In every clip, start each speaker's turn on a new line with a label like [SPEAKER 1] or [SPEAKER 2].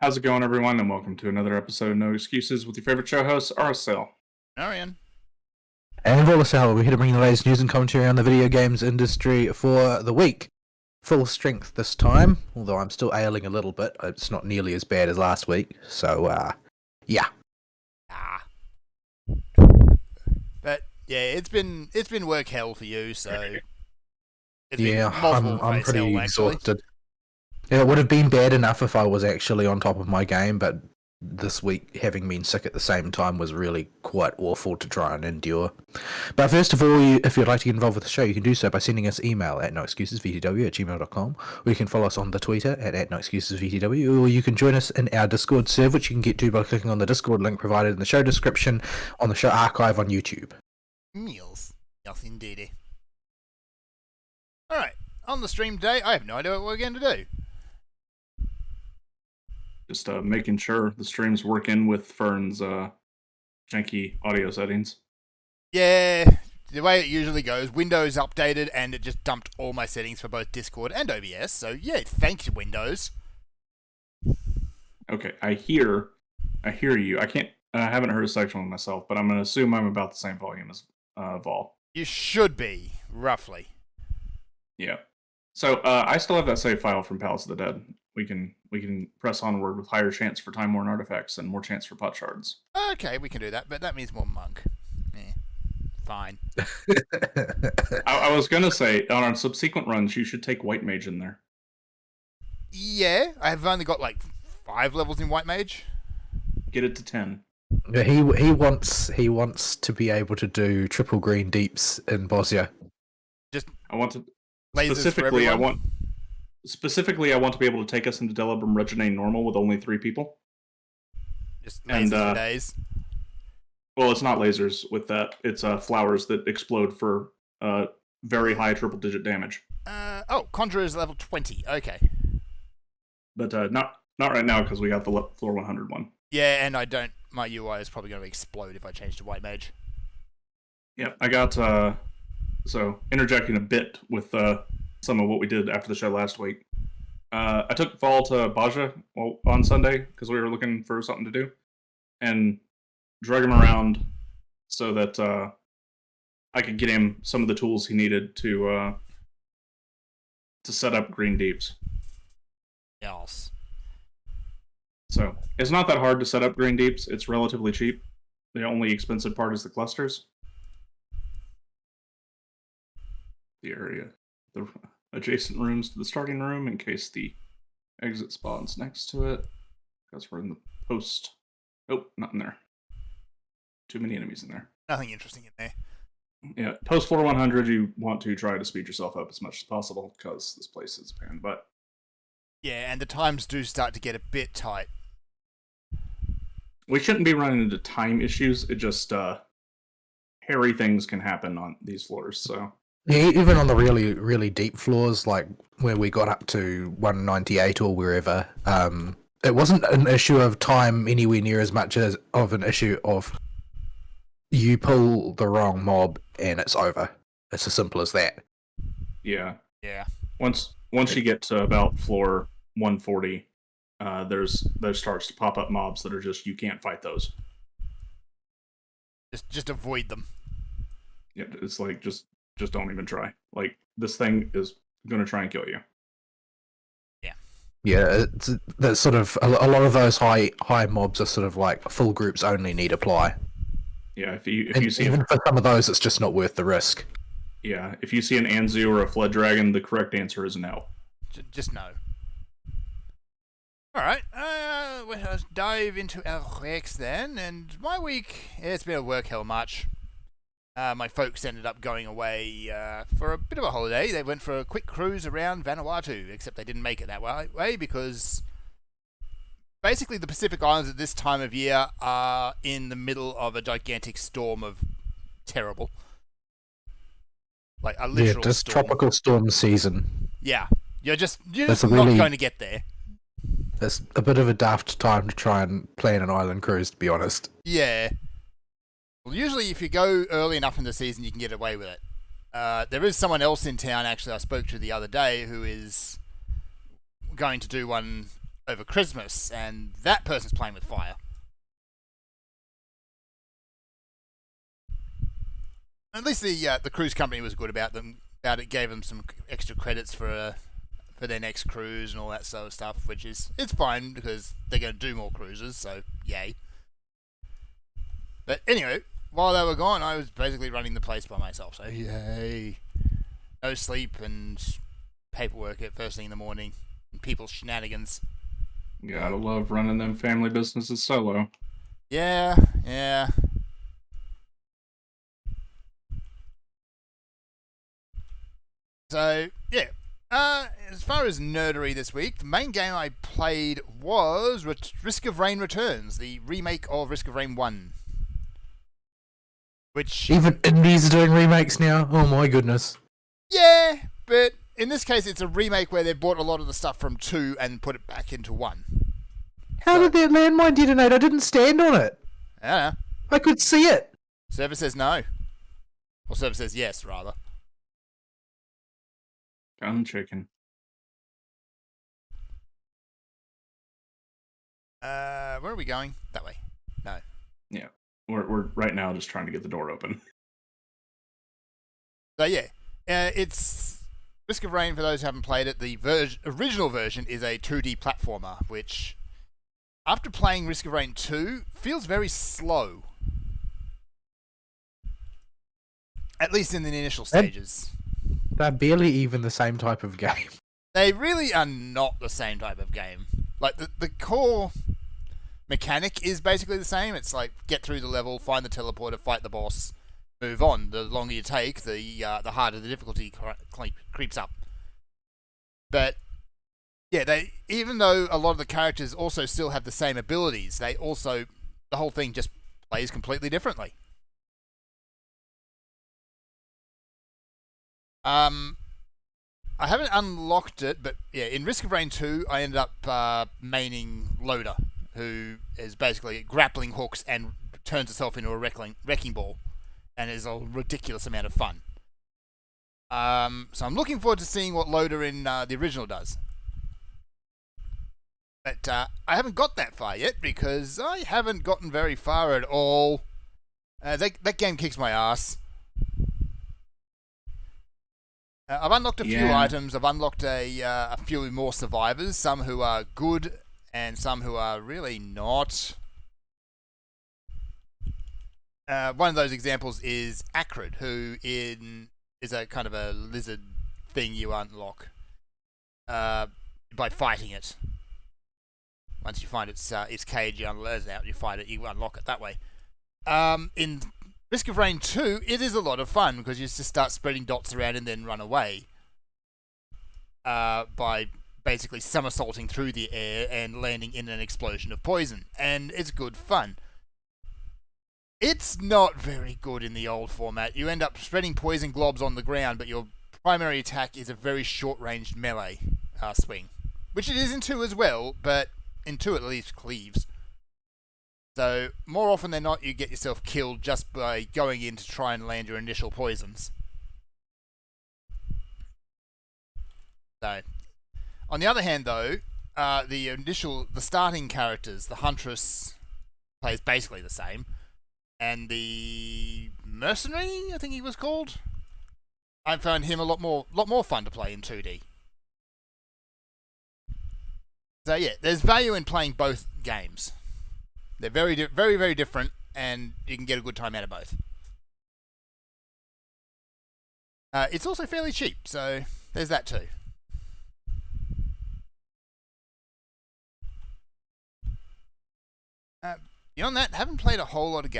[SPEAKER 1] How's it going, everyone? And welcome to another episode of No Excuses with your favorite show host, RSL.
[SPEAKER 2] Arian.
[SPEAKER 3] And Volasal, we're here to bring you the latest news and commentary on the video games industry for the week. Full strength this time, although I'm still ailing a little bit. It's not nearly as bad as last week, so, yeah.
[SPEAKER 2] But, yeah, it's been work hell for you, so...
[SPEAKER 3] Yeah, I'm pretty exhausted. Yeah, it would have been bad enough if I was actually on top of my game, but this week, having been sick at the same time was really quite awful to try and endure. But first of all, if you'd like to get involved with the show, you can do so by sending us email at noexcusesvtw@gmail.com, or you can follow us on the Twitter at noexcusesvtw, or you can join us in our Discord server, which you can get to by clicking on the Discord link provided in the show description on the show archive on YouTube.
[SPEAKER 2] Meals. Yes, indeedy. Alright, on the stream today, I have no idea what we're going to do.
[SPEAKER 1] Just making sure the stream's working with Fern's janky audio settings.
[SPEAKER 2] Yeah, the way it usually goes, Windows updated and it just dumped all my settings for both Discord and OBS, so yeah, thanks Windows.
[SPEAKER 1] Okay, I hear you. I haven't heard a section one myself, but I'm going to assume I'm about the same volume as Vol.
[SPEAKER 2] You should be, roughly.
[SPEAKER 1] Yeah. So I still have that save file from Palace of the Dead. We can press onward with higher chance for Time Worn artifacts and more chance for pot shards.
[SPEAKER 2] Okay, we can do that, but that means more monk. Fine.
[SPEAKER 1] I was gonna say on our subsequent runs you should take White Mage in there.
[SPEAKER 2] Yeah, I've only got like 5 levels in White Mage.
[SPEAKER 1] Get it to 10.
[SPEAKER 3] Yeah, he wants to be able to do triple green deeps in Bosnia.
[SPEAKER 1] I want to
[SPEAKER 2] Specifically,
[SPEAKER 1] I want to be able to take us into Delibram Reginae normal with only 3 people.
[SPEAKER 2] Just lasers for days.
[SPEAKER 1] Well, it's not lasers with that. It's flowers that explode for very high triple-digit damage.
[SPEAKER 2] Conjurer is level 20. Okay.
[SPEAKER 1] But not right now because we got the floor 100 one.
[SPEAKER 2] Yeah, and my UI is probably going to explode if I change to White Mage.
[SPEAKER 1] Yeah, I got so interjecting a bit with some of what we did after the show last week. I took Vol to Baja on Sunday because we were looking for something to do, and drug him around so that I could get him some of the tools he needed to set up green deeps.
[SPEAKER 2] Yes.
[SPEAKER 1] So it's not that hard to set up green deeps. It's relatively cheap. The only expensive part is the clusters. The area, the adjacent rooms to the starting room in case the exit spawns next to it. Because we're in the post. Nope, not in there. Too many enemies in there.
[SPEAKER 2] Nothing interesting in there.
[SPEAKER 1] Yeah, post floor 100, you want to try to speed yourself up as much as possible because this place is a pain in the butt.
[SPEAKER 2] Yeah, and the times do start to get a bit tight.
[SPEAKER 1] We shouldn't be running into time issues. It just hairy things can happen on these floors. So
[SPEAKER 3] yeah, even on the really, really deep floors, like where we got up to 198 or wherever, it wasn't an issue of time anywhere near as much as of an issue of you pull the wrong mob and it's over. It's as simple as that.
[SPEAKER 1] Yeah.
[SPEAKER 2] Yeah.
[SPEAKER 1] Once you get to about floor 140, there starts to pop up mobs that are just, you can't fight those.
[SPEAKER 2] Just avoid them.
[SPEAKER 1] Yeah, it's like just don't even try. Like this thing is going to try and kill you.
[SPEAKER 3] Yeah, that's sort of a lot of those high mobs are sort of like full groups only need apply.
[SPEAKER 1] Yeah, if you see
[SPEAKER 3] even for some of those, it's just not worth the risk.
[SPEAKER 1] Yeah, if you see an Anzu or a Flood Dragon, the correct answer is no.
[SPEAKER 2] Just no. Alright, let's dive into our Rex then, and my week, it's been a work hell much. My folks ended up going away for a bit of a holiday. They went for a quick cruise around Vanuatu, except they didn't make it that way because basically the Pacific Islands at this time of year are in the middle of a gigantic storm of terrible. Like a literal
[SPEAKER 3] just
[SPEAKER 2] storm.
[SPEAKER 3] Tropical storm season.
[SPEAKER 2] Yeah, you're just
[SPEAKER 3] That's
[SPEAKER 2] not going to get there.
[SPEAKER 3] It's a bit of a daft time to try and plan an island cruise, to be honest.
[SPEAKER 2] Yeah. Well, usually if you go early enough in the season, you can get away with it. There is someone else in town, actually, I spoke to the other day, who is going to do one over Christmas, and that person's playing with fire. At least the cruise company was good about it, gave them some extra credits for their next cruise and all that sort of stuff, which it's fine because they're going to do more cruises, so yay. But anyway, while they were gone, I was basically running the place by myself, so yay. No sleep and paperwork at first thing in the morning, and people's shenanigans.
[SPEAKER 1] Gotta love running them family businesses solo.
[SPEAKER 2] Yeah. So, yeah. As far as nerdery this week, the main game I played was Risk of Rain Returns, the remake of Risk of Rain 1. Which...
[SPEAKER 3] Even indies are doing remakes now? Oh my goodness.
[SPEAKER 2] Yeah, but in this case it's a remake where they bought a lot of the stuff from 2 and put it back into 1.
[SPEAKER 3] How did that landmine detonate? I didn't stand on it.
[SPEAKER 2] I don't know.
[SPEAKER 3] I could see it.
[SPEAKER 2] Server says no. Or server says yes, rather.
[SPEAKER 1] Gun chicken.
[SPEAKER 2] Where are we going? That way. No.
[SPEAKER 1] Yeah. We're right now just trying to get the door open.
[SPEAKER 2] So yeah. It's Risk of Rain, for those who haven't played it, the original version is a 2D platformer, which, after playing Risk of Rain 2, feels very slow. At least in the initial stages.
[SPEAKER 3] They're barely even the same type of game.
[SPEAKER 2] They really are not the same type of game. Like, the core mechanic is basically the same. It's like, get through the level, find the teleporter, fight the boss, move on. The longer you take, the harder the difficulty creeps up. But yeah, even though a lot of the characters also still have the same abilities, the whole thing just plays completely differently. I haven't unlocked it, but yeah, in Risk of Rain 2, I ended up maining Loader, who is basically grappling hooks and turns itself into a wrecking ball, and is a ridiculous amount of fun. So I'm looking forward to seeing what Loader in the original does. But I haven't got that far yet, because I haven't gotten very far at all. That game kicks my ass. I've unlocked a few items. I've unlocked a few more survivors, some who are good and some who are really not. One of those examples is Acrid, who is a kind of a lizard thing you unlock by fighting it. Once you find its cage, you let it out, you fight it, you unlock it that way. In Risk of Rain 2, it is a lot of fun because you just start spreading dots around and then run away by basically somersaulting through the air and landing in an explosion of poison. And it's good fun. It's not very good in the old format. You end up spreading poison globs on the ground, but your primary attack is a very short-ranged melee swing. Which it is in 2 as well, but in 2 it at least cleaves. So, more often than not, you get yourself killed just by going in to try and land your initial poisons. So, on the other hand, though, the starting characters, the Huntress plays basically the same, and the Mercenary, I think he was called, I found him a lot more fun to play in 2D. So yeah, there's value in playing both games. They're very, very different, and you can get a good time out of both. It's also fairly cheap, so there's that too. Beyond that, haven't played a whole lot of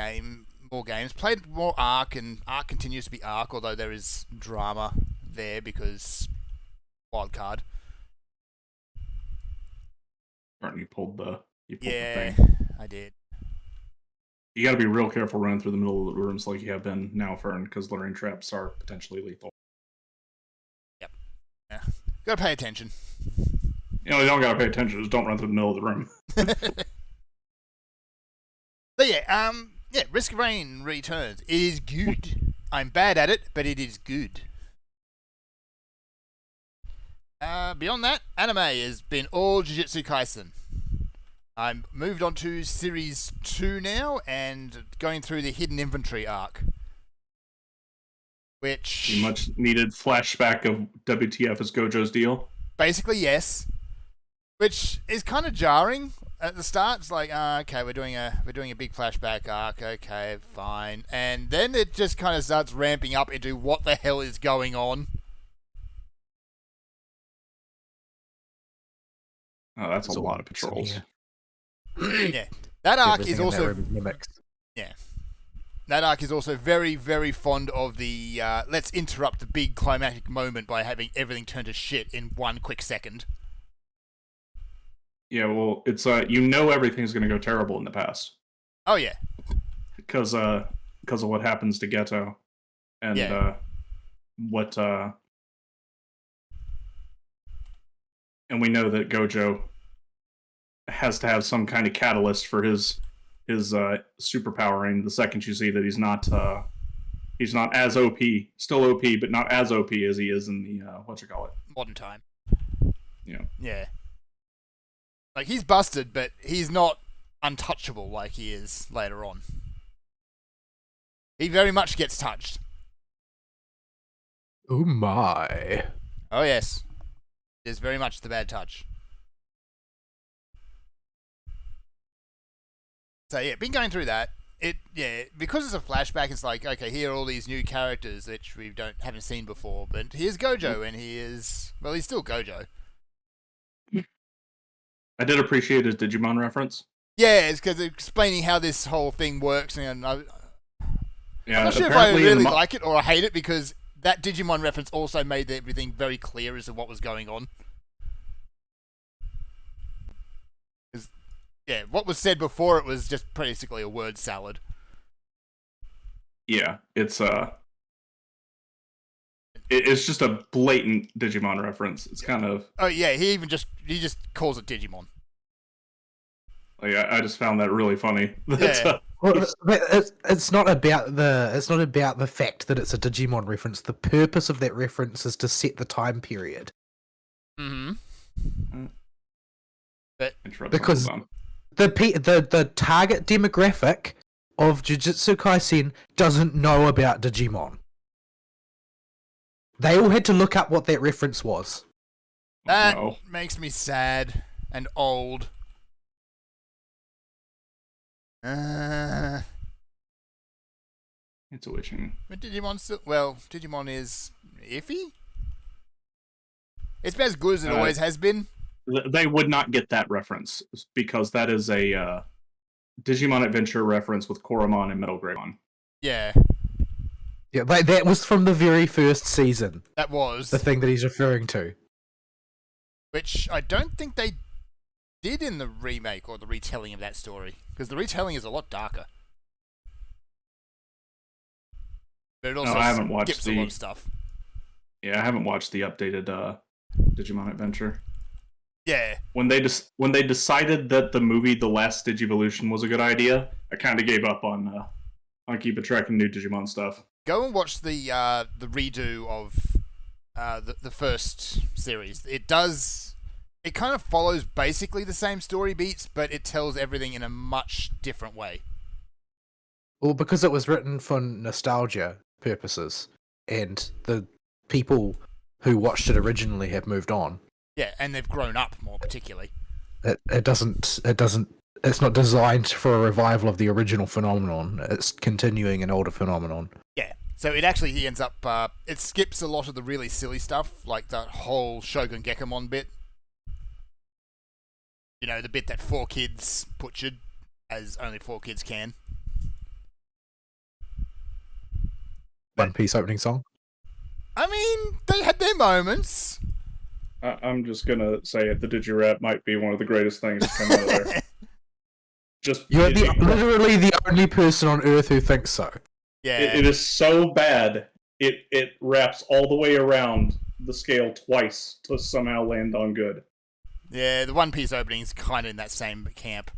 [SPEAKER 2] more games. Played more Ark, and Ark continues to be Ark, although there is drama there because wildcard.
[SPEAKER 1] You pulled the
[SPEAKER 2] yeah,
[SPEAKER 1] thing.
[SPEAKER 2] I did.
[SPEAKER 1] You got to be real careful running through the middle of the rooms like you have been now, Fern, because luring traps are potentially lethal.
[SPEAKER 2] Yep. Yeah. Gotta pay attention.
[SPEAKER 1] You don't gotta pay attention, just don't run through the middle of the room.
[SPEAKER 2] But yeah, Risk of Rain Returns. It is good. I'm bad at it, but it is good. Beyond that, anime has been all Jujutsu Kaisen. I'm moved on to Series 2 now and going through the Hidden Inventory arc. Which...
[SPEAKER 1] The much needed flashback of WTF is Gojo's deal?
[SPEAKER 2] Basically, yes. Which is kind of jarring at the start. It's like, okay, we're doing a big flashback arc. Okay, fine. And then it just kind of starts ramping up into what the hell is going on.
[SPEAKER 1] Oh, that's a lot of patrols.
[SPEAKER 2] Yeah. That arc is also... Yeah. That arc is also very, very fond of the let's interrupt the big climactic moment by having everything turn to shit in 1 quick second.
[SPEAKER 1] Yeah, well, it's everything's going to go terrible in the past.
[SPEAKER 2] Oh yeah.
[SPEAKER 1] Because of what happens to Geto, and what and we know that Gojo has to have some kind of catalyst for his superpowering the second you see that he's not as OP, still OP, but not as OP as he is in the
[SPEAKER 2] modern time.
[SPEAKER 1] Yeah.
[SPEAKER 2] Like, he's busted, but he's not untouchable like he is later on. He very much gets touched.
[SPEAKER 3] Oh my.
[SPEAKER 2] Oh yes. It is very much the bad touch. So yeah, been going through that. Because it's a flashback, it's like, okay, here are all these new characters which we haven't seen before, but here's Gojo, and he's still Gojo.
[SPEAKER 1] I did appreciate his Digimon reference.
[SPEAKER 2] Yeah, it's because explaining how this whole thing works, and I'm not sure if I
[SPEAKER 1] apparently
[SPEAKER 2] really like it or I hate it, because that Digimon reference also made everything very clear as to what was going on. Yeah, what was said before it was just basically a word salad.
[SPEAKER 1] Yeah, it's just a blatant Digimon reference. It's kind of...
[SPEAKER 2] Oh yeah, he just calls it Digimon.
[SPEAKER 1] Like, I just found that really funny.
[SPEAKER 2] Yeah.
[SPEAKER 3] It's not about the fact that it's a Digimon reference. The purpose of that reference is to set the time period.
[SPEAKER 2] Mm-hmm.
[SPEAKER 3] Because the target demographic of Jujutsu Kaisen doesn't know about Digimon. They all had to look up what that reference was.
[SPEAKER 2] That makes me sad and old.
[SPEAKER 1] It's a wishing.
[SPEAKER 2] But Digimon is iffy. It's as good as it always has been.
[SPEAKER 1] They would not get that reference because that is a Digimon Adventure reference with Koromon and Metal Greymon.
[SPEAKER 2] Yeah.
[SPEAKER 3] Yeah, that was from the very first season.
[SPEAKER 2] That was
[SPEAKER 3] the thing that he's referring to.
[SPEAKER 2] Which I don't think they did in the remake or the retelling of that story, because the retelling is a lot darker. But it also
[SPEAKER 1] I haven't watched
[SPEAKER 2] skips a lot of stuff.
[SPEAKER 1] Yeah, I haven't watched the updated Digimon Adventure.
[SPEAKER 2] Yeah.
[SPEAKER 1] When they decided that the movie The Last Digivolution was a good idea, I kind of gave up on keeping track of new Digimon stuff.
[SPEAKER 2] Go and watch the redo of the first series. It kind of follows basically the same story beats, but it tells everything in a much different way.
[SPEAKER 3] Well, because it was written for nostalgia purposes, and the people who watched it originally have moved on.
[SPEAKER 2] Yeah, and they've grown up more particularly.
[SPEAKER 3] It's not designed for a revival of the original phenomenon. It's continuing an older phenomenon.
[SPEAKER 2] Yeah, so it actually ends up, it skips a lot of the really silly stuff, like that whole Shogun Gekamon bit. You know, the bit that 4 kids butchered, as only 4 kids can.
[SPEAKER 3] One Piece opening song?
[SPEAKER 2] I mean, they had their moments.
[SPEAKER 1] I'm just gonna say it. The Digirap might be one of the greatest things to come out of there.
[SPEAKER 3] You're literally the only person on Earth who thinks so.
[SPEAKER 2] Yeah,
[SPEAKER 1] it is so bad. It wraps all the way around the scale twice to somehow land on good.
[SPEAKER 2] Yeah, the One Piece opening is kind of in that same camp.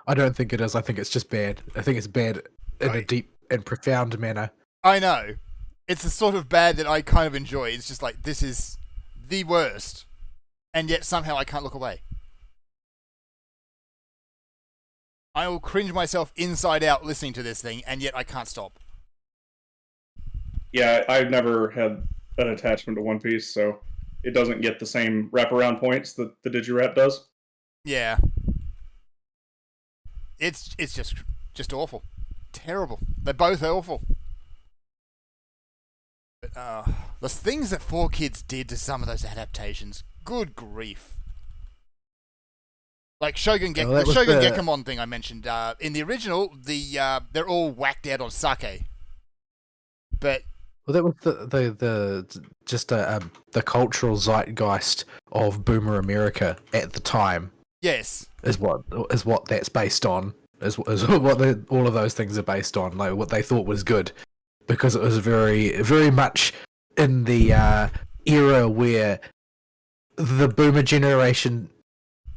[SPEAKER 3] I don't think it is. I think it's just bad. I think it's bad in a deep and profound manner.
[SPEAKER 2] I know. It's the sort of bad that I kind of enjoy. It's just like, this is the worst, and yet somehow I can't look away. I will cringe myself inside out listening to this thing, and yet I can't stop.
[SPEAKER 1] Yeah, I've never had an attachment to One Piece, so it doesn't get the same wraparound points that the Digirap does.
[SPEAKER 2] Yeah. It's just awful. Terrible. They're both awful. But the things that 4Kids did to some of those adaptations, good grief. Like Shogun Gekomon thing I mentioned. In the original, they're all whacked out on sake. But
[SPEAKER 3] well, that was the cultural zeitgeist of Boomer America at the time.
[SPEAKER 2] Yes,
[SPEAKER 3] is what that's based on. Is what all of those things are based on. Like what they thought was good, because it was very very much in the era where the Boomer generation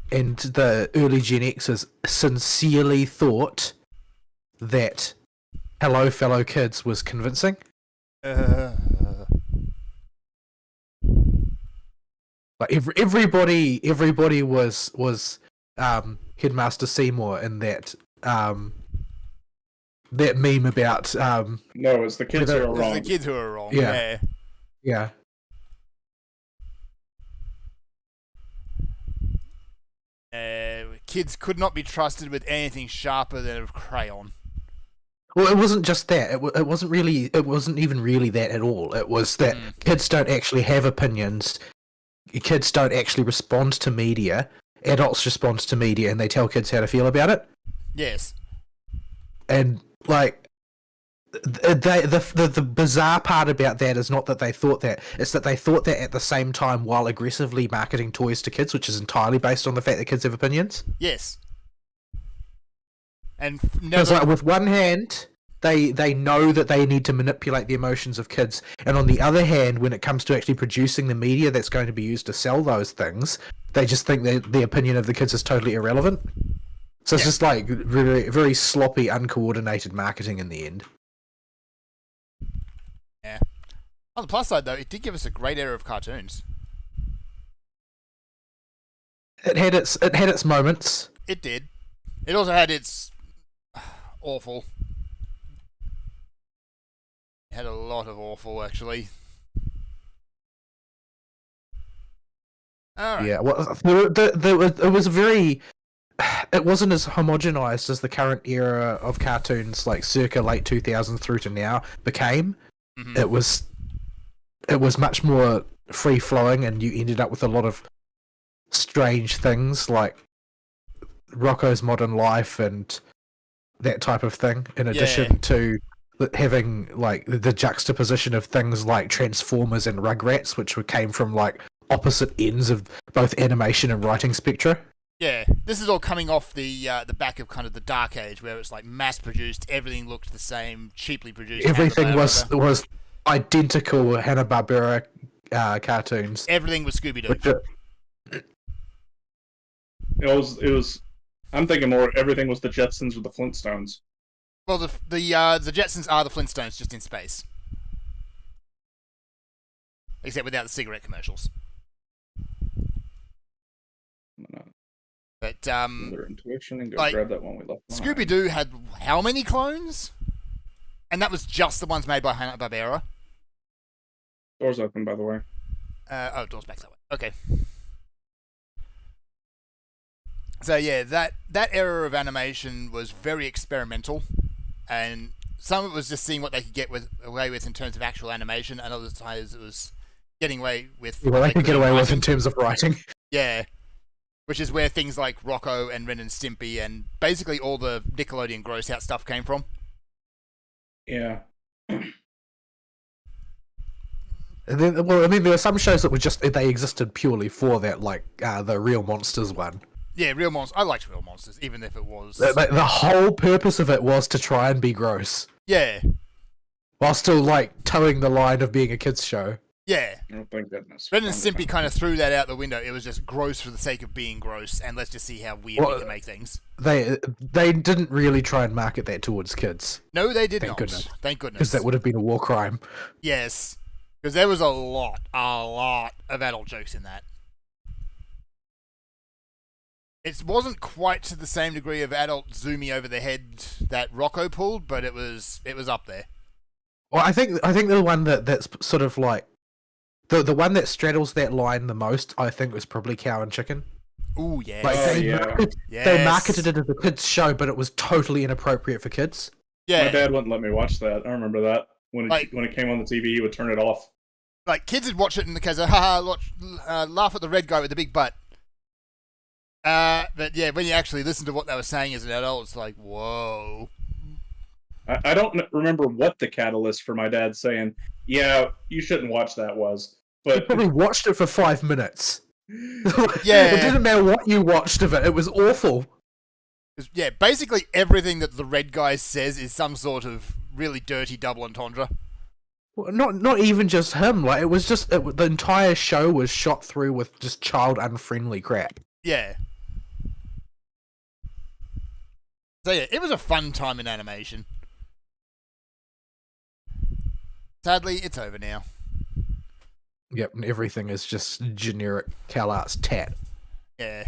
[SPEAKER 3] and the early Gen Xers sincerely thought that Hello Fellow Kids was convincing. Like everybody was Headmaster Seymour in that that meme about
[SPEAKER 1] no, it's the kids who are wrong.
[SPEAKER 2] It's the kids who are wrong.
[SPEAKER 3] Yeah.
[SPEAKER 2] Kids could not be trusted with anything sharper than a crayon.
[SPEAKER 3] Well, it wasn't just that. It wasn't even really that at all. It was that kids don't actually have opinions. Kids don't actually respond to media. Adults respond to media, and they tell kids how to feel about it.
[SPEAKER 2] Yes.
[SPEAKER 3] And like, the bizarre part about that is not that they thought that; it's that they thought that at the same time while aggressively marketing toys to kids, which is entirely based on the fact that kids have opinions.
[SPEAKER 2] Yes. And
[SPEAKER 3] because like with one hand, they know that they need to manipulate the emotions of kids, and on the other hand, when it comes to actually producing the media that's going to be used to sell those things, they just think that the opinion of the kids is totally irrelevant. So it's just like very very sloppy, uncoordinated marketing in the end.
[SPEAKER 2] Yeah. On the plus side, though, it did give us a great era of cartoons.
[SPEAKER 3] It had its moments.
[SPEAKER 2] It did. It also had its awful. It had a lot of awful, actually. All right.
[SPEAKER 3] Yeah, well, it was very. It wasn't as homogenized as the current era of cartoons, like circa late 2000s through to now, became. Mm-hmm. It was much more free flowing, and you ended up with a lot of strange things like Rocko's Modern Life and that type of thing. In addition to having like the juxtaposition of things like Transformers and Rugrats, which came from like opposite ends of both animation and writing spectra.
[SPEAKER 2] Yeah, this is all coming off the back of kind of the Dark Age, where it's like mass produced, everything looked the same, cheaply produced.
[SPEAKER 3] Everything was identical Hanna-Barbera cartoons.
[SPEAKER 2] Everything was Scooby-Doo.
[SPEAKER 1] It was. I'm thinking more. Everything was the Jetsons or the Flintstones.
[SPEAKER 2] Well, the Jetsons are the Flintstones, just in space, except without the cigarette commercials. But
[SPEAKER 1] their intuition and go
[SPEAKER 2] like,
[SPEAKER 1] grab that one we left.
[SPEAKER 2] Scooby-Doo had how many clones? And that was just the ones made by Hanna-Barbera.
[SPEAKER 1] Doors open, by the way.
[SPEAKER 2] Doors back that way. Okay. So yeah, that era of animation was very experimental, and some of it was just seeing what they could get away with in terms of actual animation, and other times it was getting away with.
[SPEAKER 3] Well, they could get away with in terms of writing.
[SPEAKER 2] Yeah. Which is where things like Rocko and Ren and Stimpy and basically all the Nickelodeon gross out stuff came from.
[SPEAKER 1] Yeah.
[SPEAKER 3] And then, well, I mean, there were some shows that they existed purely for that, like the Real Monsters one.
[SPEAKER 2] Yeah, Real Monsters. I liked Real Monsters, even if it was.
[SPEAKER 3] The whole purpose of it was to try and be gross.
[SPEAKER 2] Yeah.
[SPEAKER 3] While still like towing the line of being a kids show.
[SPEAKER 2] Yeah.
[SPEAKER 1] Oh, thank goodness.
[SPEAKER 2] Ren and Stimpy kind of threw that out the window. It was just gross for the sake of being gross, and let's just see how weird we can make things.
[SPEAKER 3] They didn't really try and market that towards kids.
[SPEAKER 2] No, they did
[SPEAKER 3] Thank
[SPEAKER 2] not.
[SPEAKER 3] Goodness.
[SPEAKER 2] Thank goodness.
[SPEAKER 3] Because that would have been a war crime.
[SPEAKER 2] Yes. Because there was a lot of adult jokes in that. It wasn't quite to the same degree of adult zoomy over the head that Rocco pulled, but it was up there.
[SPEAKER 3] Well, I think the one that's sort of like the one that straddles that line the most, I think, was probably Cow and Chicken.
[SPEAKER 2] Ooh, yeah.
[SPEAKER 3] Like they marketed it as a kids show, but it was totally inappropriate for kids.
[SPEAKER 1] Yeah. My dad wouldn't let me watch that. I remember that when it came on the TV, he would turn it off.
[SPEAKER 2] Like kids would watch it in the case of laugh at the red guy with the big butt. But yeah, when you actually listen to what they were saying as an adult, it's like, whoa.
[SPEAKER 1] I don't remember what the catalyst for my dad saying, yeah, you shouldn't watch that was. But
[SPEAKER 3] he probably watched it for 5 minutes.
[SPEAKER 2] Yeah.
[SPEAKER 3] It didn't matter what you watched of it. It was awful.
[SPEAKER 2] Yeah, basically everything that the red guy says is some sort of really dirty double entendre.
[SPEAKER 3] Well, not even just him. Like, it was just the entire show was shot through with just child unfriendly crap.
[SPEAKER 2] Yeah. So yeah, it was a fun time in animation. Sadly, it's over now.
[SPEAKER 3] Yep, and everything is just generic CalArts tat.
[SPEAKER 2] Yeah.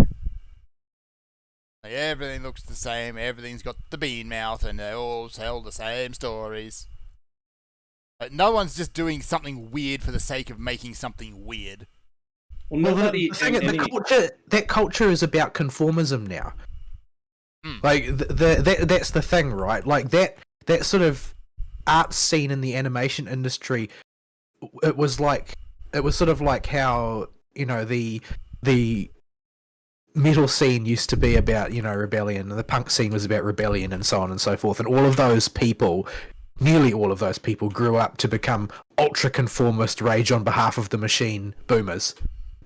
[SPEAKER 2] Like, everything looks the same, everything's got the bean mouth, and they all tell the same stories. Like, no one's just doing something weird for the sake of making something weird.
[SPEAKER 1] Well, nobody...
[SPEAKER 3] that culture is about conformism now. Like, that's the thing, right? Like, that sort of art scene in the animation industry, it was sort of like how, you know, the metal scene used to be about, you know, rebellion, and the punk scene was about rebellion, and so on and so forth. And all of those people, nearly all of those people, grew up to become ultra-conformist, rage on behalf of the machine boomers.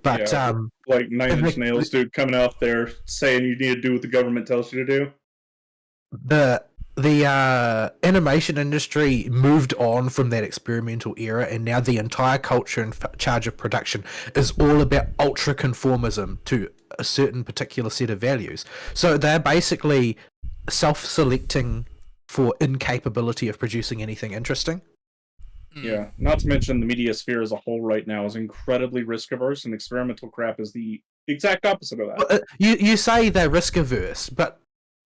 [SPEAKER 3] But
[SPEAKER 1] yeah, like Nine Inch Nails dude coming out there saying you need to do what the government tells you to do.
[SPEAKER 3] The animation industry moved on from that experimental era, and now the entire culture in charge of production is all about ultra-conformism to a certain particular set of values. So they're basically self-selecting for incapability of producing anything interesting.
[SPEAKER 1] Yeah, not to mention the media sphere as a whole right now is incredibly risk-averse, and experimental crap is the exact opposite of that.
[SPEAKER 3] Well, you say they're risk-averse, but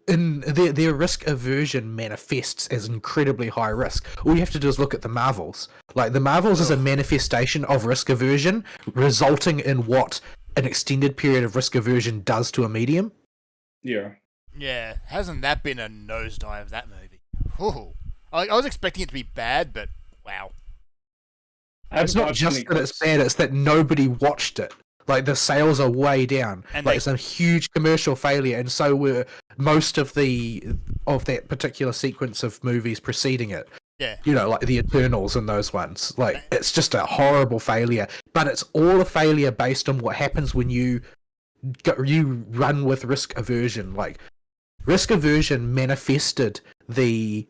[SPEAKER 3] in their risk aversion manifests as incredibly high risk. All you have to do is look at the Marvels. Like, the Marvels is a manifestation of risk aversion, resulting in what an extended period of risk aversion does to a medium.
[SPEAKER 1] Yeah.
[SPEAKER 2] Yeah, hasn't that been a nosedive, that movie? Ooh. I was expecting it to be bad, but wow.
[SPEAKER 3] It's not just that it's bad, it's that nobody watched it. Like, the sales are way down. And like, it's a huge commercial failure, and so were most of that particular sequence of movies preceding it.
[SPEAKER 2] Yeah.
[SPEAKER 3] You know, like the Eternals and those ones. Like, it's just a horrible failure. But it's all a failure based on what happens when you run with risk aversion. Like, risk aversion manifested the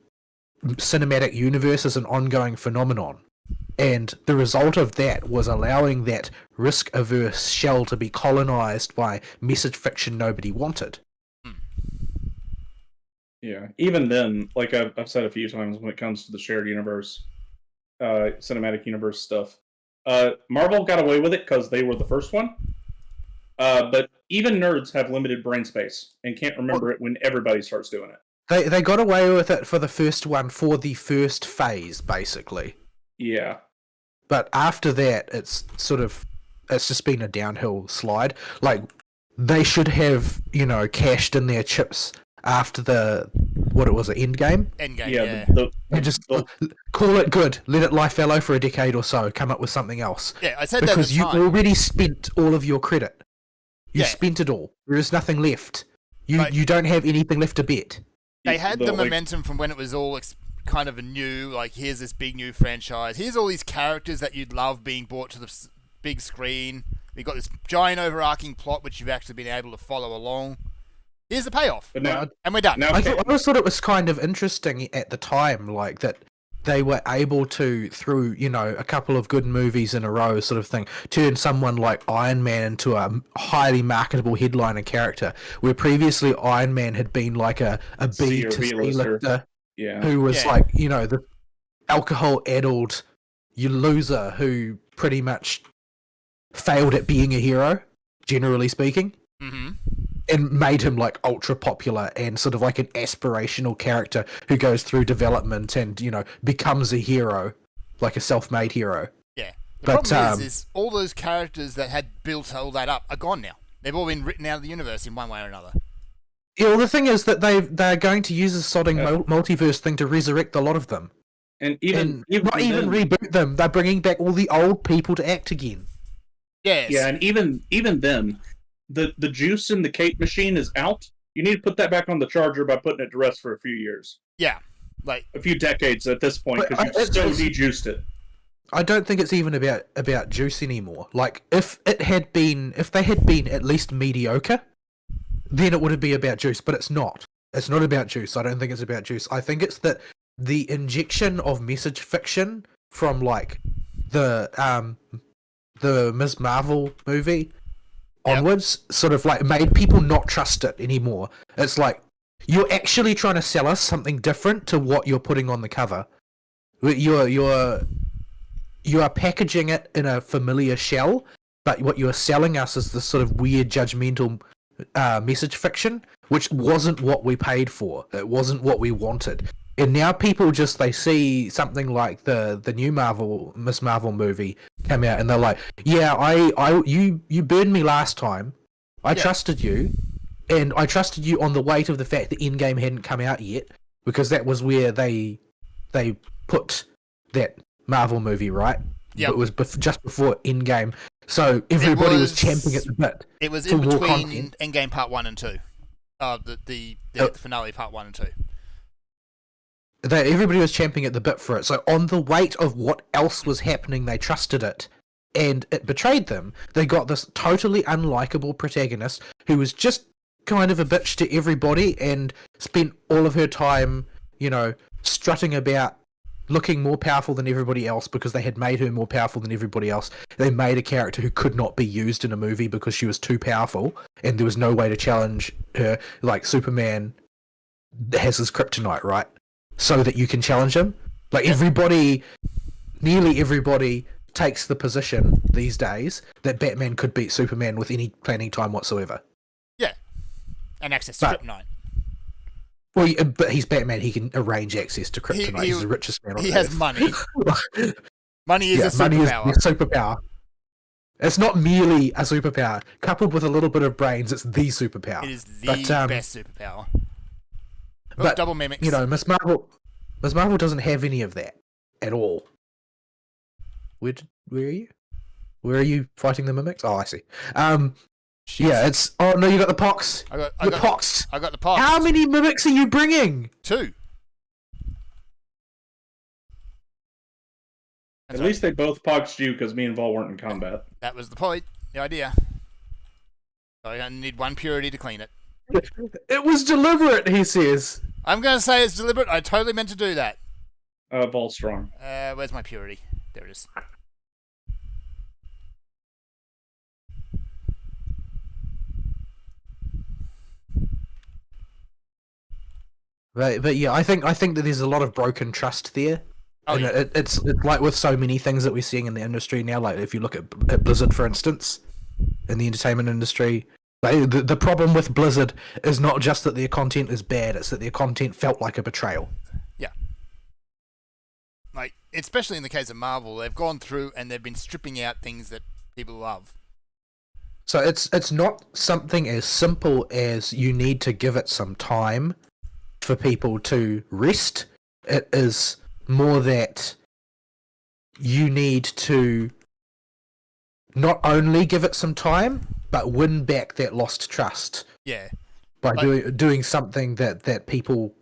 [SPEAKER 3] cinematic universe as an ongoing phenomenon. And the result of that was allowing that risk-averse shell to be colonized by message fiction nobody wanted.
[SPEAKER 1] Yeah, even then, like I've said a few times when it comes to the shared universe, cinematic universe stuff, Marvel got away with it because they were the first one. But even nerds have limited brain space and can't remember it when everybody starts doing it.
[SPEAKER 3] They got away with it for the first one, for the first phase, basically.
[SPEAKER 1] Yeah.
[SPEAKER 3] But after that, it's just been a downhill slide. Like, they should have, you know, cashed in their chips after Endgame?
[SPEAKER 2] Endgame, yeah.
[SPEAKER 3] And just call it good. Let it lie fallow for a decade or so. Come up with something else.
[SPEAKER 2] Yeah, I said
[SPEAKER 3] because
[SPEAKER 2] that at the time.
[SPEAKER 3] You already spent all of your credit. You spent it all. There is nothing left. You don't have anything left to bet.
[SPEAKER 2] They had the momentum from when it was all kind of a new, like, here's this big new franchise. Here's all these characters that you'd love being brought to the big screen. We've got this giant overarching plot which you've actually been able to follow along. Here's the payoff.
[SPEAKER 1] But now,
[SPEAKER 2] and we're done.
[SPEAKER 3] I always thought it was kind of interesting at the time, like, that they were able to, through, you know, a couple of good movies in a row sort of thing, turn someone like Iron Man into a highly marketable headliner character, where previously Iron Man had been like a B to C lifter.
[SPEAKER 1] Yeah.
[SPEAKER 3] Who was like, you know, the alcohol-addled, loser who pretty much failed at being a hero, generally speaking, and made him like ultra popular and sort of like an aspirational character who goes through development and, you know, becomes a hero, like a self-made hero.
[SPEAKER 2] Yeah. The problem is all those characters that had built all that up are gone now. They've all been written out of the universe in one way or another.
[SPEAKER 3] Yeah, well, the thing is that they're going to use this sodding multiverse thing to resurrect a lot of them.
[SPEAKER 1] And
[SPEAKER 3] not even reboot them. They're bringing back all the old people to act again.
[SPEAKER 2] Yes.
[SPEAKER 1] Yeah, and even then, the juice in the Kate machine is out. You need to put that back on the charger by putting it to rest for a few years.
[SPEAKER 2] Yeah, like
[SPEAKER 1] a few decades at this point, because you still de-juiced it.
[SPEAKER 3] I don't think it's even about juice anymore. Like, if they had been at least mediocre, then it would be about juice, but it's not. It's not about juice. I don't think it's about juice. I think it's that the injection of message fiction from like the Ms. Marvel movie onwards sort of like made people not trust it anymore. It's like you're actually trying to sell us something different to what you're putting on the cover. You are packaging it in a familiar shell, but what you are selling us is this sort of weird judgmental message fiction, which wasn't what we paid for. It wasn't what we wanted. And now people they see something like the new Ms. Marvel movie come out, and they're like, yeah, you burned me last time. I trusted you, and I trusted you on the weight of the fact that Endgame hadn't come out yet, because that was where they put that Marvel movie, right? Yeah, it was just before Endgame, so everybody was champing at the bit.
[SPEAKER 2] It was in between Endgame Part 1 and 2, the finale Part 1 and 2.
[SPEAKER 3] That everybody was champing at the bit for it. So on the weight of what else was happening, they trusted it, and it betrayed them. They got this totally unlikable protagonist who was just kind of a bitch to everybody and spent all of her time, you know, strutting about, looking more powerful than everybody else because they had made her more powerful than everybody else. They made a character who could not be used in a movie because she was too powerful, and there was no way to challenge her. Like Superman has his kryptonite, right? So that you can challenge him. Like nearly everybody takes the position these days that Batman could beat Superman with any planning time whatsoever.
[SPEAKER 2] Yeah, and access to kryptonite.
[SPEAKER 3] Well, but he's Batman. He can arrange access to kryptonite. He's the richest man on Earth.
[SPEAKER 2] He has money. Money is a superpower.
[SPEAKER 3] Money is the superpower. It's not merely a superpower. Coupled with a little bit of brains, it's the superpower.
[SPEAKER 2] It is the best superpower.
[SPEAKER 3] But
[SPEAKER 2] double mimics.
[SPEAKER 3] You know, Ms. Marvel doesn't have any of that at all. Where are you? Where are you fighting the mimics? Oh, I see. Yeah, it's. Oh no, you got the pox. I got the pox.
[SPEAKER 2] I got the pox.
[SPEAKER 3] How many mimics are you bringing?
[SPEAKER 2] 2.
[SPEAKER 1] At least they both poxed you because me and Vol weren't in combat.
[SPEAKER 2] That was the point. The idea. So I need 1 purity to clean it.
[SPEAKER 3] It was deliberate, he says.
[SPEAKER 2] I'm going to say it's deliberate. I totally meant to do that.
[SPEAKER 1] Vol strong.
[SPEAKER 2] Where's my purity? There it is.
[SPEAKER 3] But yeah, I think that there's a lot of broken trust there. Oh, and yeah. It's like with so many things that we're seeing in the industry now. Like if you look at Blizzard, for instance, in the entertainment industry, the problem with Blizzard is not just that their content is bad; it's that their content felt like a betrayal.
[SPEAKER 2] Yeah. Like especially in the case of Marvel, they've gone through and they've been stripping out things that people love.
[SPEAKER 3] So it's not something as simple as you need to give it some time for people to rest. It is more that you need to not only give it some time, but win back that lost trust.
[SPEAKER 2] Yeah.
[SPEAKER 3] By doing something that people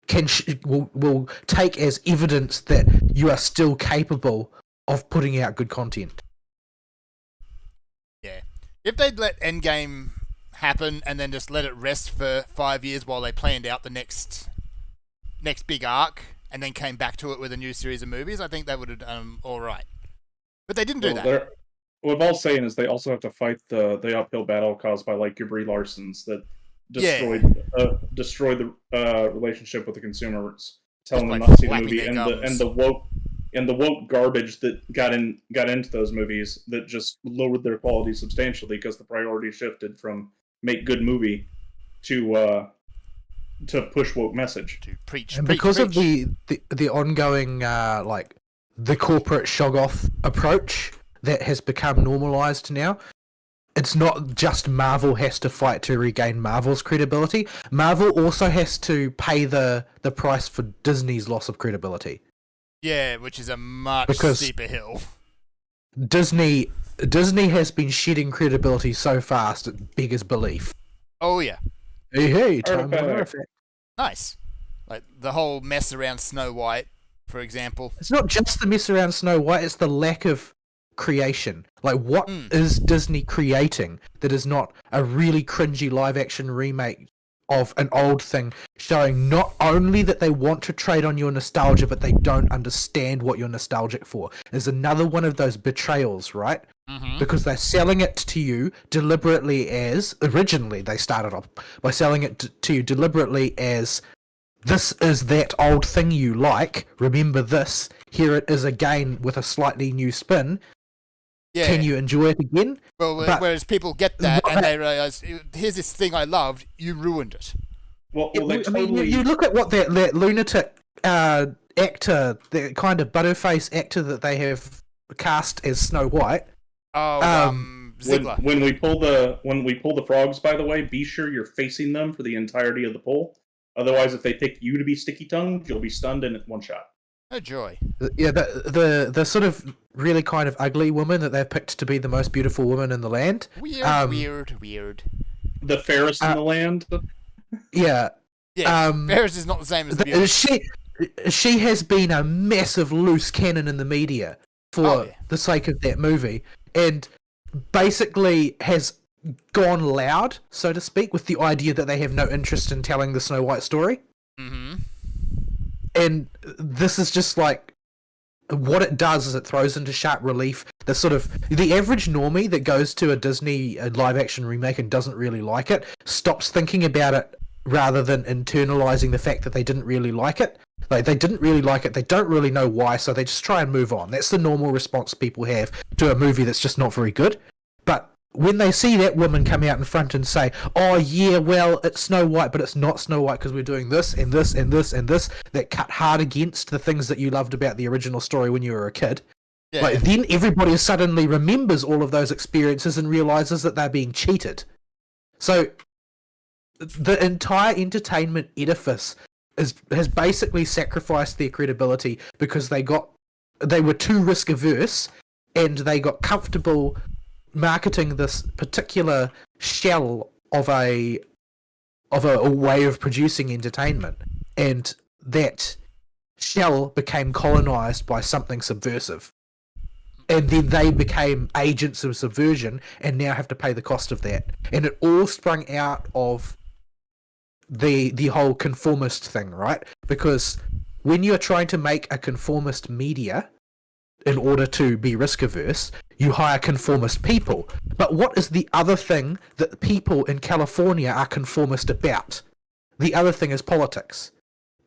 [SPEAKER 3] can will take as evidence that you are still capable of putting out good content.
[SPEAKER 2] Yeah. If they'd let Endgame happen and then just let it rest for 5 years while they planned out the next big arc and then came back to it with a new series of movies, I think they would have done all right. But they didn't do that.
[SPEAKER 1] What Vol's saying is they also have to fight the uphill battle caused by like your Brie Larsons that destroyed the relationship with the consumers, telling them not to see the movie, and the woke and the woke garbage that got into those movies that just lowered their quality substantially because the priority shifted from make good movie to push woke message.
[SPEAKER 2] To preach.
[SPEAKER 3] And
[SPEAKER 2] preach,
[SPEAKER 3] because
[SPEAKER 2] preach.
[SPEAKER 3] of the ongoing like the corporate shoggoth approach that has become normalized now, it's not just Marvel has to fight to regain Marvel's credibility. Marvel also has to pay the price for Disney's loss of credibility.
[SPEAKER 2] Yeah, which is a much steeper hill.
[SPEAKER 3] Disney has been shedding credibility so fast it beggars belief.
[SPEAKER 2] Oh yeah.
[SPEAKER 3] Hey, time effect.
[SPEAKER 2] Nice. Like the whole mess around Snow White, for example.
[SPEAKER 3] It's not just the mess around Snow White, it's the lack of creation. Like, what is Disney creating that is not a really cringy live-action remake of an old thing, showing not only that they want to trade on your nostalgia, but they don't understand what you're nostalgic for? There's another one of those betrayals, right?
[SPEAKER 2] Mm-hmm.
[SPEAKER 3] Because they're selling it to you deliberately as... Originally, they started off by selling it to you deliberately as, this is that old thing you like, remember this, here it is again with a slightly new spin. Yeah. Can you enjoy it again?
[SPEAKER 2] Well, whereas people get that and they realize, here's this thing I loved, you ruined it.
[SPEAKER 1] Well,
[SPEAKER 3] I mean, you look at what that lunatic actor, the kind of butterface actor that they have cast as Snow White.
[SPEAKER 2] Ziggler.
[SPEAKER 1] When we pull the frogs, by the way, be sure you're facing them for the entirety of the pull. Otherwise, if they pick you to be sticky tongued, you'll be stunned in one shot.
[SPEAKER 2] Oh joy!
[SPEAKER 3] Yeah, the sort of really kind of ugly woman that they've picked to be the most beautiful woman in the land.
[SPEAKER 2] Weird.
[SPEAKER 1] The fairest in the land.
[SPEAKER 3] Yeah.
[SPEAKER 2] Yeah. Fairest is not the same as the beautiful.
[SPEAKER 3] She has been a massive loose cannon in the media for the sake of that movie, and basically has gone loud, so to speak, with the idea that they have no interest in telling the Snow White story.
[SPEAKER 2] Mm-hmm.
[SPEAKER 3] And this is just like, what it does is it throws into sharp relief the sort of the average normie that goes to a Disney live action remake and doesn't really like it, stops thinking about it rather than internalizing the fact that they didn't really like it. Like, they didn't really like it, they don't really know why, so they just try and move on. That's the normal response people have to a movie that's just not very good. But when they see that woman come out in front and say, oh yeah, well, it's Snow White, but it's not Snow White because we're doing this and this and this and this, that cut hard against the things that you loved about the original story when you were a kid. Yeah. Like, then everybody suddenly remembers all of those experiences and realizes that they're being cheated. So the entire entertainment edifice has basically sacrificed their credibility because they were too risk averse and they got comfortable marketing this particular shell of a way of producing entertainment, and that shell became colonized by something subversive, and then they became agents of subversion and now have to pay the cost of that. And it all sprung out of the whole conformist thing, right? Because when you're trying to make a conformist media in order to be risk averse, you hire conformist people. But what is the other thing that people in California are conformist about? The other thing is politics.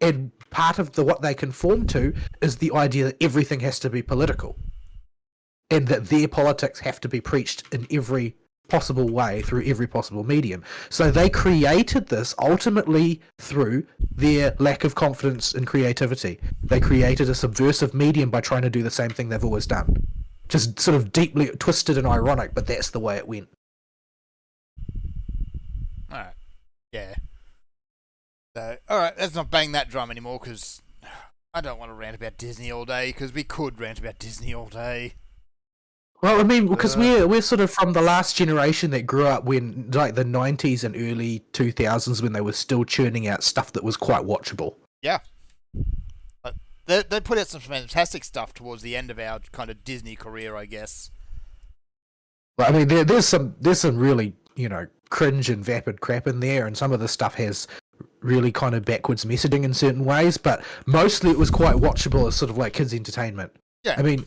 [SPEAKER 3] And part of what they conform to is the idea that everything has to be political. And that their politics have to be preached in every possible way through every possible medium. So they created this ultimately through their lack of confidence in creativity. They created a subversive medium by trying to do the same thing they've always done. Just sort of deeply twisted and ironic, but that's the way it went.
[SPEAKER 2] Alright. Yeah. So, alright, let's not bang that drum anymore, because I don't want to rant about Disney all day, because we could rant about Disney all day.
[SPEAKER 3] Well, I mean, because we're sort of from the last generation that grew up when, like, the 90s and early 2000s, when they were still churning out stuff that was quite watchable.
[SPEAKER 2] Yeah. They put out some fantastic stuff towards the end of our kind of Disney career, I guess.
[SPEAKER 3] Well, I mean, there's some really, cringe and vapid crap in there, and some of the stuff has really kind of backwards messaging in certain ways, but mostly it was quite watchable as sort of like kids' entertainment.
[SPEAKER 2] Yeah.
[SPEAKER 3] I mean,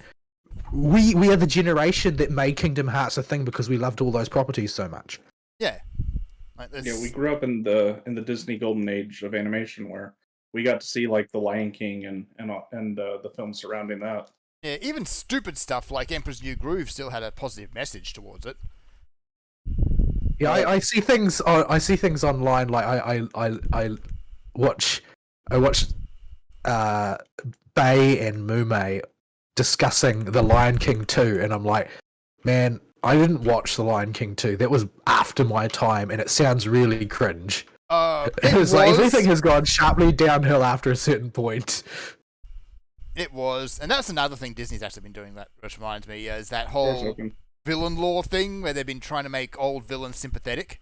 [SPEAKER 3] we are the generation that made Kingdom Hearts a thing because we loved all those properties so much.
[SPEAKER 2] Yeah.
[SPEAKER 1] Yeah, we grew up in the Disney golden age of animation where we got to see like The Lion King and the film surrounding that.
[SPEAKER 2] Yeah, even stupid stuff like Emperor's New Groove still had a positive message towards it.
[SPEAKER 3] Yeah, I see things. I see things online. Like I watch Bay and Mume discussing The Lion King 2, and I'm like, man, I didn't watch The Lion King 2. That was after my time, and it sounds really cringe.
[SPEAKER 2] It was
[SPEAKER 3] like everything has gone sharply downhill after a certain point.
[SPEAKER 2] It was, and that's another thing Disney's actually been doing. That which reminds me is that whole villain lore thing where they've been trying to make old villains sympathetic.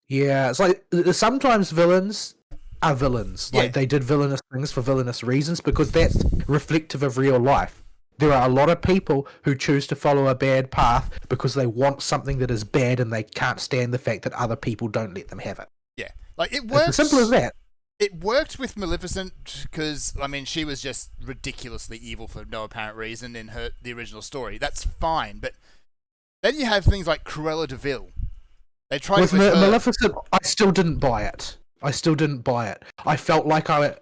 [SPEAKER 3] Yeah, it's like sometimes villains are villains. Like they did villainous things for villainous reasons because that's reflective of real life. There are a lot of people who choose to follow a bad path because they want something that is bad and they can't stand the fact that other people don't let them have it.
[SPEAKER 2] Yeah, like it works.
[SPEAKER 3] It's as simple as that.
[SPEAKER 2] It worked with Maleficent because, I mean, she was just ridiculously evil for no apparent reason in the original story. That's fine, but then you have things like Cruella de Vil. They tried with
[SPEAKER 3] Maleficent. I still didn't buy it. I felt like I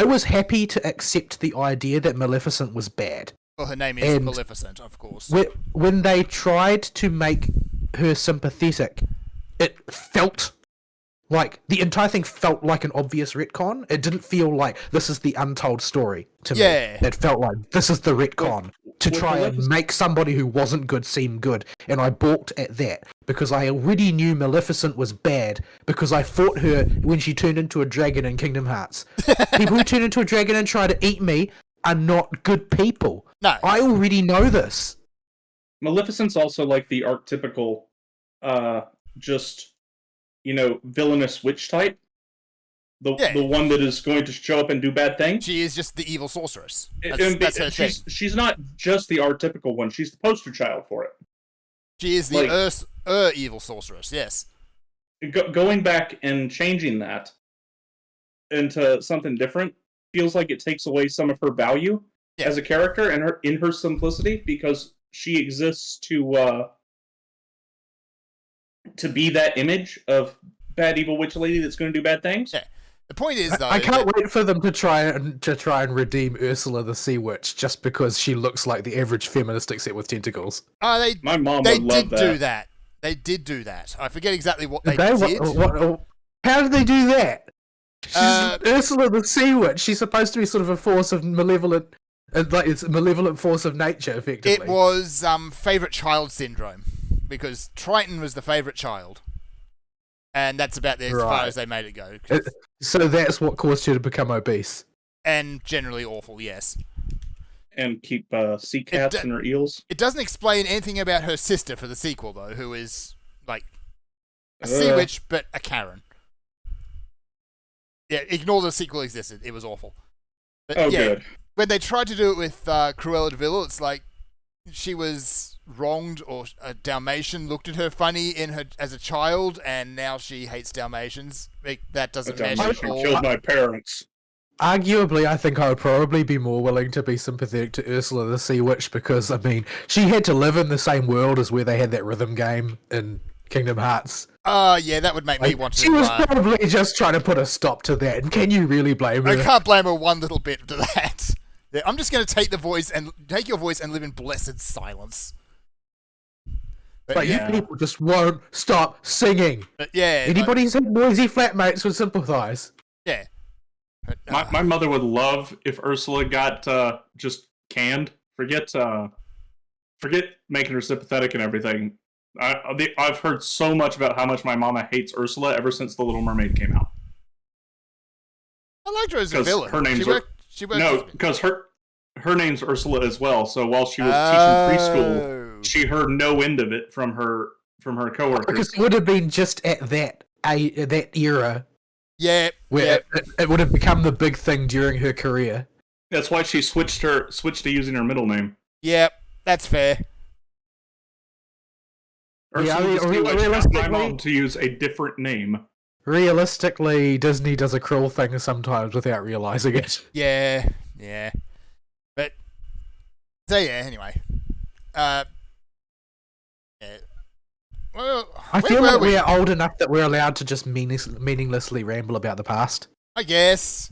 [SPEAKER 3] was happy to accept the idea that Maleficent was bad.
[SPEAKER 2] Well, her name is Maleficent, of course.
[SPEAKER 3] When they tried to make her sympathetic, it felt like the entire thing felt like an obvious retcon. It didn't feel like this is the untold story to me. It felt like this is the retcon to try and make somebody who wasn't good seem good. And I balked at that because I already knew Maleficent was bad because I fought her when she turned into a dragon in Kingdom Hearts. People who turn into a dragon and try to eat me are not good people.
[SPEAKER 2] No.
[SPEAKER 3] I already know this.
[SPEAKER 1] Maleficent's also like the archetypical, villainous witch type. The one that is going to show up and do bad things.
[SPEAKER 2] She is just the evil sorceress.
[SPEAKER 1] That's her thing. She's not just the archetypical one. She's the poster child for it.
[SPEAKER 2] She is the evil sorceress, yes.
[SPEAKER 1] Going back and changing that into something different feels like it takes away some of her value as a character and in her simplicity because she exists to be that image of bad evil witch lady that's going to do bad things.
[SPEAKER 2] Yeah. The point is, though,
[SPEAKER 3] I can't wait for them to try and redeem Ursula the Sea Witch just because she looks like the average feminist except with tentacles.
[SPEAKER 2] My mom
[SPEAKER 1] would love that.
[SPEAKER 2] Do that. They did do that. I forget exactly what they did.
[SPEAKER 3] How did they do that? She's Ursula the Sea Witch. She's supposed to be sort of a force of malevolent, it's a malevolent force of nature, effectively.
[SPEAKER 2] It was favorite child syndrome because Triton was the favorite child. And that's about as far as they made it go.
[SPEAKER 3] So that's what caused her to become obese.
[SPEAKER 2] And generally awful, yes.
[SPEAKER 1] And keep sea cats in her eels.
[SPEAKER 2] It doesn't explain anything about her sister for the sequel, though, who is, like, a sea witch, but a Karen. Yeah, ignore the sequel existed. It was awful. But,
[SPEAKER 1] good.
[SPEAKER 2] When they tried to do it with Cruella de Vil, it's like she was wronged, or a Dalmatian looked at her funny as a child, and now she hates Dalmatians. That doesn't mesh at all.
[SPEAKER 1] Killed my parents.
[SPEAKER 3] Arguably, I think I would probably be more willing to be sympathetic to Ursula the Sea Witch because, I mean, she had to live in the same world as where they had that rhythm game in Kingdom Hearts.
[SPEAKER 2] Yeah, that would make me want to...
[SPEAKER 3] She was probably just trying to put a stop to that, and can you really blame her?
[SPEAKER 2] I can't blame her one little bit to that. Yeah, I'm just going to take your voice and live in blessed silence.
[SPEAKER 3] But you people just won't stop singing.
[SPEAKER 2] But
[SPEAKER 3] anybody who's had noisy flatmates would sympathise.
[SPEAKER 2] Yeah.
[SPEAKER 1] But, my mother would love if Ursula got just canned. Forget making her sympathetic and everything. I've heard so much about how much my mama hates Ursula ever since The Little Mermaid came out.
[SPEAKER 2] I liked her as a villain.
[SPEAKER 1] Her name's because her name's Ursula as well. So while she was teaching preschool, she heard no end of it from her coworkers.
[SPEAKER 3] Because it would have been just at that era.
[SPEAKER 2] Yeah,
[SPEAKER 3] where it would have become the big thing during her career.
[SPEAKER 1] That's why she switched to using her middle name.
[SPEAKER 2] Yep, that's fair.
[SPEAKER 1] Realistically, my mom to use a different name.
[SPEAKER 3] Realistically, Disney does a cruel thing sometimes without realizing it.
[SPEAKER 2] Yeah. But so anyway. Well,
[SPEAKER 3] I feel like we're old enough that we're allowed to just meaninglessly ramble about the past.
[SPEAKER 2] I guess.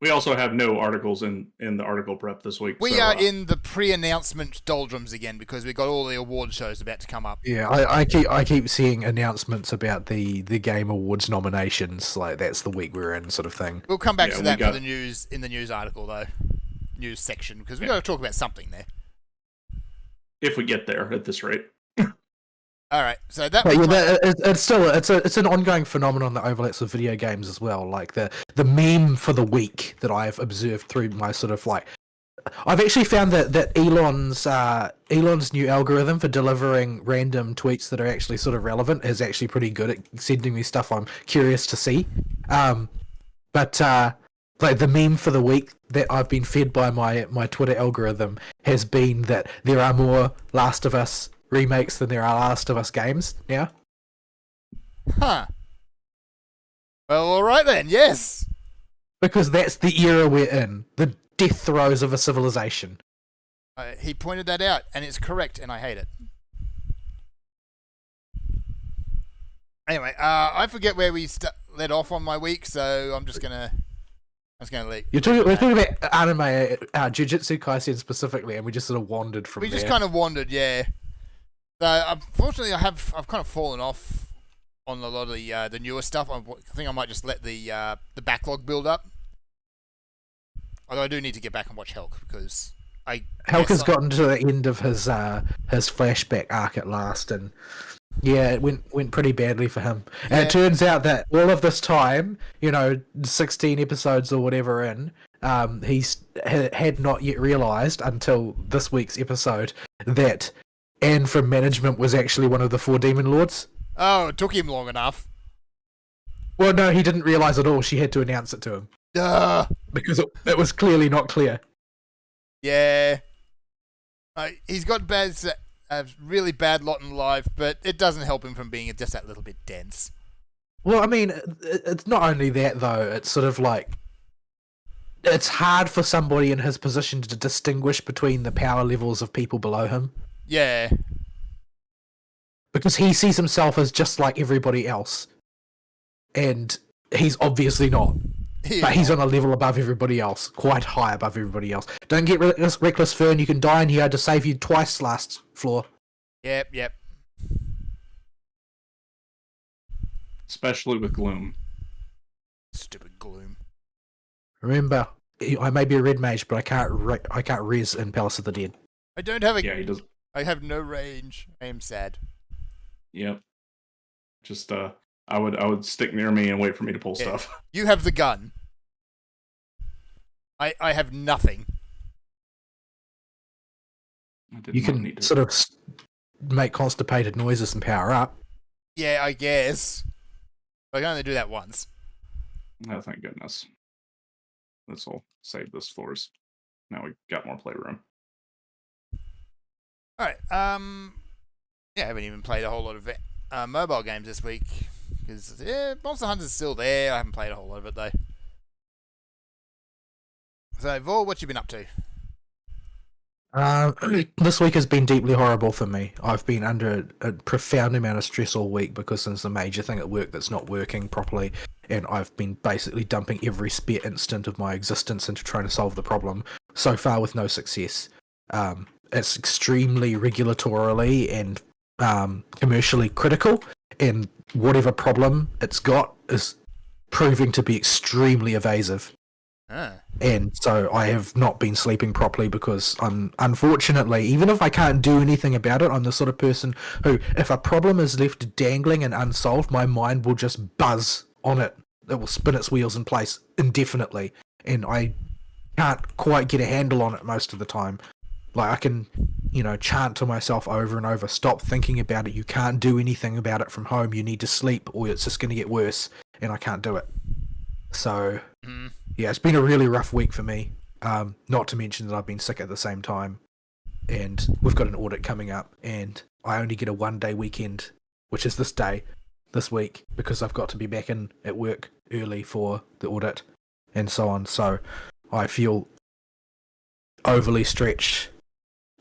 [SPEAKER 1] We also have no articles in the article prep this week.
[SPEAKER 2] We are in the pre-announcement doldrums again because we got all the award shows about to come up.
[SPEAKER 3] Yeah, I keep seeing announcements about the Game Awards nominations. Like that's the week we're in, sort of thing.
[SPEAKER 2] We'll come back to that for the news in the news article though, news section, because we got to talk about something there.
[SPEAKER 1] If we get there at this rate.
[SPEAKER 2] All right, so that.
[SPEAKER 3] It's an ongoing phenomenon that overlaps with video games as well. Like the meme for the week that I've observed through my sort of like, I've actually found that Elon's new algorithm for delivering random tweets that are actually sort of relevant is actually pretty good at sending me stuff I'm curious to see. But like the meme for the week that I've been fed by my Twitter algorithm has been that there are more Last of Us remakes than there are Last of Us games now.
[SPEAKER 2] Huh. Well, alright then, yes.
[SPEAKER 3] Because that's the era we're in. The death throes of a civilization.
[SPEAKER 2] He pointed that out, and it's correct, and I hate it. Anyway, I forget where we led off on my week, so I'm just gonna leave.
[SPEAKER 3] We're talking about anime, Jujutsu Kaisen specifically, and we just sort of wandered from there.
[SPEAKER 2] We just kind of wandered, yeah. Unfortunately, I've kind of fallen off on a lot of the newer stuff. I think I might just let the backlog build up. Although I do need to get back and watch Helk because
[SPEAKER 3] Helk has gotten to the end of his flashback arc at last, and yeah, it went pretty badly for him. And it turns out that all of this time, 16 episodes or whatever in, he's had not yet realised until this week's episode that Anne from management was actually one of the 4 demon lords.
[SPEAKER 2] Oh, it took him long enough.
[SPEAKER 3] Well, no, he didn't realise at all. She had to announce it to him. Because it was clearly not clear.
[SPEAKER 2] Yeah. He's got a really bad lot in life, but it doesn't help him from being just that little bit dense.
[SPEAKER 3] Well, I mean, it's not only that, though. It's sort of like, it's hard for somebody in his position to distinguish between the power levels of people below him.
[SPEAKER 2] Yeah.
[SPEAKER 3] Because he sees himself as just like everybody else. And he's obviously not. But he's on a level above everybody else. Quite high above everybody else. Don't get reckless, Fern. You can die in here to save you twice last floor.
[SPEAKER 2] Yep.
[SPEAKER 1] Especially with Gloom.
[SPEAKER 2] Stupid Gloom.
[SPEAKER 3] Remember, I may be a red mage, but I can't res in Palace of the Dead.
[SPEAKER 2] I don't have a...
[SPEAKER 1] Yeah, he does.
[SPEAKER 2] I have no range. I am sad.
[SPEAKER 1] Yep. Just I would stick near me and wait for me to pull stuff.
[SPEAKER 2] You have the gun. I have nothing.
[SPEAKER 3] You can sort of make constipated noises and power up.
[SPEAKER 2] Yeah, I guess. I can only do that once.
[SPEAKER 1] Oh, thank goodness. This will save this floors. Now we've got more playroom.
[SPEAKER 2] Alright, I haven't even played a whole lot of mobile games this week. Because, Monster Hunter's still there. I haven't played a whole lot of it, though. So, Vol, what you been up to?
[SPEAKER 3] This week has been deeply horrible for me. I've been under a profound amount of stress all week because there's a major thing at work that's not working properly, and I've been basically dumping every spare instant of my existence into trying to solve the problem, so far with no success. It's extremely regulatorily and commercially critical, and whatever problem it's got is proving to be extremely evasive. And so I have not been sleeping properly because unfortunately, even if I can't do anything about it, I'm the sort of person who, if a problem is left dangling and unsolved, my mind will just buzz on it. It will spin its wheels in place indefinitely, and I can't quite get a handle on it most of the time. Like, I can, chant to myself over and over, stop thinking about it, you can't do anything about it from home, you need to sleep or it's just going to get worse, and I can't do it. So, yeah, it's been a really rough week for me, not to mention that I've been sick at the same time, and we've got an audit coming up, and I only get a 1-day weekend, which is this week, because I've got to be back in at work early for the audit, and so on, so I feel overly stretched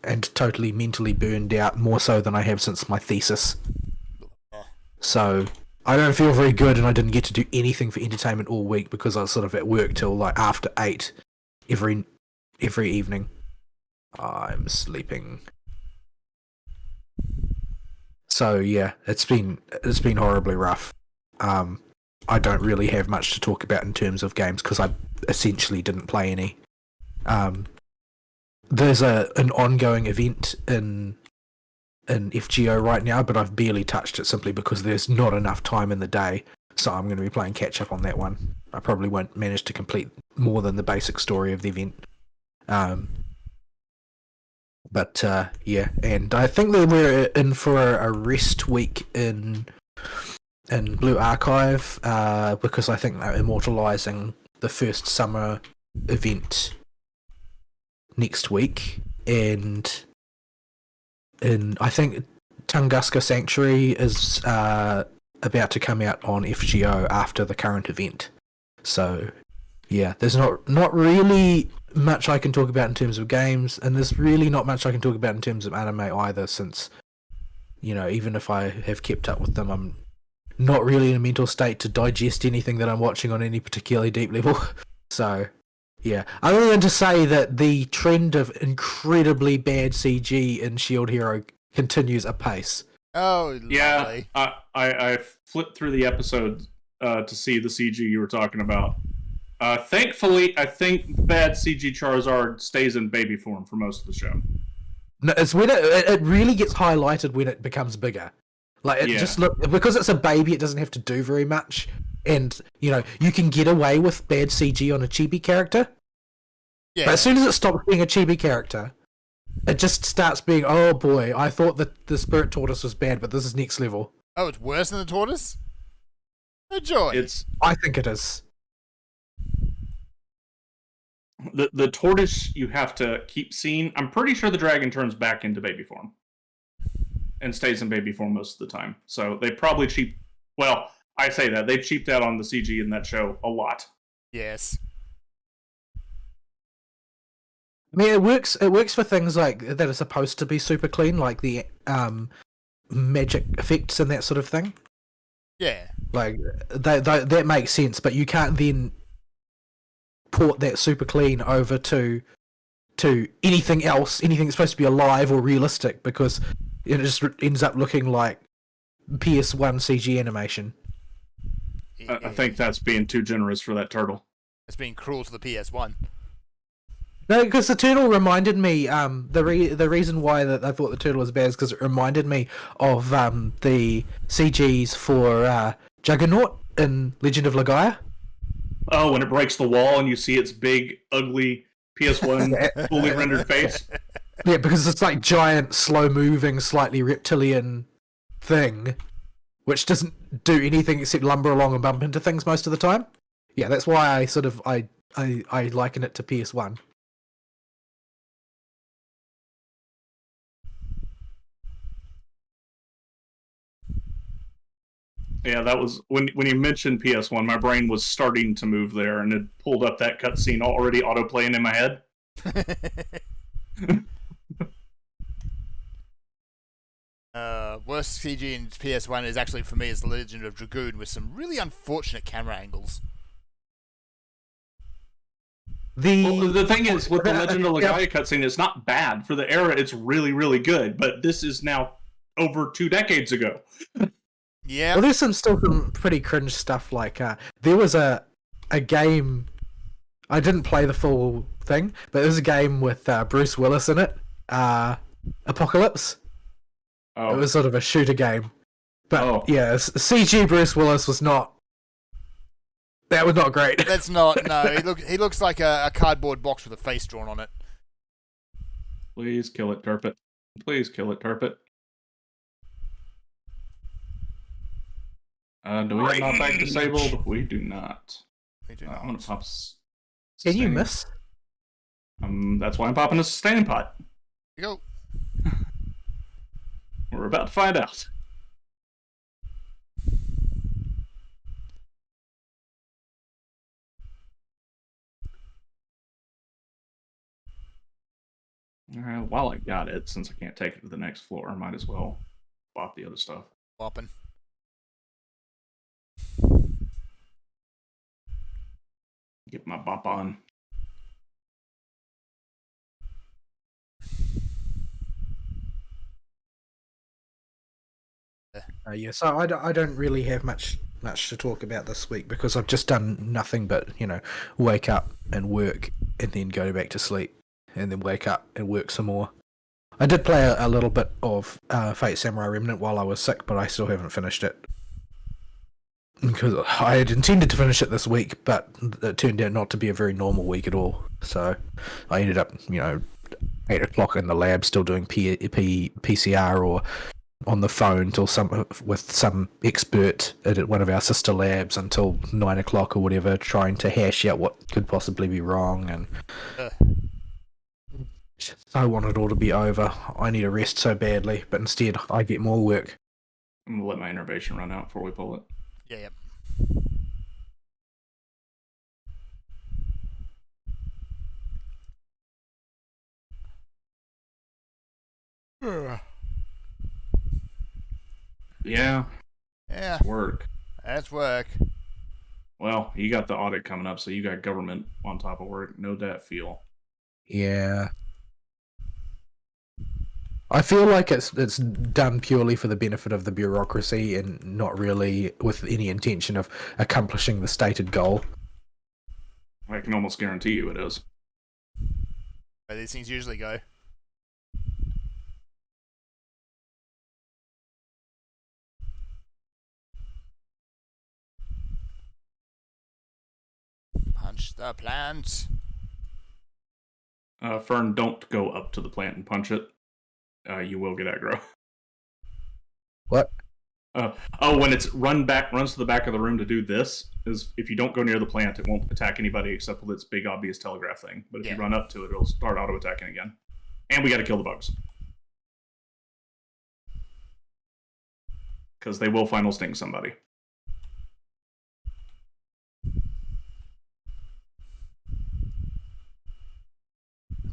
[SPEAKER 3] and totally mentally burned out, more so than I have since my thesis. So I don't feel very good, and I didn't get to do anything for entertainment all week because I was sort of at work till like after 8 every evening. I'm sleeping. So yeah, it's been horribly rough. I don't really have much to talk about in terms of games because I essentially didn't play any. There's an ongoing event in FGO right now, but I've barely touched it simply because there's not enough time in the day. So I'm going to be playing catch up on that one. I probably won't manage to complete more than the basic story of the event. But yeah, and I think that we're in for a rest week in Blue Archive because I think they're immortalizing the first summer event next week, and I think Tunguska Sanctuary is about to come out on FGO after the current event. So yeah, there's not really much I can talk about in terms of games, and there's really not much I can talk about in terms of anime either, since, you know, even if I have kept up with them, I'm not really in a mental state to digest anything that I'm watching on any particularly deep level. So yeah, other than to say that the trend of incredibly bad CG in Shield Hero continues apace.
[SPEAKER 2] Oh, lovely.
[SPEAKER 1] Yeah, I flipped through the episode to see the CG you were talking about. Thankfully, I think bad CG Charizard stays in baby form for most of the show.
[SPEAKER 3] No, it's when it really gets highlighted when it becomes bigger. Like it just because it's a baby, it doesn't have to do very much, and you know you can get away with bad CG on a chibi character. Yeah. But as soon as it stops being a chibi character, it just starts being, oh boy, I thought that the Spirit Tortoise was bad, but this is next level.
[SPEAKER 2] Oh, it's worse than the tortoise? No joy.
[SPEAKER 3] I think it is.
[SPEAKER 1] The tortoise you have to keep seeing. I'm pretty sure the dragon turns back into baby form and stays in baby form most of the time. So they probably well, I say that. They've cheaped out on the CG in that show a lot.
[SPEAKER 2] Yes.
[SPEAKER 3] I mean, it works for things like that are supposed to be super clean, like the magic effects and that sort of thing.
[SPEAKER 2] Yeah.
[SPEAKER 3] Like, that makes sense, but you can't then port that super clean over to anything else, anything that's supposed to be alive or realistic, because it just ends up looking like PS1 CG animation.
[SPEAKER 1] I think that's being too generous for that turtle.
[SPEAKER 2] It's being cruel to the PS1.
[SPEAKER 3] No, because the turtle reminded me. The reason why that I thought the turtle was bad is because it reminded me of the CGs for Juggernaut in Legend of Legaia.
[SPEAKER 1] Oh, when it breaks the wall and you see its big, ugly PS1 fully rendered face.
[SPEAKER 3] Yeah, because it's like giant, slow-moving, slightly reptilian thing, which doesn't do anything except lumber along and bump into things most of the time. Yeah, that's why I liken it to PS1.
[SPEAKER 1] Yeah, that was when you mentioned PS1, my brain was starting to move there, and it pulled up that cutscene already auto-playing in my head.
[SPEAKER 2] Worst CG in PS1 is actually, for me, is The Legend of Dragoon, with some really unfortunate camera angles.
[SPEAKER 1] The thing is, with the Legend of Legaia cutscene, it's not bad. For the era, it's really, really good, but this is now over 2 decades ago.
[SPEAKER 2] Yeah.
[SPEAKER 3] Well, there's still some pretty cringe stuff. Like there was a game. I didn't play the full thing, but there was a game with Bruce Willis in it. Apocalypse.
[SPEAKER 1] Oh.
[SPEAKER 3] It was sort of a shooter game, but yeah, CG Bruce Willis was not. That was not great.
[SPEAKER 2] That's not. No, he looks like a cardboard box with a face drawn on it.
[SPEAKER 1] Please kill it, Turpit. Please kill it, Turpit. Do we have knockback disabled? We do not.
[SPEAKER 2] We do not.
[SPEAKER 1] I'm gonna pop.
[SPEAKER 3] Can you miss?
[SPEAKER 1] That's why I'm popping a sustaining pot.
[SPEAKER 2] Here you go.
[SPEAKER 1] We're about to find out. Alright, while I got it, since I can't take it to the next floor, I might as well pop the other stuff.
[SPEAKER 2] Popping.
[SPEAKER 1] Get my bop on.
[SPEAKER 3] Yeah, so I don't really have much to talk about this week because I've just done nothing but wake up and work and then go back to sleep and then wake up and work some more. I did play a little bit of Fate Samurai Remnant while I was sick, but I still haven't finished it because I had intended to finish it this week, but it turned out not to be a very normal week at all. So I ended up 8 o'clock in the lab still doing PCR or on the phone with some expert at one of our sister labs until 9 o'clock or whatever, trying to hash out what could possibly be wrong. And I want it all to be over. I need a rest so badly, but instead I get more work.
[SPEAKER 1] I'm gonna let my innervation run out before we pull it.
[SPEAKER 2] Yeah, yep.
[SPEAKER 1] Yeah.
[SPEAKER 2] Yeah.
[SPEAKER 1] Work.
[SPEAKER 2] That's work.
[SPEAKER 1] Well, you got the audit coming up, so you got government on top of work. Know that feel.
[SPEAKER 3] Yeah. I feel like it's done purely for the benefit of the bureaucracy and not really with any intention of accomplishing the stated goal.
[SPEAKER 1] I can almost guarantee you it is.
[SPEAKER 2] Where these things usually go. Punch the plant.
[SPEAKER 1] Fern, don't go up to the plant and punch it. You will get aggro.
[SPEAKER 3] What?
[SPEAKER 1] When it's runs to the back of the room to do this, is if you don't go near the plant, it won't attack anybody except with its big obvious telegraph thing. But if you run up to it, it'll start auto-attacking again. And we gotta kill the bugs. Because they will final sting somebody.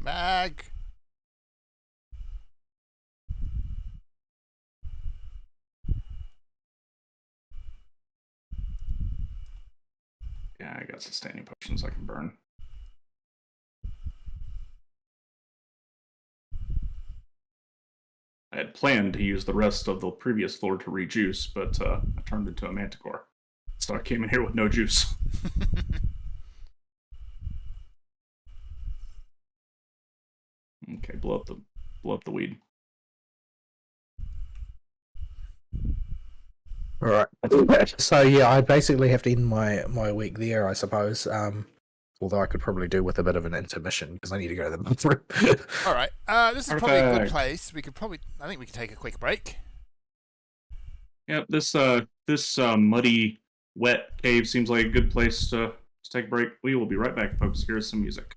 [SPEAKER 2] Mag.
[SPEAKER 1] Yeah, I got sustaining potions I can burn. I had planned to use the rest of the previous floor to rejuice, but I turned into a manticore. So I came in here with no juice. Okay, blow up the weed.
[SPEAKER 3] All right. So yeah, I basically have to end my week there, I suppose. Although I could probably do with a bit of an intermission because I need to go to the bathroom.
[SPEAKER 2] All right. This is probably a good place. I think we can take a quick break.
[SPEAKER 1] Yeah, this muddy, wet cave seems like a good place to take a break. We will be right back, folks. Here's some music.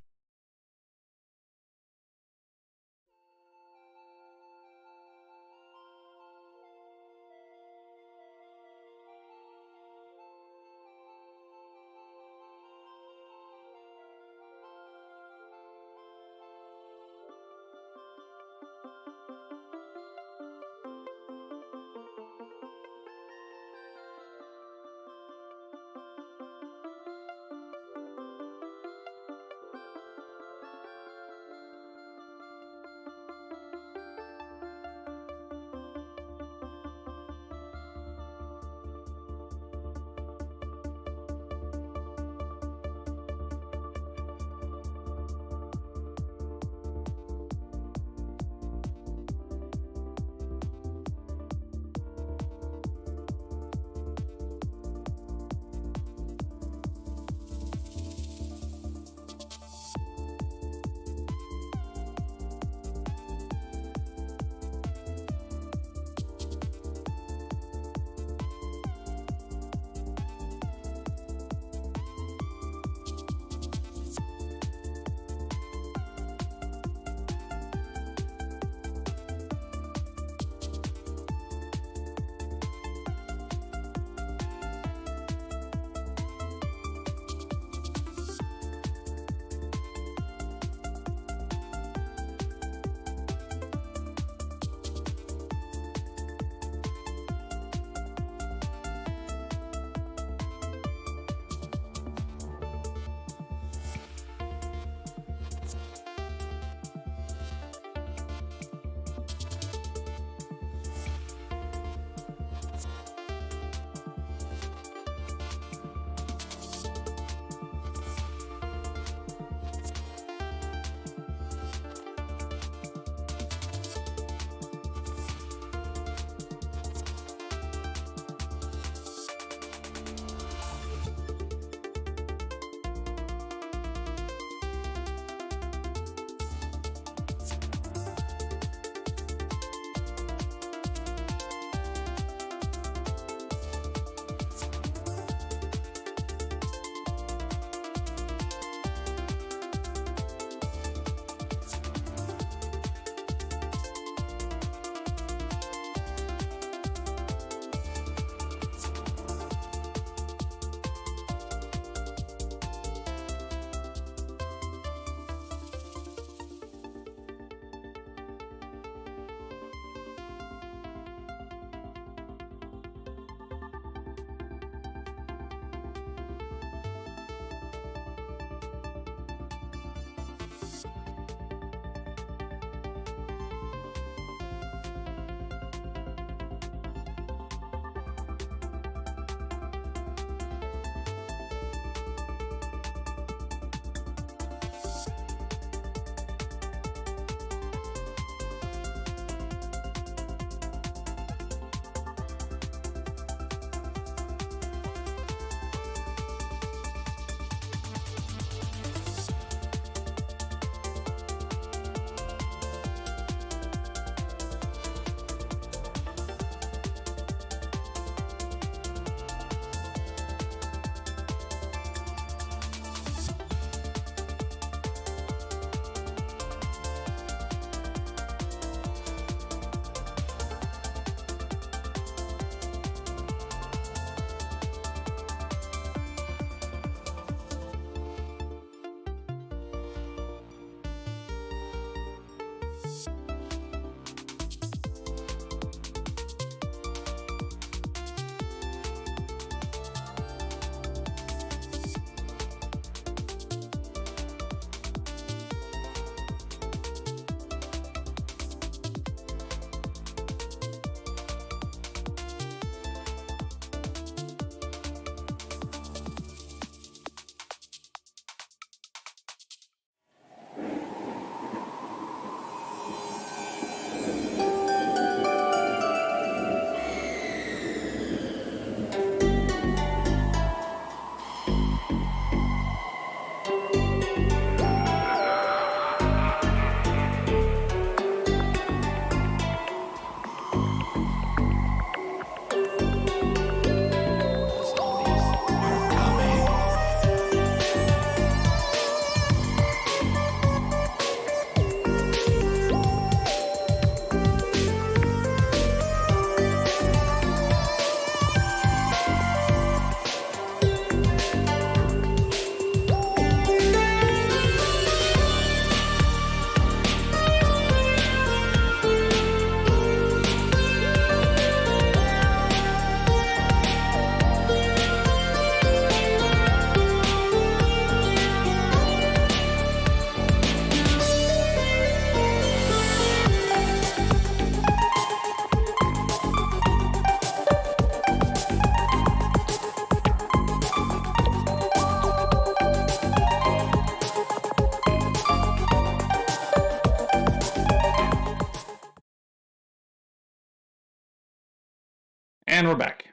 [SPEAKER 1] And we're back.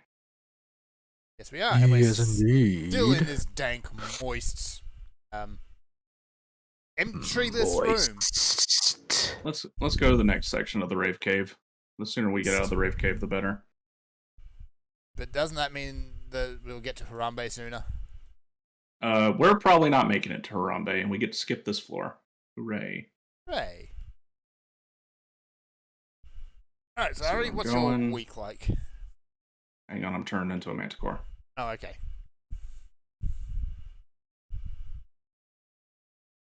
[SPEAKER 2] Yes, we are. And we're
[SPEAKER 3] Yes, indeed.
[SPEAKER 2] still in this dank, moist, entryless room.
[SPEAKER 1] Let's go to the next section of the Rave Cave. The sooner we get out of the Rave Cave, the better.
[SPEAKER 2] But doesn't that mean that we'll get to Harambe sooner?
[SPEAKER 1] We're probably not making it to Harambe, and we get to skip this floor. Hooray.
[SPEAKER 2] Hooray. Alright, so Ari, what's your week like?
[SPEAKER 1] Hang on, I'm turned into a manticore.
[SPEAKER 2] Oh, okay.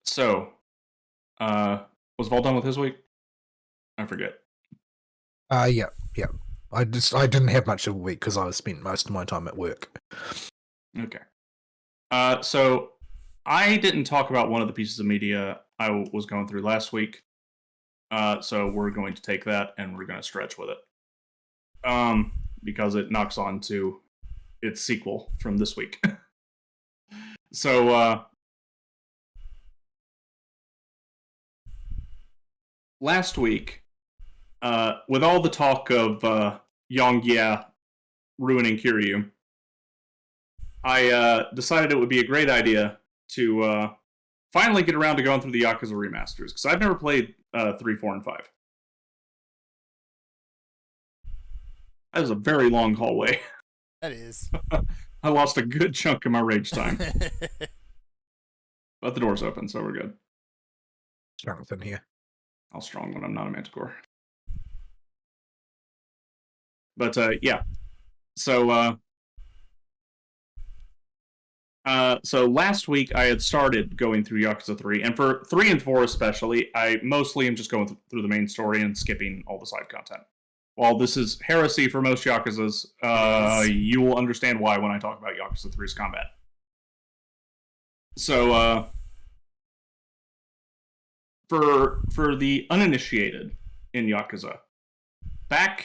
[SPEAKER 1] So, was Vol done with his week? I forget.
[SPEAKER 3] Yeah. I didn't have much of a week because I spent most of my time at work.
[SPEAKER 1] Okay. So I didn't talk about one of the pieces of media I was going through last week. So we're going to take that and we're going to stretch with it. Because it knocks on to its sequel from this week. So, last week, with all the talk of Yongya ruining Kiryu, I decided it would be a great idea to finally get around to going through the Yakuza remasters, because I've never played 3, 4, and 5. That was a very long hallway.
[SPEAKER 2] That is.
[SPEAKER 1] I lost a good chunk of my rage time. But the door's open, so we're good.
[SPEAKER 3] Jonathan here.
[SPEAKER 1] I'll strong when I'm not a manticore. But, yeah. So, so last week I had started going through Yakuza 3, and for 3 and 4 especially, I mostly am just going through the main story and skipping all the side content. While this is heresy for most Yakuzas, you will understand why when I talk about Yakuza 3's combat. So, for the uninitiated in Yakuza, back,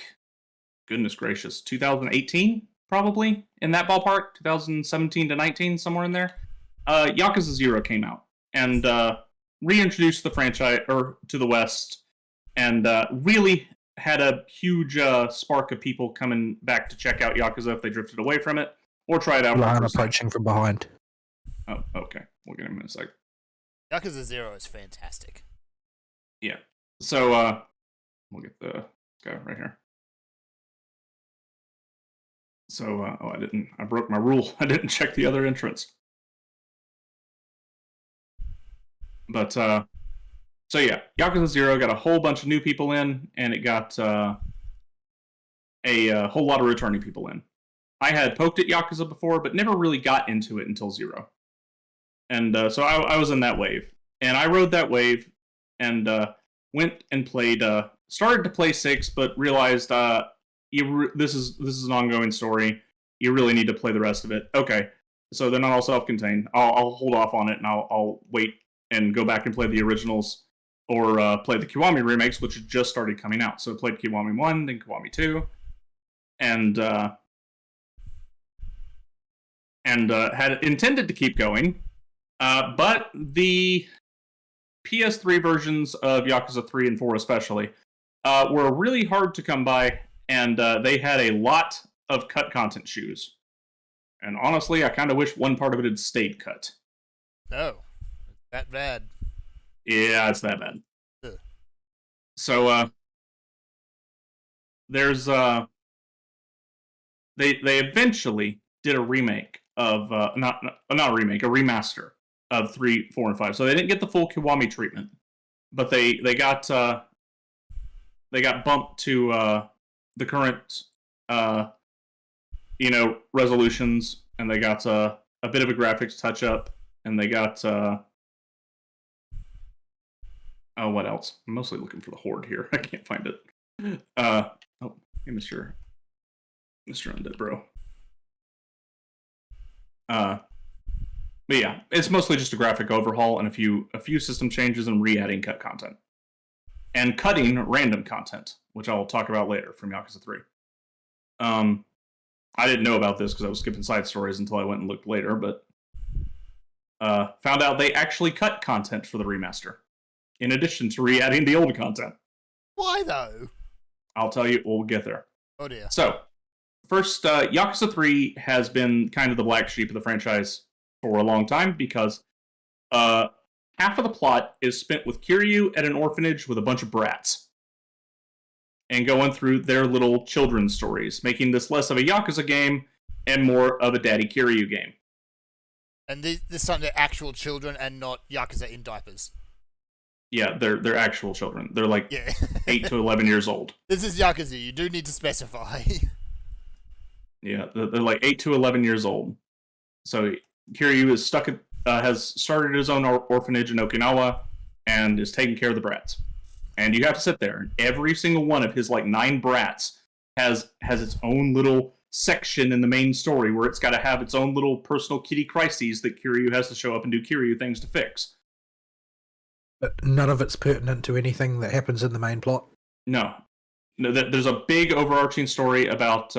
[SPEAKER 1] goodness gracious, 2018, probably, in that ballpark, 2017 to 19, somewhere in there, Yakuza 0 came out, and reintroduced the franchise to the West, and really had a huge spark of people coming back to check out Yakuza if they drifted away from it, or try it out.
[SPEAKER 3] Ryan approaching from behind.
[SPEAKER 1] Oh, okay. We'll get him in a sec.
[SPEAKER 2] Yakuza 0 is fantastic.
[SPEAKER 1] Yeah. So, we'll get this guy right here. So, I broke my rule. I didn't check the other entrance. But, so yeah, Yakuza 0 got a whole bunch of new people in, and it got a whole lot of returning people in. I had poked at Yakuza before, but never really got into it until 0. And so I was in that wave. And I rode that wave, and went and played, started to play 6, but realized this is an ongoing story. You really need to play the rest of it. Okay, so they're not all self-contained. I'll hold off on it, and I'll wait and go back and play the originals, or play the Kiwami remakes, which had just started coming out. So I played Kiwami 1, then Kiwami 2, and had intended to keep going, but the PS3 versions of Yakuza 3 and 4 especially were really hard to come by, and they had a lot of cut content shoes. And honestly, I kind of wish one part of it had stayed cut.
[SPEAKER 2] Oh, that bad.
[SPEAKER 1] Yeah, it's that bad.
[SPEAKER 2] Ugh.
[SPEAKER 1] So, there's, they eventually did a remake of, not a remake, a remaster of 3, 4, and 5. So they didn't get the full Kiwami treatment, but they got bumped to, the current, resolutions, and they got, a bit of a graphics touch up, and they got, oh, what else? I'm mostly looking for the Horde here. I can't find it. Oh, hey, Mr. Undead Bro. But yeah, it's mostly just a graphic overhaul and a few system changes and re-adding cut content. And cutting random content, which I'll talk about later from Yakuza 3. I didn't know about this because I was skipping side stories until I went and looked later, but found out they actually cut content for the remaster, in addition to re-adding the old content.
[SPEAKER 2] Why, though?
[SPEAKER 1] I'll tell you, we'll get there.
[SPEAKER 2] Oh, dear.
[SPEAKER 1] So, Yakuza 3 has been kind of the black sheep of the franchise for a long time because half of the plot is spent with Kiryu at an orphanage with a bunch of brats and going through their little children's stories, making this less of a Yakuza game and more of a Daddy Kiryu game.
[SPEAKER 2] And this time they're actual children and not Yakuza in diapers.
[SPEAKER 1] Yeah, they're actual children. They're like 8 to 11 years old.
[SPEAKER 2] This is Yakuza. You do need to specify.
[SPEAKER 1] Yeah, they're like 8 to 11 years old. So Kiryu is has started his own orphanage in Okinawa and is taking care of the brats. And you have to sit there. And every single one of his like 9 brats has its own little section in the main story where it's got to have its own little personal kitty crises that Kiryu has to show up and do Kiryu things to fix.
[SPEAKER 3] But none of it's pertinent to anything that happens in the main plot?
[SPEAKER 1] No. There's a big overarching story about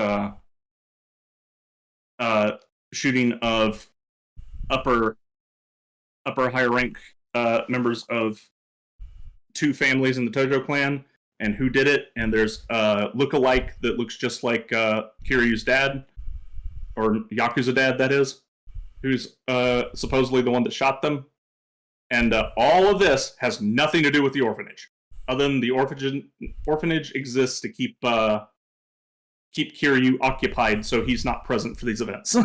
[SPEAKER 1] shooting of upper higher rank members of 2 families in the Tojo clan and who did it, and there's a look-alike that looks just like Kiryu's dad, or Yakuza dad, that is, who's supposedly the one that shot them. And all of this has nothing to do with the orphanage, other than the orphanage exists to keep Kiryu occupied so he's not present for these events.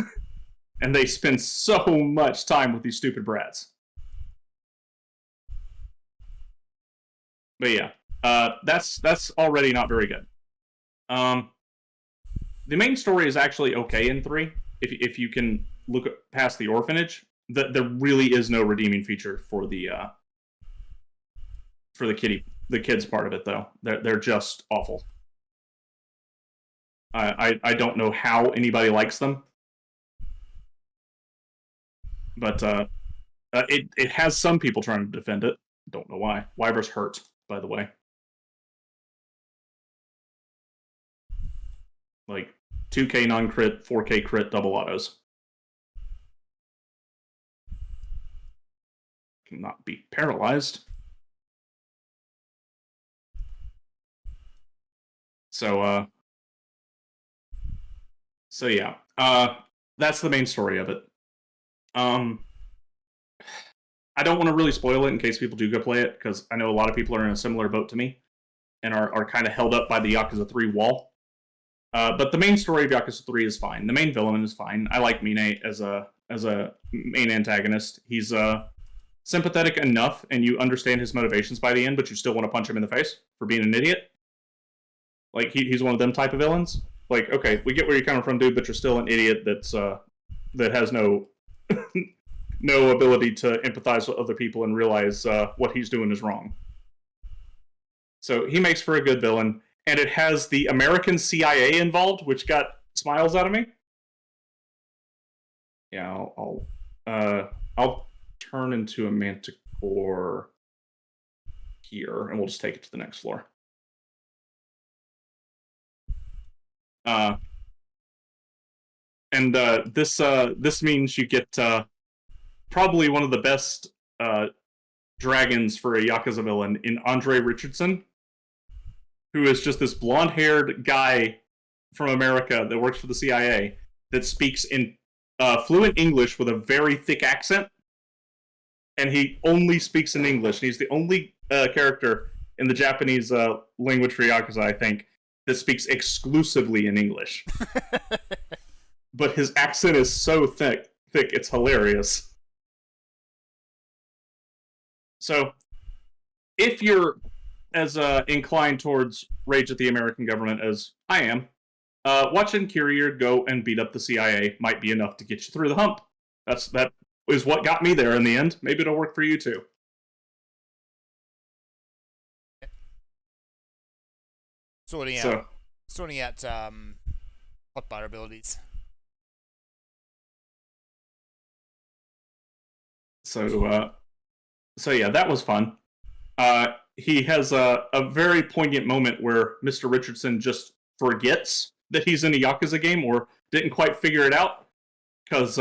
[SPEAKER 1] And they spend so much time with these stupid brats. But yeah, that's already not very good. The main story is actually okay in 3, if you can look past the orphanage. There really is no redeeming feature for the kids part of it, though. They're just awful. I don't know how anybody likes them, but it has some people trying to defend it. Don't know why. Wyver's hurt, by the way. Like 2K non-crit, 4K crit, double autos. Not be paralyzed. So yeah. That's the main story of it. I don't want to really spoil it in case people do go play it, because I know a lot of people are in a similar boat to me and are kind of held up by the Yakuza 3 wall. But the main story of Yakuza 3 is fine. The main villain is fine. I like Mine as a main antagonist. He's sympathetic enough, and you understand his motivations by the end, but you still want to punch him in the face for being an idiot. Like, he's one of them type of villains. Like, okay, we get where you're coming from, dude, but you're still an idiot that has no no ability to empathize with other people and realize what he's doing is wrong. So he makes for a good villain, and it has the American CIA involved, which got smiles out of me. Yeah, I'll turn into a Manticore here, and we'll just take it to the next floor. This means you get probably one of the best dragons for a Yakuza villain in Andre Richardson, who is just this blonde-haired guy from America that works for the CIA that speaks in fluent English with a very thick accent. And he only speaks in English. And he's the only character in the Japanese language for Yakuza, I think, that speaks exclusively in English. But his accent is so thick, it's hilarious. So, if you're as inclined towards rage at the American government as I am, watching Kiryu go and beat up the CIA might be enough to get you through the hump. That is what got me there in the end. Maybe it'll work for you too.
[SPEAKER 2] Sorting out hotbar abilities.
[SPEAKER 1] So yeah, that was fun. He has a very poignant moment where Mr. Richardson just forgets that he's in a Yakuza game or didn't quite figure it out. Because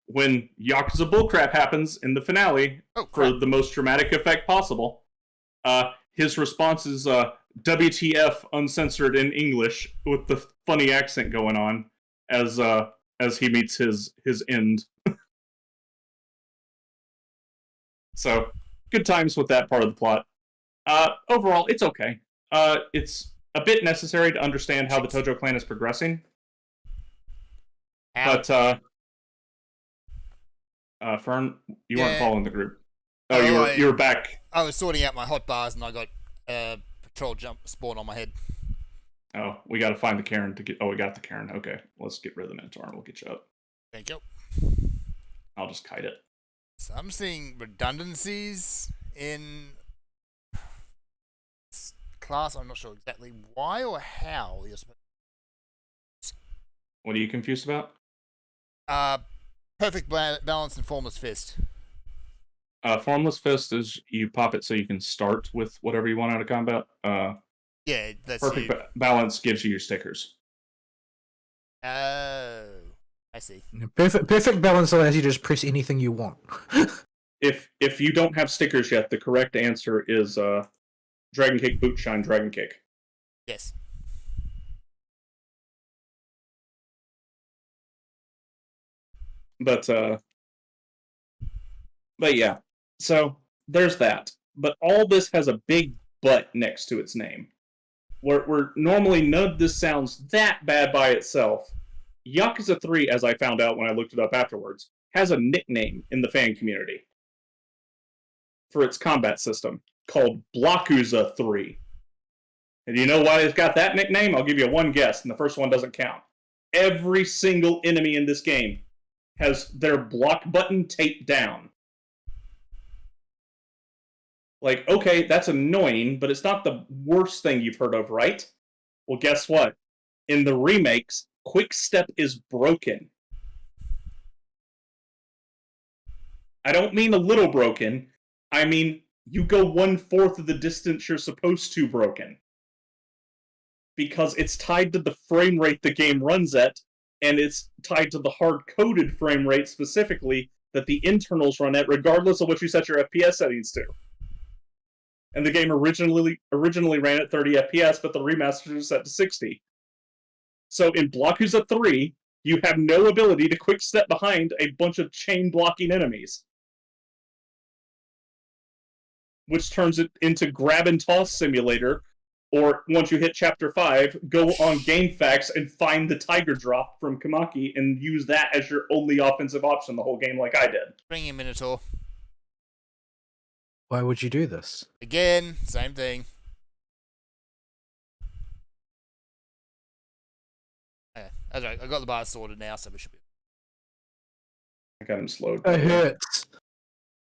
[SPEAKER 1] when Yakuza bullcrap happens in the finale, for the most dramatic effect possible, his response is WTF uncensored in English with the funny accent going on as he meets his end. So, good times with that part of the plot. Overall, it's okay. It's a bit necessary to understand how the Tojo clan is progressing. But, Fern, you weren't following the group. Oh, you were back.
[SPEAKER 2] I was sorting out my hot bars and I got patrol jump spawn on my head.
[SPEAKER 1] Oh, we got to find the Karen to get... Oh, we got the Karen. Okay, let's get rid of the Minotaur and we'll get you up.
[SPEAKER 2] Thank you.
[SPEAKER 1] I'll just kite it.
[SPEAKER 2] So I'm seeing redundancies in class. I'm not sure exactly why or how.
[SPEAKER 1] What are you confused about?
[SPEAKER 2] Perfect balance and formless fist.
[SPEAKER 1] Formless fist is you pop it so you can start with whatever you want out of combat.
[SPEAKER 2] Yeah, that's
[SPEAKER 1] perfect balance gives you your stickers.
[SPEAKER 2] Oh, I see.
[SPEAKER 3] Perfect balance allows you to just press anything you want.
[SPEAKER 1] If you don't have stickers yet, the correct answer is Dragon Kick, Boot Shine, Dragon Kick.
[SPEAKER 2] Yes.
[SPEAKER 1] But yeah, so there's that. But all this has a big but next to its name. Where normally none of this sounds that bad by itself. Yakuza 3, as I found out when I looked it up afterwards, has a nickname in the fan community for its combat system called Blockuza 3. And you know why it's got that nickname? I'll give you one guess, and the first one doesn't count. Every single enemy in this game has their block button taped down. Like, okay, that's annoying, but it's not the worst thing you've heard of, right? Well, guess what? In the remakes, Quick Step is broken. I don't mean a little broken. I mean, you go 1/4 of the distance you're supposed to broken. Because it's tied to the frame rate the game runs at, and it's tied to the hard-coded frame rate specifically that the internals run at, regardless of what you set your FPS settings to. And the game originally ran at 30 FPS, but the remasters are set to 60. So in Blockuza 3, you have no ability to quick step behind a bunch of chain-blocking enemies. Which turns it into grab and toss simulator, or once you hit Chapter 5, go on GameFAQs and find the Tiger Drop from Kamaki and use that as your only offensive option the whole game like I did.
[SPEAKER 2] Bring in Minotaur.
[SPEAKER 3] Why would you do this?
[SPEAKER 2] Again, same thing. Okay, that's right. I got the bars sorted now, so we should be.
[SPEAKER 1] I got him slowed.
[SPEAKER 3] It hurts.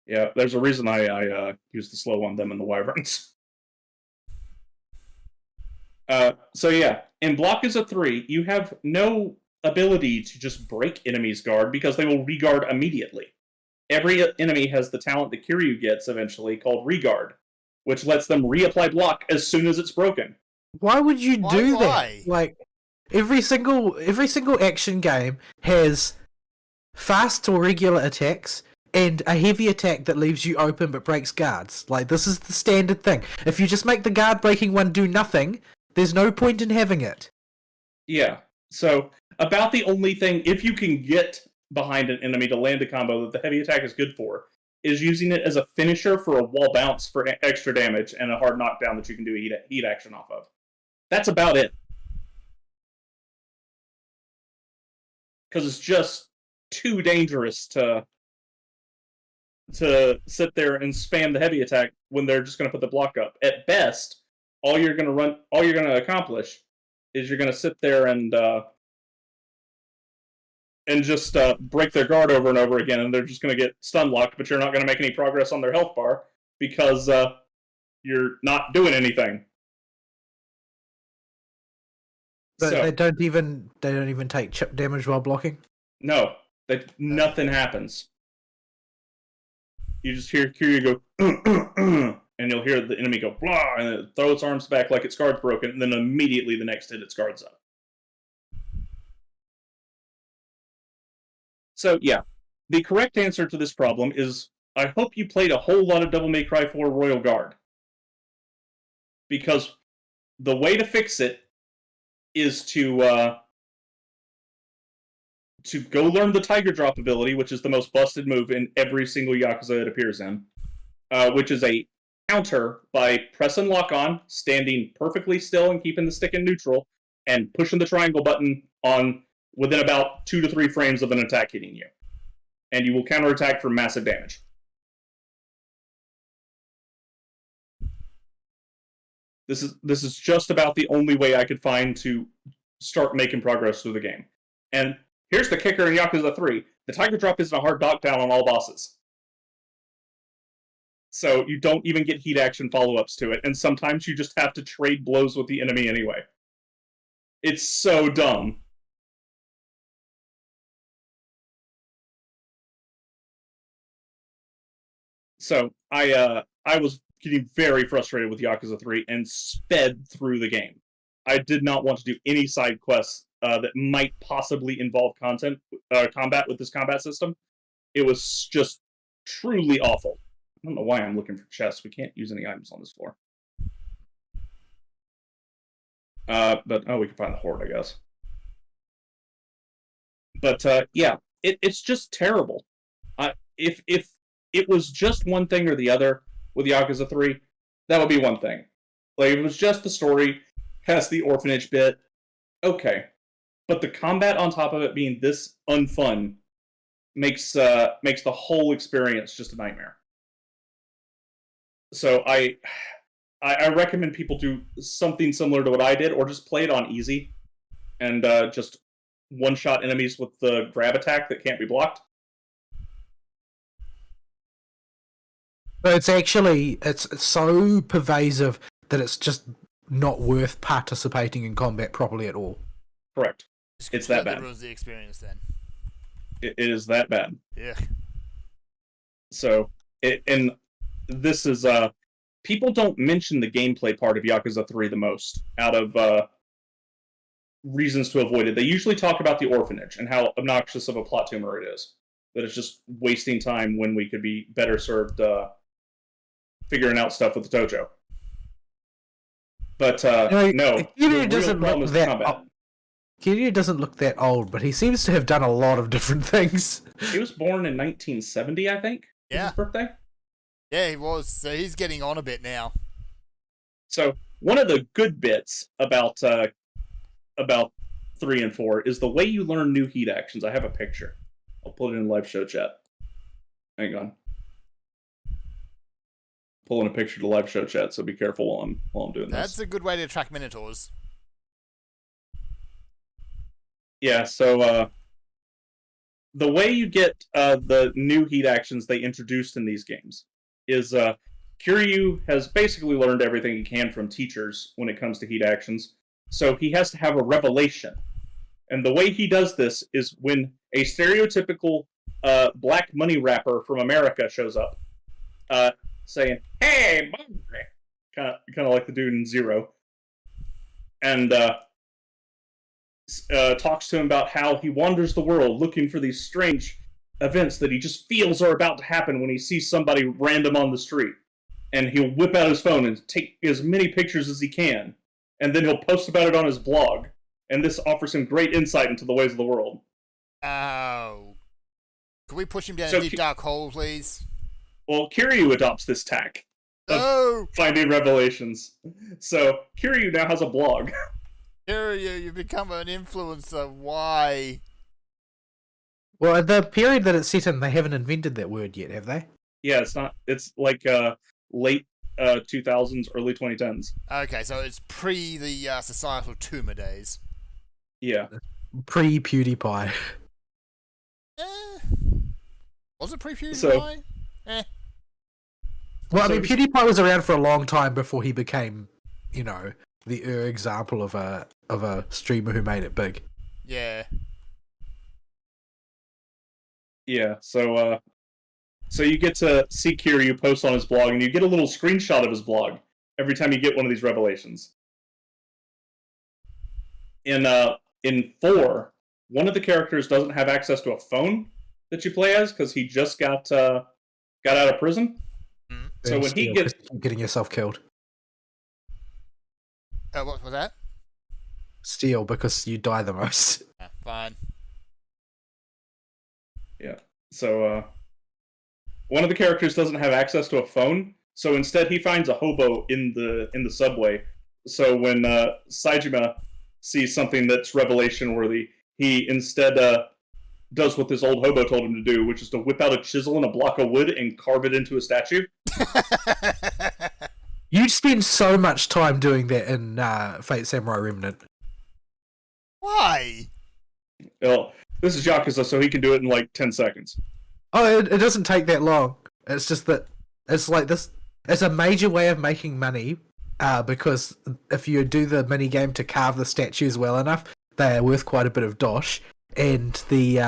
[SPEAKER 1] Yeah, there's a reason I use the slow on them and the wyverns. So yeah, in Blockuza 3, you have no ability to just break enemies' guard because they will regard immediately. Every enemy has the talent that Kiryu gets eventually called Regard, which lets them reapply block as soon as it's broken.
[SPEAKER 3] Why would you do that? Like every single action game has fast or regular attacks and a heavy attack that leaves you open but breaks guards. Like this is the standard thing. If you just make the guard breaking one do nothing, there's no point in having it.
[SPEAKER 1] Yeah. So about the only thing, if you can get behind an enemy to land a combo that the heavy attack is good for, is using it as a finisher for a wall bounce for extra damage and a hard knockdown that you can do a heat action off of. That's about it. Because it's just too dangerous to sit there and spam the heavy attack when they're just going to put the block up. At best, all you're going to accomplish is you're going to sit there and just break their guard over and over again, and they're just going to get stun locked, but you're not going to make any progress on their health bar because you're not doing anything.
[SPEAKER 3] But so, they don't even take chip damage while blocking?
[SPEAKER 1] No, nothing happens. You just hear Kiryu go, and you'll hear the enemy go, blah, and it throws its arms back like its guard's broken, and then immediately the next hit its guard's up. So, yeah, the correct answer to this problem is, I hope you played a whole lot of Devil May Cry 4 Royal Guard. Because the way to fix it is to go learn the Tiger Drop ability, which is the most busted move in every single Yakuza it appears in, which is a counter by press and lock on, standing perfectly still and keeping the stick in neutral, and pushing the triangle button on within about 2 to 3 frames of an attack hitting you. And you will counterattack for massive damage. This is just about the only way I could find to start making progress through the game. And here's the kicker in Yakuza 3. The Tiger Drop isn't a hard knockdown on all bosses. So you don't even get heat action follow-ups to it, and sometimes you just have to trade blows with the enemy anyway. It's so dumb. So I was getting very frustrated with Yakuza 3 and sped through the game. I did not want to do any side quests that might possibly involve combat with this combat system. It was just truly awful. I don't know why I'm looking for chests. We can't use any items on this floor. But we can find the horde, I guess. But yeah, it's just terrible. If it was just one thing or the other with Yakuza 3, that would be one thing. Like, if it was just the story, has the orphanage bit, okay. But the combat on top of it being this unfun makes the whole experience just a nightmare. So I recommend people do something similar to what I did, or just play it on easy, and just one-shot enemies with the grab attack that can't be blocked.
[SPEAKER 3] But it's so pervasive that it's just not worth participating in combat properly at all.
[SPEAKER 1] Correct. It's that bad.
[SPEAKER 2] Ruins the experience then.
[SPEAKER 1] It is that bad.
[SPEAKER 2] Yeah.
[SPEAKER 1] So and this is people don't mention the gameplay part of Yakuza 3 the most out of reasons to avoid it. They usually talk about the orphanage and how obnoxious of a plot tumor it is. That it's just wasting time when we could be better served figuring out stuff with the Tojo. But no,
[SPEAKER 3] Kiryu doesn't look that. Kiryu doesn't look that old, but he seems to have done a lot of different things.
[SPEAKER 1] He was born in 1970, I think.
[SPEAKER 2] Yeah.
[SPEAKER 1] His birthday.
[SPEAKER 2] Yeah, he was. So he's getting on a bit now.
[SPEAKER 1] So one of the good bits about 3 and 4 is the way you learn new heat actions. I have a picture. I'll put it in live show chat. Hang on. Pulling a picture to live show chat, so be careful while I'm doing this.
[SPEAKER 2] That's a good way to track Minotaurs.
[SPEAKER 1] Yeah, so the way you get the new heat actions they introduced in these games is Kiryu has basically learned everything he can from teachers when it comes to heat actions, so he has to have a revelation. And the way he does this is when a stereotypical black money rapper from America shows up, saying, "Hey, kind of like the dude in Zero," and talks to him about how he wanders the world looking for these strange events that he just feels are about to happen when he sees somebody random on the street. And he'll whip out his phone and take as many pictures as he can, and then he'll post about it on his blog. And this offers him great insight into the ways of the world.
[SPEAKER 2] Oh. Can we push him down a deep dark hole, please?
[SPEAKER 1] Well, Kiryu adopts this tack of finding revelations. So, Kiryu now has a blog.
[SPEAKER 2] Kiryu, you've become an influencer. Why?
[SPEAKER 3] Well, at the period that it's set in, they haven't invented that word yet, have they?
[SPEAKER 1] Yeah, it's not. It's like late 2000s, early 2010s.
[SPEAKER 2] Okay, so it's pre the societal tumor days.
[SPEAKER 1] Yeah.
[SPEAKER 3] Pre-PewDiePie.
[SPEAKER 2] Was it pre-PewDiePie?
[SPEAKER 3] Well, I mean, PewDiePie was around for a long time before he became, the example of a streamer who made it big.
[SPEAKER 2] Yeah.
[SPEAKER 1] Yeah, so you get to see Kiryu post on his blog, and you get a little screenshot of his blog every time you get one of these revelations. In 4, one of the characters doesn't have access to a phone that you play as because he just got out of prison.
[SPEAKER 2] Mm-hmm.
[SPEAKER 1] So when he gets
[SPEAKER 3] getting yourself killed.
[SPEAKER 2] What was that?
[SPEAKER 3] Steal, because you die the most.
[SPEAKER 2] Fine.
[SPEAKER 1] Yeah. So, one of the characters doesn't have access to a phone, so instead he finds a hobo in the subway. So when Saejima sees something that's revelation worthy, he instead does what this old hobo told him to do, which is to whip out a chisel and a block of wood and carve it into a statue.
[SPEAKER 3] You spend so much time doing that in Fate Samurai Remnant.
[SPEAKER 2] Why?
[SPEAKER 1] Well, this is Yakuza, so he can do it in like 10 seconds.
[SPEAKER 3] Oh, it doesn't take that long. It's just that it's like this. It's a major way of making money, because if you do the mini game to carve the statues well enough, they are worth quite a bit of dosh. And you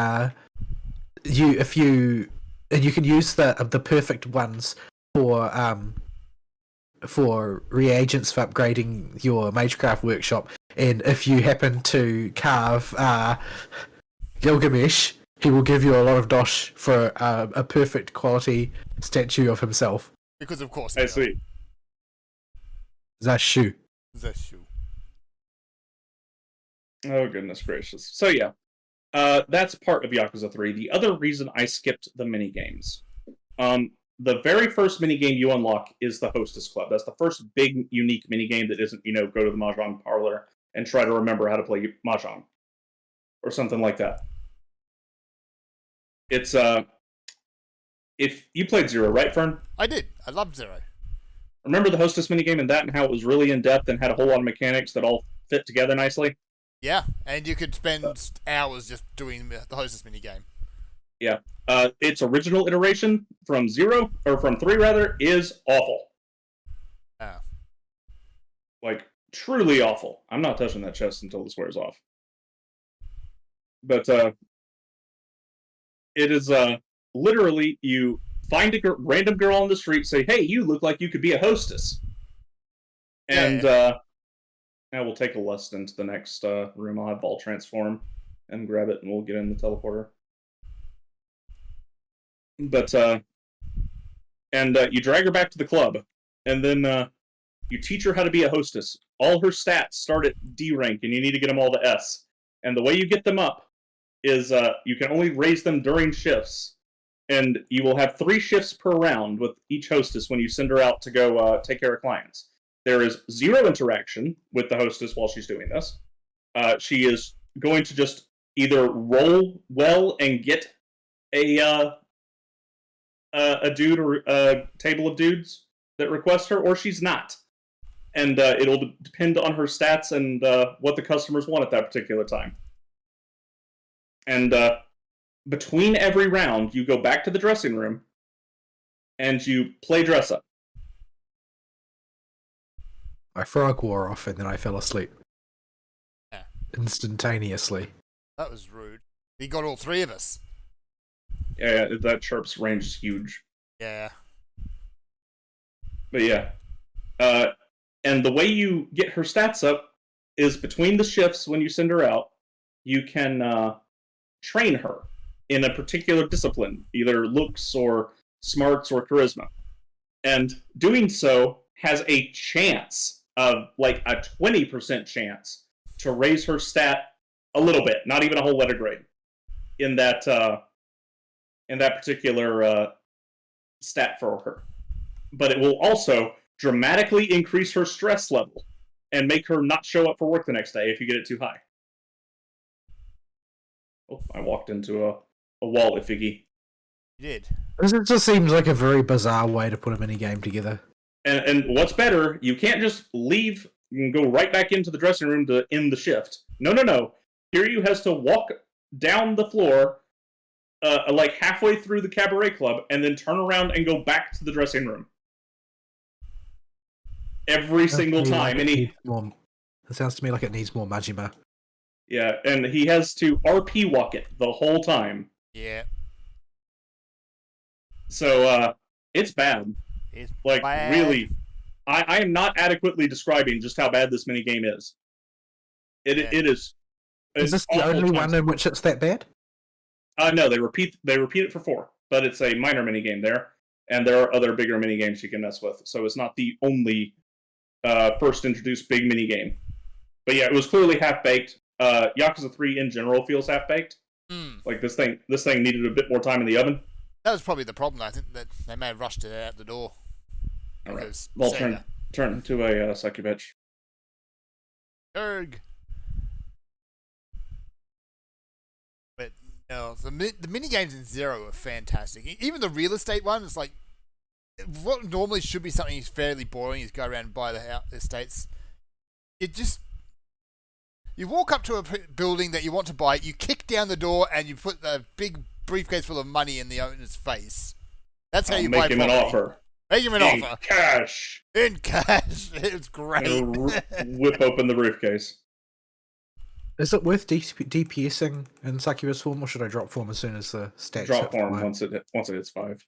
[SPEAKER 3] can use the perfect ones for reagents for upgrading your Magecraft workshop. And if you happen to carve Gilgamesh, he will give you a lot of dosh for a perfect quality statue of himself.
[SPEAKER 2] Because of course.
[SPEAKER 1] I see.
[SPEAKER 3] Zashu.
[SPEAKER 1] Oh, goodness gracious. So, yeah. That's part of Yakuza 3. The other reason I skipped the minigames. The very first minigame you unlock is the Hostess Club. That's the first big, unique minigame that isn't, go to the Mahjong parlor and try to remember how to play Mahjong. Or something like that. It's, if you played Zero, right, Fern?
[SPEAKER 2] I did. I loved Zero.
[SPEAKER 1] Remember the Hostess minigame and that, and how it was really in-depth and had a whole lot of mechanics that all fit together nicely?
[SPEAKER 2] Yeah, and you could spend hours just doing the Hostess minigame.
[SPEAKER 1] Yeah. Its original iteration from 3 rather, is awful.
[SPEAKER 2] Oh.
[SPEAKER 1] Like, truly awful. I'm not touching that chest until this wears off. But, it is, literally, you find a random girl on the street, say, hey, you look like you could be a hostess. And, now we'll take a lust into the next room. I'll have Vault transform and grab it, and we'll get in the teleporter. But, you drag her back to the club, and then you teach her how to be a hostess. All her stats start at D rank, and you need to get them all to S. And the way you get them up is you can only raise them during shifts, and you will have 3 shifts per round with each hostess when you send her out to go take care of clients. There is 0 interaction with the hostess while she's doing this. She is going to just either roll well and get a dude or a table of dudes that request her, or she's not. And it'll depend on her stats and what the customers want at that particular time. And between every round, you go back to the dressing room and you play dress up.
[SPEAKER 3] My frog wore off and then I fell asleep.
[SPEAKER 2] Yeah.
[SPEAKER 3] Instantaneously.
[SPEAKER 2] That was rude. He got all 3 of us.
[SPEAKER 1] Yeah, that Sharp's range is huge.
[SPEAKER 2] Yeah.
[SPEAKER 1] But yeah. And the way you get her stats up is between the shifts when you send her out, you can train her in a particular discipline, either looks or smarts or charisma. And doing so has a chance of like a 20% chance to raise her stat a little bit, not even a whole letter grade in that particular stat for her. But it will also dramatically increase her stress level and make her not show up for work the next day if you get it too high. Oh, I walked into a wall, Ifiggy.
[SPEAKER 2] You did.
[SPEAKER 3] This just seems like a very bizarre way to put a minigame together.
[SPEAKER 1] And what's better, you can't just leave and go right back into the dressing room to end the shift. No. Kiryu has to walk down the floor like halfway through the cabaret club and then turn around and go back to the dressing room. Every single time. And it
[SPEAKER 3] sounds to me like it needs more Majima.
[SPEAKER 1] Yeah, and he has to RP walk it the whole time.
[SPEAKER 2] Yeah.
[SPEAKER 1] So, it's bad.
[SPEAKER 2] It's
[SPEAKER 1] like,
[SPEAKER 2] bad.
[SPEAKER 1] Really, I am not adequately describing just how bad this minigame is. It is.
[SPEAKER 3] Is this the only one in which it's that bad?
[SPEAKER 1] No, they repeat it for 4, but it's a minor minigame there, and there are other bigger minigames you can mess with. So it's not the only first introduced big minigame. But yeah, it was clearly half-baked. Yakuza 3 in general feels half-baked. Like, this thing needed a bit more time in the oven.
[SPEAKER 2] That was probably the problem. I think that they may have rushed it out the door.
[SPEAKER 1] All right. Well, turn into a Succubitch.
[SPEAKER 2] Erg. But no, the mini games in Zero are fantastic. Even the real estate one is like what normally should be something fairly boring. Is go around and buy the estates. You walk up to a building that you want to buy, you kick down the door, and you put a big briefcase full of money in the owner's face. That's how you buy property.
[SPEAKER 1] Make him an offer.
[SPEAKER 2] Make him an offer.
[SPEAKER 1] Cash.
[SPEAKER 2] In cash. It's great.
[SPEAKER 1] Whip open the briefcase.
[SPEAKER 3] Is it worth DPSing in Succubus form, or should I drop form as soon as the stats
[SPEAKER 1] drop form once it hits 5?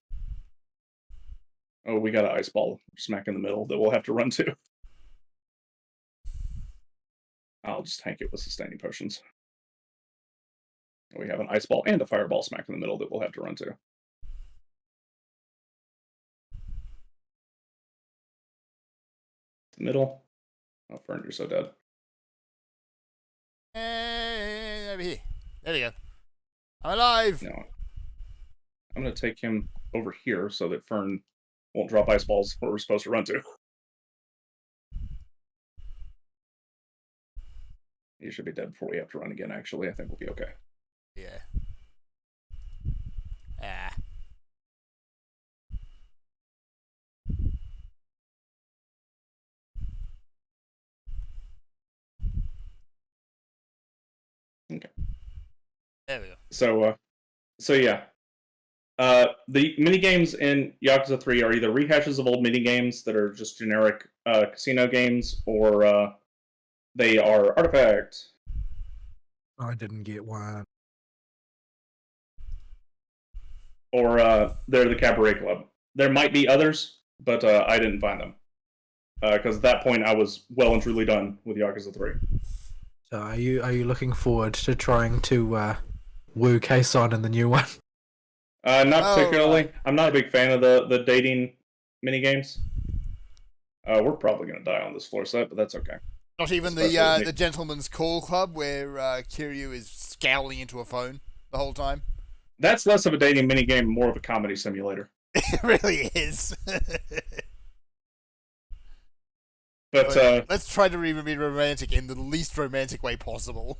[SPEAKER 1] Oh, we got an ice ball smack in the middle that we'll have to run to. I'll just tank it with sustaining potions. We have an ice ball and a fireball smack in the middle that we'll have to run to. Middle. Oh, Fern, you're so dead.
[SPEAKER 2] Hey, over here. There we go. I'm alive.
[SPEAKER 1] No. I'm going to take him over here so that Fern won't drop ice balls where we're supposed to run to. He should be dead before we have to run again, actually. I think we'll be okay.
[SPEAKER 2] Yeah. Ah.
[SPEAKER 1] Okay.
[SPEAKER 2] There we go.
[SPEAKER 1] So yeah. The minigames in Yakuza 3 are either rehashes of old minigames that are just generic casino games, or they are artifacts.
[SPEAKER 3] I didn't get one.
[SPEAKER 1] Or they're the Cabaret Club. There might be others, but I didn't find them. Because at that point I was well and truly done with Yakuza 3.
[SPEAKER 3] So are you looking forward to trying to woo Kason in the new one?
[SPEAKER 1] Not particularly. I'm not a big fan of the dating minigames. We're probably going to die on this floor set, but that's okay.
[SPEAKER 2] Not even the Gentleman's Call Club where Kiryu is scowling into a phone the whole time?
[SPEAKER 1] That's less of a dating minigame, more of a comedy simulator.
[SPEAKER 2] It really is.
[SPEAKER 1] But
[SPEAKER 2] let's try to be romantic in the least romantic way possible.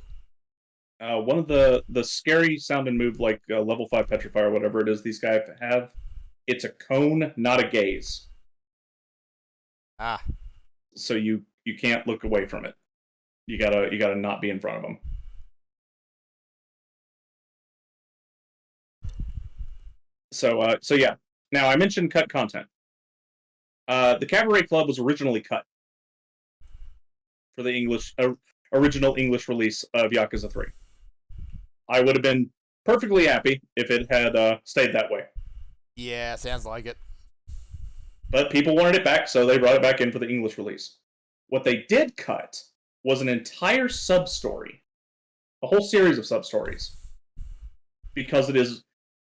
[SPEAKER 1] One of the scary sounding move, like level 5 Petrify or whatever it is these guys have, it's a cone, not a gaze.
[SPEAKER 2] Ah.
[SPEAKER 1] So you can't look away from it. You gotta not be in front of them. So yeah. Now I mentioned cut content. The Cabaret Club was originally cut for the original English release of Yakuza 3. I would have been perfectly happy if it had stayed that way.
[SPEAKER 2] Yeah, sounds like it.
[SPEAKER 1] But people wanted it back, so they brought it back in for the English release. What they did cut was an entire sub-story. A whole series of sub-stories. Because it is,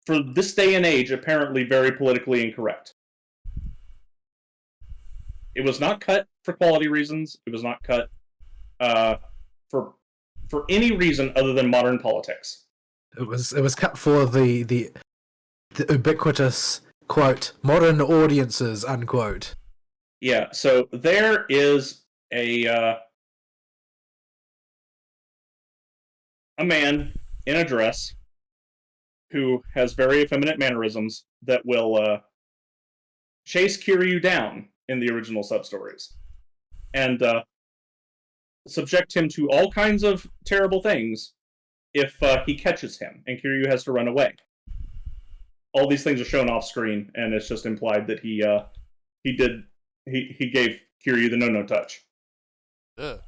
[SPEAKER 1] for this day and age, apparently very politically incorrect. It was not cut for quality reasons. It was not cut for any reason other than modern politics.
[SPEAKER 3] It was cut for the ubiquitous quote modern audiences unquote.
[SPEAKER 1] Yeah, so there is a man in a dress who has very effeminate mannerisms that will chase Kiryu down in the original sub-stories and subject him to all kinds of terrible things if he catches him and Kiryu has to run away. All these things are shown off screen, and it's just implied that he gave Kiryu the no touch.
[SPEAKER 2] Ugh.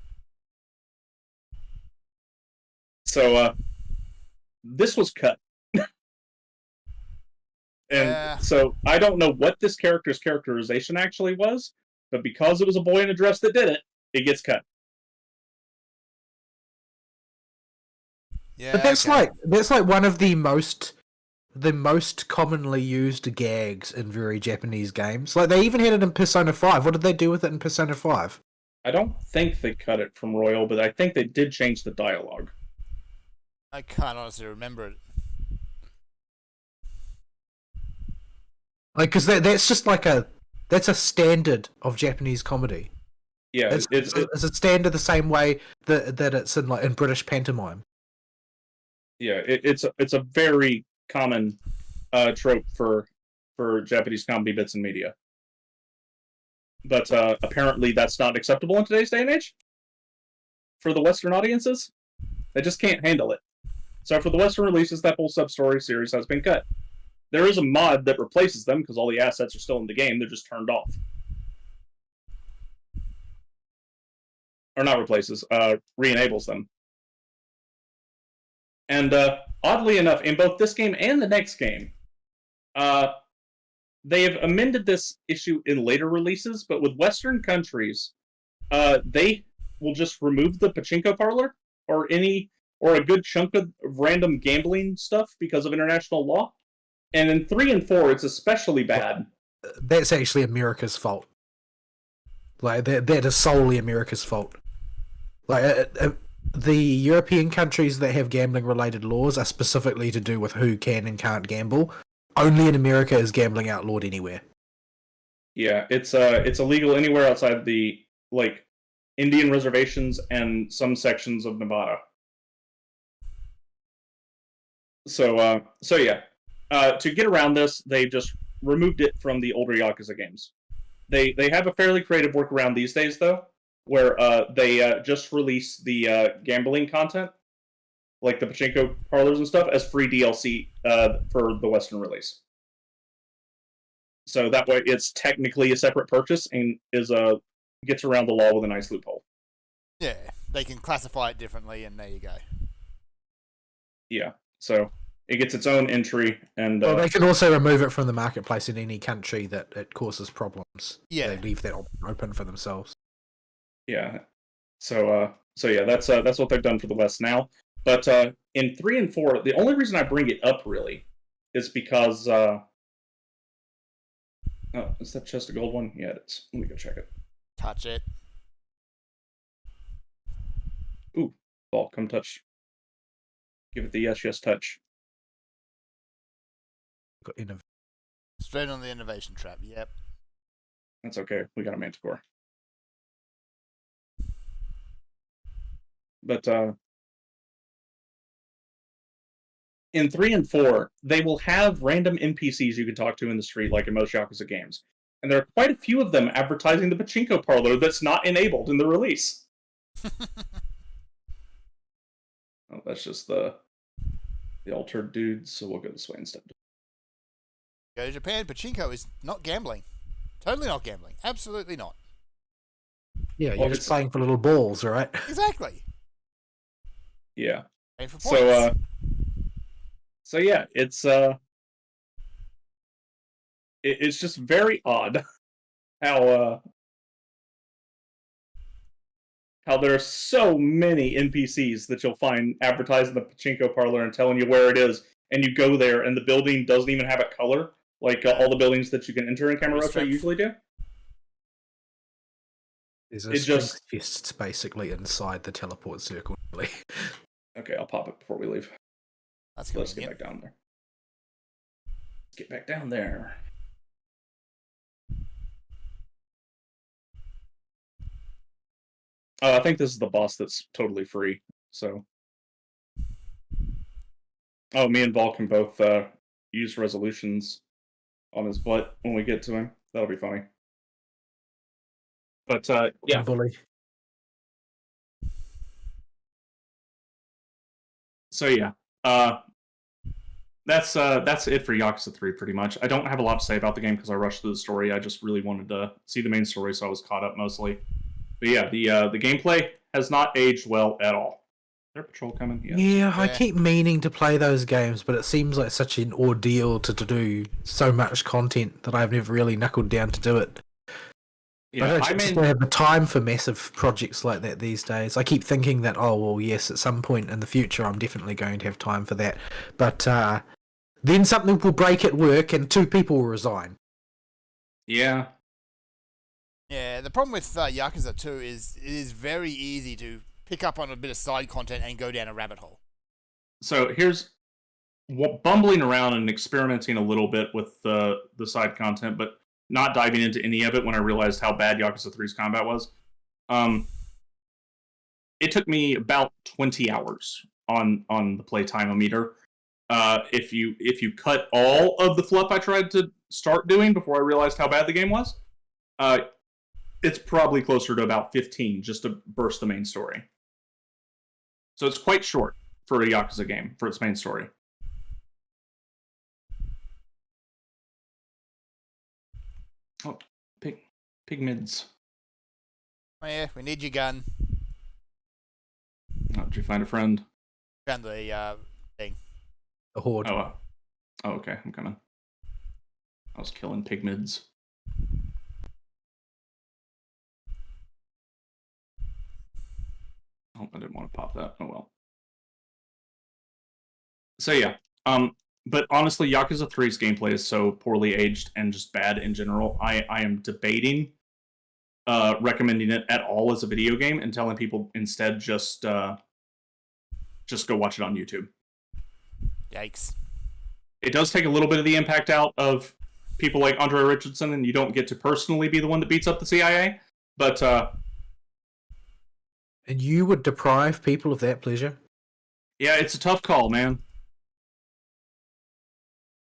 [SPEAKER 1] So this was cut. And so I don't know what this character's characterization actually was, but because it was a boy in a dress that did it, it gets cut.
[SPEAKER 3] Yeah, but that's like one of the most commonly used gags in very Japanese games. Like they even had it in Persona 5. What did they do with it in Persona 5?
[SPEAKER 1] I don't think they cut it from Royal, but I think they did change the dialogue.
[SPEAKER 2] I can't honestly remember it.
[SPEAKER 3] Like, because that's just like that's a standard of Japanese comedy.
[SPEAKER 1] Yeah,
[SPEAKER 3] it's a standard the same way that it's in British pantomime.
[SPEAKER 1] Yeah, it's a very common trope for Japanese comedy bits in media. But apparently that's not acceptable in today's day and age for the Western audiences. They just can't handle it. So for the Western releases, that whole sub-story series has been cut. There is a mod that replaces them because all the assets are still in the game. They're just turned off. Or not replaces, re-enables them. And oddly enough, in both this game and the next game, they have amended this issue in later releases, but with Western countries, they will just remove the pachinko parlor or a good chunk of random gambling stuff because of international law. And in 3 and 4, it's especially bad.
[SPEAKER 3] That's actually America's fault. Like that is solely America's fault. Like the European countries that have gambling-related laws are specifically to do with who can and can't gamble. Only in America is gambling outlawed anywhere.
[SPEAKER 1] Yeah, it's illegal anywhere outside the Indian reservations and some sections of Nevada. So yeah, to get around this, they just removed it from the older Yakuza games. They have a fairly creative workaround these days, though, where they just release the gambling content, like the pachinko parlors and stuff, as free DLC for the Western release. So that way, it's technically a separate purchase and gets around the law with a nice loophole.
[SPEAKER 2] Yeah, they can classify it differently, and there you go.
[SPEAKER 1] Yeah, so it gets its own entry, and
[SPEAKER 3] well, they can also remove it from the marketplace in any country that it causes problems.
[SPEAKER 2] Yeah,
[SPEAKER 3] they leave that open for themselves.
[SPEAKER 1] Yeah, so yeah, that's what they've done for the West now. But in 3 and 4, the only reason I bring it up really is because oh, is that chest a gold one? Yeah, it is. Let me go check it.
[SPEAKER 2] Touch it.
[SPEAKER 1] Ooh, ball, come touch. Give it the yes touch.
[SPEAKER 2] Straight on the innovation trap. Yep.
[SPEAKER 1] That's okay. We got a Manticore. But in 3 and 4, they will have random NPCs you can talk to in the street, like in most Yakuza games. And there are quite a few of them advertising the pachinko parlor that's not enabled in the release. Oh, that's just the altered dudes, so we'll go this way instead.
[SPEAKER 2] Go to Japan, pachinko is not gambling. Totally not gambling. Absolutely not.
[SPEAKER 3] Yeah, you're just playing for little balls, right?
[SPEAKER 2] Exactly.
[SPEAKER 1] Yeah.
[SPEAKER 2] Paying for points.
[SPEAKER 1] So yeah, it's just very odd how there are so many NPCs that you'll find advertising the pachinko parlor and telling you where it is, and you go there and the building doesn't even have a color like all the buildings that you can enter in Kamurocho usually do.
[SPEAKER 3] There's a strength fist basically inside the teleport circle.
[SPEAKER 1] Okay, I'll pop it before we leave. Let's get back down there. Let's get back down there. Oh, I think this is the boss that's totally free. So, oh, me and Vol can both use resolutions on his butt when we get to him. That'll be funny. But yeah.
[SPEAKER 3] Bully.
[SPEAKER 1] So yeah, that's it for Yakuza 3 pretty much. I don't have a lot to say about the game because I rushed through the story. I just really wanted to see the main story, so I was caught up mostly. But yeah, the gameplay has not aged well at all. Is there a patrol coming?
[SPEAKER 3] Yeah, I keep meaning to play those games, but it seems like such an ordeal to do so much content that I've never really knuckled down to do it. Yeah, I don't have the time for massive projects like that these days. I keep thinking that, oh, well, yes, at some point in the future, I'm definitely going to have time for that. But then something will break at work and 2 people will resign.
[SPEAKER 1] Yeah.
[SPEAKER 2] Yeah, the problem with Yakuza 2 is it is very easy to pick up on a bit of side content and go down a rabbit hole.
[SPEAKER 1] So here's bumbling around and experimenting a little bit with the side content, but not diving into any of it when I realized how bad Yakuza 3's combat was. It took me about 20 hours on the playtime-o-meter. If you cut all of the fluff I tried to start doing before I realized how bad the game was, it's probably closer to about 15 just to burst the main story. So it's quite short for a Yakuza game, for its main story. Oh, pigmids.
[SPEAKER 2] Oh yeah, we need your gun.
[SPEAKER 1] Oh, did you find a friend?
[SPEAKER 2] Found the thing.
[SPEAKER 3] A horde.
[SPEAKER 1] Oh, okay, I'm coming. I was killing pigmids. Oh, I didn't want to pop that. Oh well. So yeah, but honestly, Yakuza 3's gameplay is so poorly aged and just bad in general. I am debating recommending it at all as a video game and telling people instead just go watch it on YouTube.
[SPEAKER 2] Yikes.
[SPEAKER 3] It does take a little bit of the impact out of people like Andre Richardson, and you don't get to personally be the one that beats up the CIA, but
[SPEAKER 4] and you would deprive people of that pleasure?
[SPEAKER 1] Yeah, it's a tough call, man.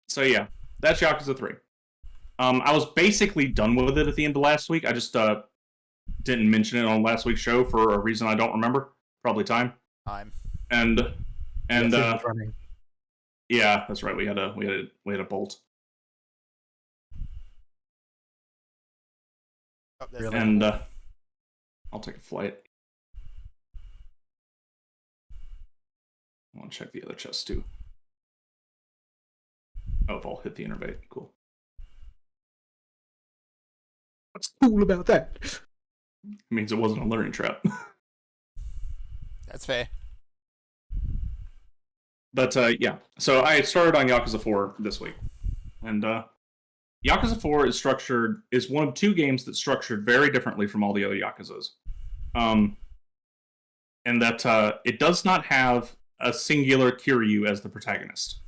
[SPEAKER 1] So yeah, that's Yakuza 3. I was basically done with it at the end of last week. I just didn't mention it on last week's show for a reason I don't remember. Probably time. And yeah, that's right. We had a bolt.
[SPEAKER 2] Oh, really?
[SPEAKER 1] And I'll take a flight. I want to check the other chest too. Oh, Vol hit the innervate. Cool.
[SPEAKER 4] What's cool about that?
[SPEAKER 1] It means it wasn't a learning trap.
[SPEAKER 2] That's fair.
[SPEAKER 1] But yeah, so I started on Yakuza 4 this week, and Yakuza 4 is one of two games that's structured very differently from all the other Yakuzas, and that it does not have a singular Kiryu as the protagonist.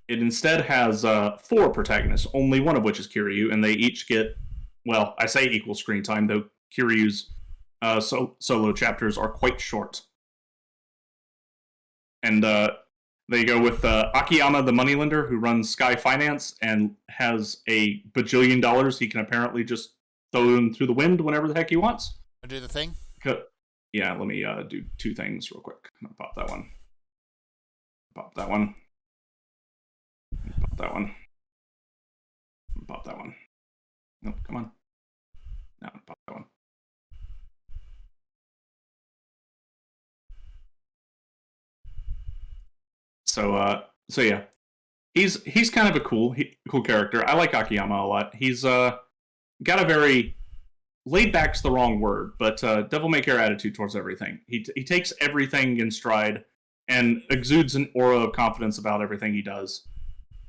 [SPEAKER 1] It instead has 4 protagonists, only one of which is Kiryu, and they each get, well, I say equal screen time, though Kiryu's solo chapters are quite short. And they go with Akiyama, the moneylender, who runs Sky Finance and has a bajillion dollars he can apparently just throw them through the wind whenever the heck he wants.
[SPEAKER 2] Do the thing?
[SPEAKER 1] Yeah, let me do 2 things real quick. I'm gonna pop that one. Pop that one. Pop that one. Pop that one. Nope, come on. No, pop that one. So yeah, he's kind of a cool character. I like Akiyama a lot. He's got a very laid back's the wrong word, but devil may care attitude towards everything. He takes everything in stride and exudes an aura of confidence about everything he does,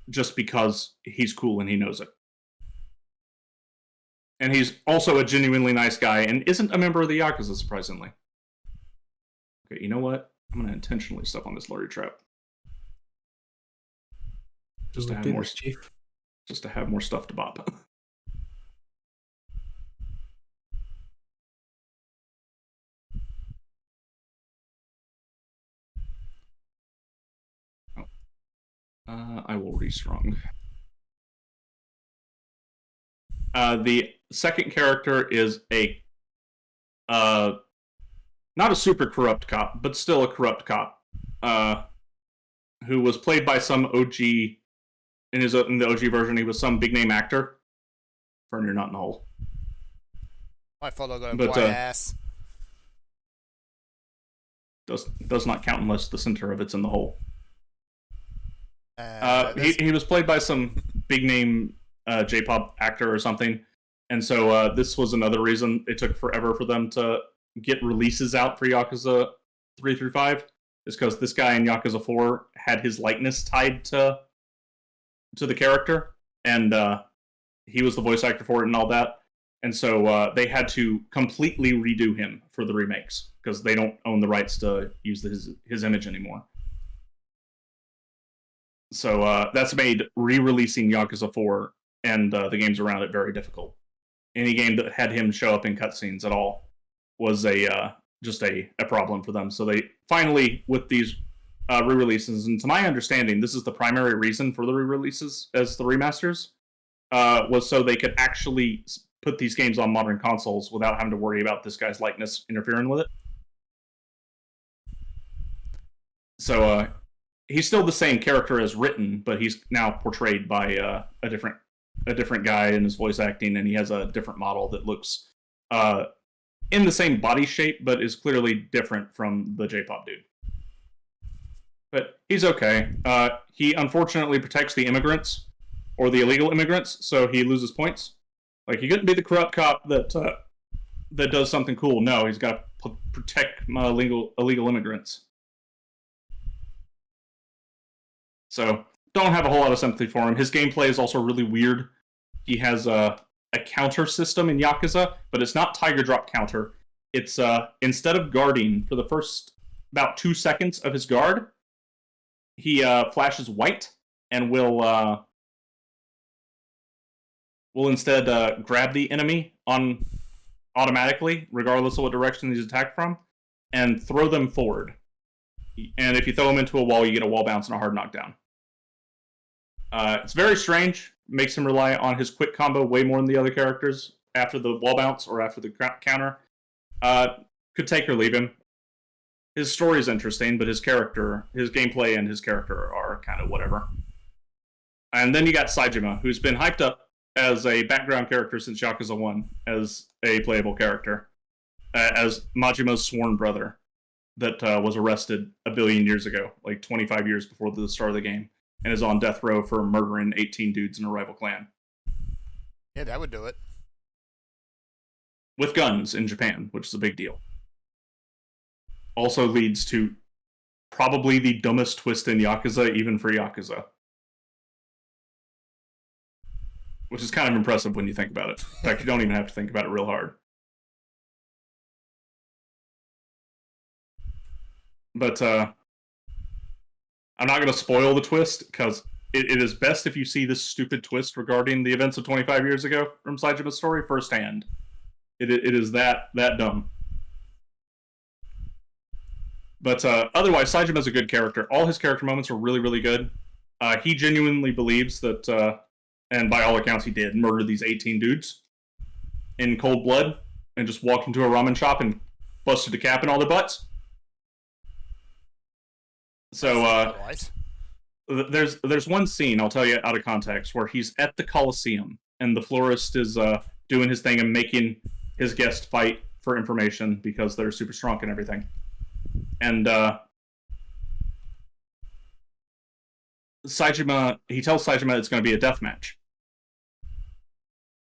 [SPEAKER 1] just because he's cool and he knows it. And he's also a genuinely nice guy and isn't a member of the Yakuza, surprisingly. Okay, you know what? I'm gonna intentionally step on this lorry trap. Just to have more, Chief. Just to have more stuff to bop. I will restrung. The second character is a not a super corrupt cop, but still a corrupt cop, who was played by some OG. In the OG version, he was some big name actor. Fern, you're not in the hole.
[SPEAKER 2] My fellow got a white ass.
[SPEAKER 1] Does not count unless the center of it's in the hole. He was played by some big name J-pop actor or something, and so this was another reason it took forever for them to get releases out for Yakuza 3 through 5, is because this guy in Yakuza 4 had his likeness tied to the character, and he was the voice actor for it and all that. And so they had to completely redo him for the remakes because they don't own the rights to use his image anymore. So that's made re-releasing Yakuza 4 and the games around it very difficult. Any game that had him show up in cutscenes at all was just a problem for them. So they finally, with these re-releases, and to my understanding, this is the primary reason for the re-releases as the remasters, was so they could actually put these games on modern consoles without having to worry about this guy's likeness interfering with it. So he's still the same character as written, but he's now portrayed by a different guy in his voice acting, and he has a different model that looks in the same body shape, but is clearly different from the J-pop dude. But he's okay. He unfortunately protects the immigrants, or the illegal immigrants, so he loses points. Like, he couldn't be the corrupt cop that does something cool. No, he's got to protect illegal immigrants. So, don't have a whole lot of sympathy for him. His gameplay is also really weird. He has a counter system in Yakuza, but it's not Tiger Drop counter. It's instead of guarding for the first about 2 seconds of his guard, he flashes white and will instead grab the enemy on automatically, regardless of what direction he's attacked from, and throw them forward. And if you throw them into a wall, you get a wall bounce and a hard knockdown. It's very strange. Makes him rely on his quick combo way more than the other characters after the wall bounce or after the counter. Could take or leave him. His story is interesting, but his gameplay and his character are kind of whatever. And then you got Saejima, who's been hyped up as a background character since Yakuza 1 as a playable character, as Majima's sworn brother that was arrested a billion years ago, like 25 years before the start of the game, and is on death row for murdering 18 dudes in a rival clan.
[SPEAKER 2] Yeah, that would do it.
[SPEAKER 1] With guns in Japan, which is a big deal. Also leads to probably the dumbest twist in Yakuza, even for Yakuza. Which is kind of impressive when you think about it. In fact, you don't even have to think about it real hard. But I'm not going to spoil the twist, because it is best if you see this stupid twist regarding the events of 25 years ago from Saejima's story firsthand. It is that dumb. But otherwise, Saejima's a good character. All his character moments are really, really good. He genuinely believes that... and by all accounts he did, murder these 18 dudes in cold blood and just walked into a ramen shop and busted a cap in all their butts. So there's one scene, I'll tell you out of context, where he's at the Coliseum and the florist is doing his thing and making his guest fight for information because they're super strong and everything. And Saejima, he tells Saejima it's going to be a death match.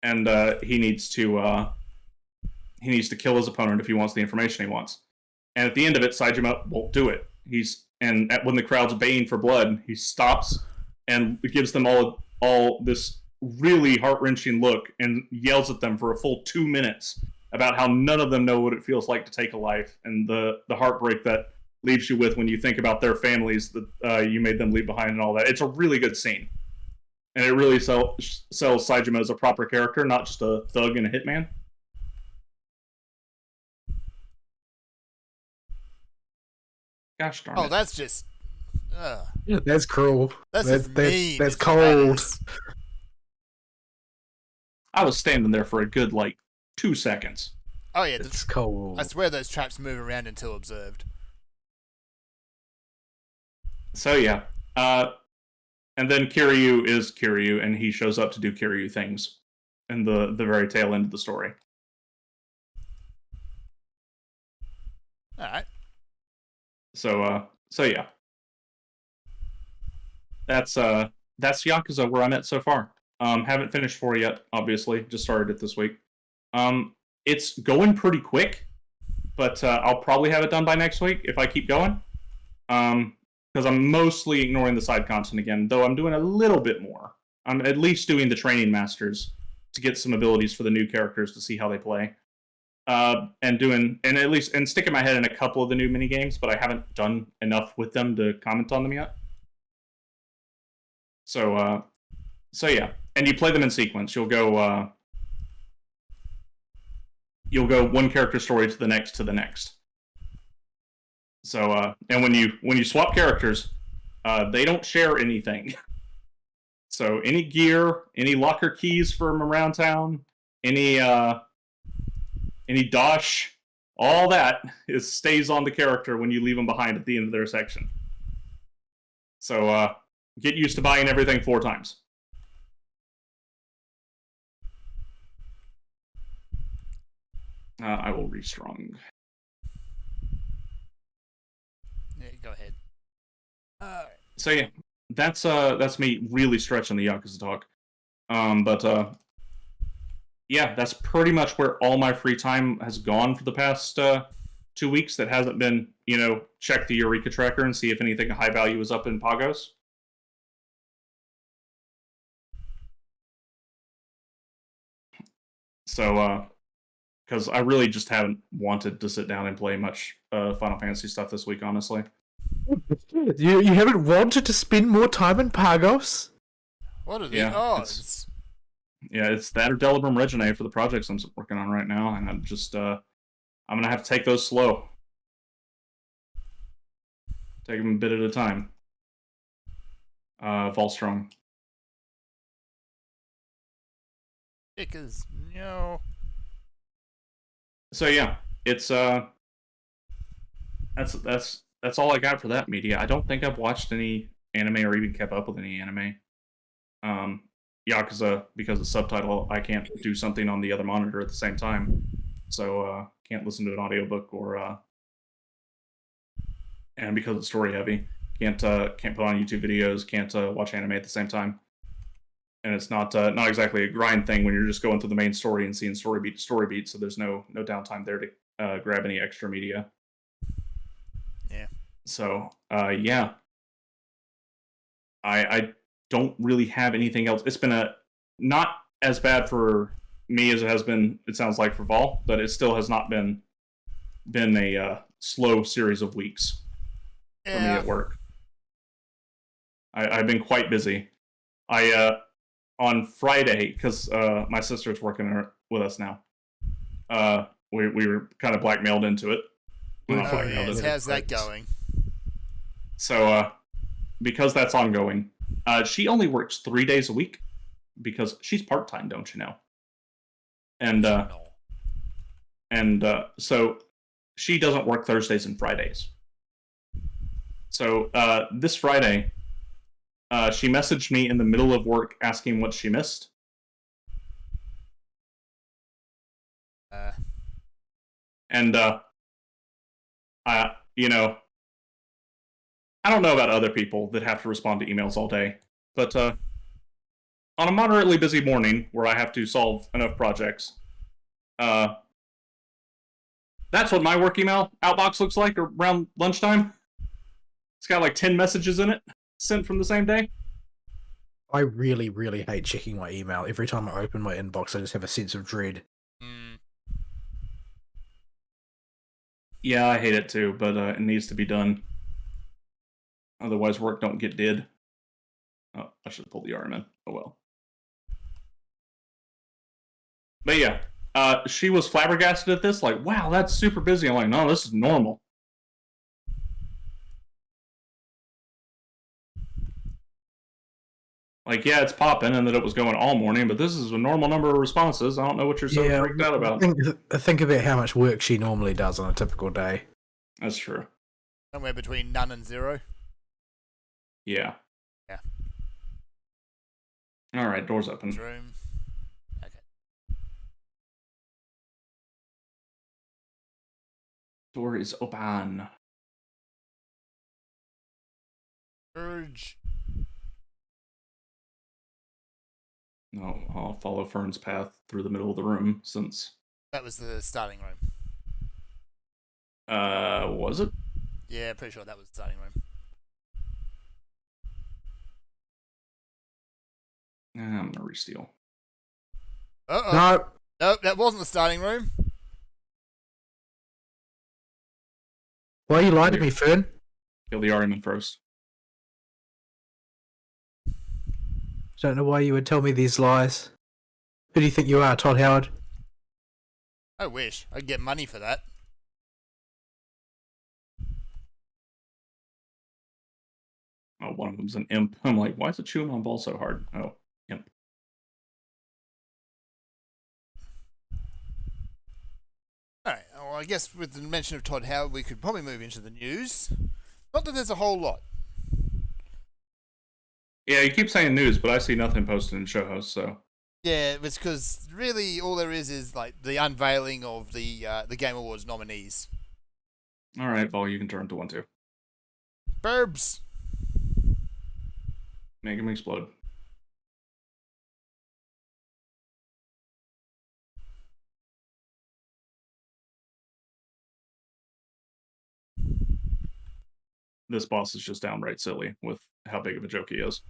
[SPEAKER 1] And he needs to kill his opponent if he wants the information he wants. And at the end of it, Saejima won't do it. When the crowd's baying for blood, he stops and gives them all this really heart-wrenching look and yells at them for a full 2 minutes about how none of them know what it feels like to take a life and the heartbreak that leaves you with when you think about their families that you made them leave behind and all that. It's a really good scene. And it really sells Saejima as a proper character, not just a thug and a hitman. Gosh darn it.
[SPEAKER 2] Oh, that's just...
[SPEAKER 4] Yeah, that's cruel.
[SPEAKER 2] That's mean.
[SPEAKER 4] That's cold.
[SPEAKER 1] I was standing there for a good, 2 seconds.
[SPEAKER 2] Oh, yeah.
[SPEAKER 4] It's cold.
[SPEAKER 2] I swear those traps move around until observed.
[SPEAKER 1] So, yeah. And then Kiryu is Kiryu, and he shows up to do Kiryu things in the very tail end of the story.
[SPEAKER 2] Alright.
[SPEAKER 1] So yeah. That's Yakuza where I'm at so far. Haven't finished 4 yet, obviously. Just started it this week. It's going pretty quick, but I'll probably have it done by next week if I keep going. Because I'm mostly ignoring the side content again, though I'm doing a little bit more. I'm at least doing the training masters to get some abilities for the new characters to see how they play. And sticking my head in a couple of the new mini games, but I haven't done enough with them to comment on them yet. So yeah, and you play them in sequence. You'll go one character story to the next. So and when you swap characters, they don't share anything. So any gear, any locker keys from around town, any dosh, all that stays on the character when you leave them behind at the end of their section. So get used to buying everything 4 times. I will restrong.
[SPEAKER 2] Yeah, go ahead.
[SPEAKER 1] So yeah, that's me really stretching the Yakuza talk. But yeah, that's pretty much where all my free time has gone for the past 2 weeks. That hasn't been, check the Eureka tracker and see if anything high value is up in Pagos. So, because I really just haven't wanted to sit down and play much Final Fantasy stuff this week, honestly.
[SPEAKER 3] You haven't wanted to spend more time in Pagos?
[SPEAKER 2] What are the odds?
[SPEAKER 1] It's that or Delibram Regine for the projects I'm working on right now, and I'm just I'm gonna have to take those slow. Take them a bit at a time. Volstrom.
[SPEAKER 2] Because no.
[SPEAKER 1] So yeah, it's that's all I got for that media. I don't think I've watched any anime or even kept up with any anime. Yakuza, because of subtitle, I can't do something on the other monitor at the same time, so can't listen to an audiobook or and because it's story heavy, can't put on YouTube videos, can't watch anime at the same time, and it's not exactly a grind thing when you're just going through the main story and seeing story beat to story beat, so there's no downtime there to grab any extra media.
[SPEAKER 2] Yeah.
[SPEAKER 1] So yeah, I don't really have anything else. It's been not as bad for me as it has been, it sounds like, for Vol, but it still has not been a slow series of weeks for me at work. I've been quite busy. On Friday, because my sister's working with us now, we were kind of blackmailed into it.
[SPEAKER 2] How's that going?
[SPEAKER 1] So because that's ongoing, she only works 3 days a week because she's part-time, don't you know? And so she doesn't work Thursdays and Fridays. So this Friday, she messaged me in the middle of work asking what she missed. And I don't know about other people that have to respond to emails all day, but on a moderately busy morning where I have to solve enough projects, that's what my work email outbox looks like around lunchtime. It's got like 10 messages in it, sent from the same day.
[SPEAKER 3] I really, really hate checking my email. Every time I open my inbox, I just have a sense of dread.
[SPEAKER 1] Yeah, I hate it too, but it needs to be done. Otherwise, work don't get did. Oh, I should pull the arm in. Oh well. But yeah, she was flabbergasted at this. Like, wow, that's super busy. I'm like, no, this is normal. Like, yeah, it's popping, and that it was going all morning, but this is a normal number of responses. I don't know what you're so freaked out about.
[SPEAKER 3] Think about how much work she normally does on a typical day.
[SPEAKER 1] That's true.
[SPEAKER 2] Somewhere between none and 0.
[SPEAKER 1] Yeah.
[SPEAKER 2] Yeah.
[SPEAKER 1] All right, door's open.
[SPEAKER 2] Room. Okay.
[SPEAKER 1] Door is open.
[SPEAKER 2] Urge.
[SPEAKER 1] No, I'll follow Fern's path through the middle of the room since...
[SPEAKER 2] That was the starting room.
[SPEAKER 1] Was it?
[SPEAKER 2] Yeah, pretty sure that was the starting room.
[SPEAKER 1] I'm gonna re-steal.
[SPEAKER 3] No.
[SPEAKER 2] Nope, that wasn't the starting room.
[SPEAKER 3] Why you lying to me, Fern?
[SPEAKER 1] Kill the argument first.
[SPEAKER 3] Don't know why you would tell me these lies. Who do you think you are, Todd Howard?
[SPEAKER 2] I wish. I'd get money for that.
[SPEAKER 1] Oh, one of them's an imp. I'm like, why is it chewing on ball so hard? Oh, imp.
[SPEAKER 2] Alright, well, I guess with the mention of Todd Howard, we could probably move into the news. Not that there's a whole lot.
[SPEAKER 1] Yeah, you keep saying news, but I see nothing posted in show host, so.
[SPEAKER 2] Yeah, it's because really all there is like the unveiling of the Game Awards nominees.
[SPEAKER 1] All right, Vol, you can turn to one too.
[SPEAKER 2] Burbs.
[SPEAKER 1] Make him explode. This boss is just downright silly with how big of a joke he is.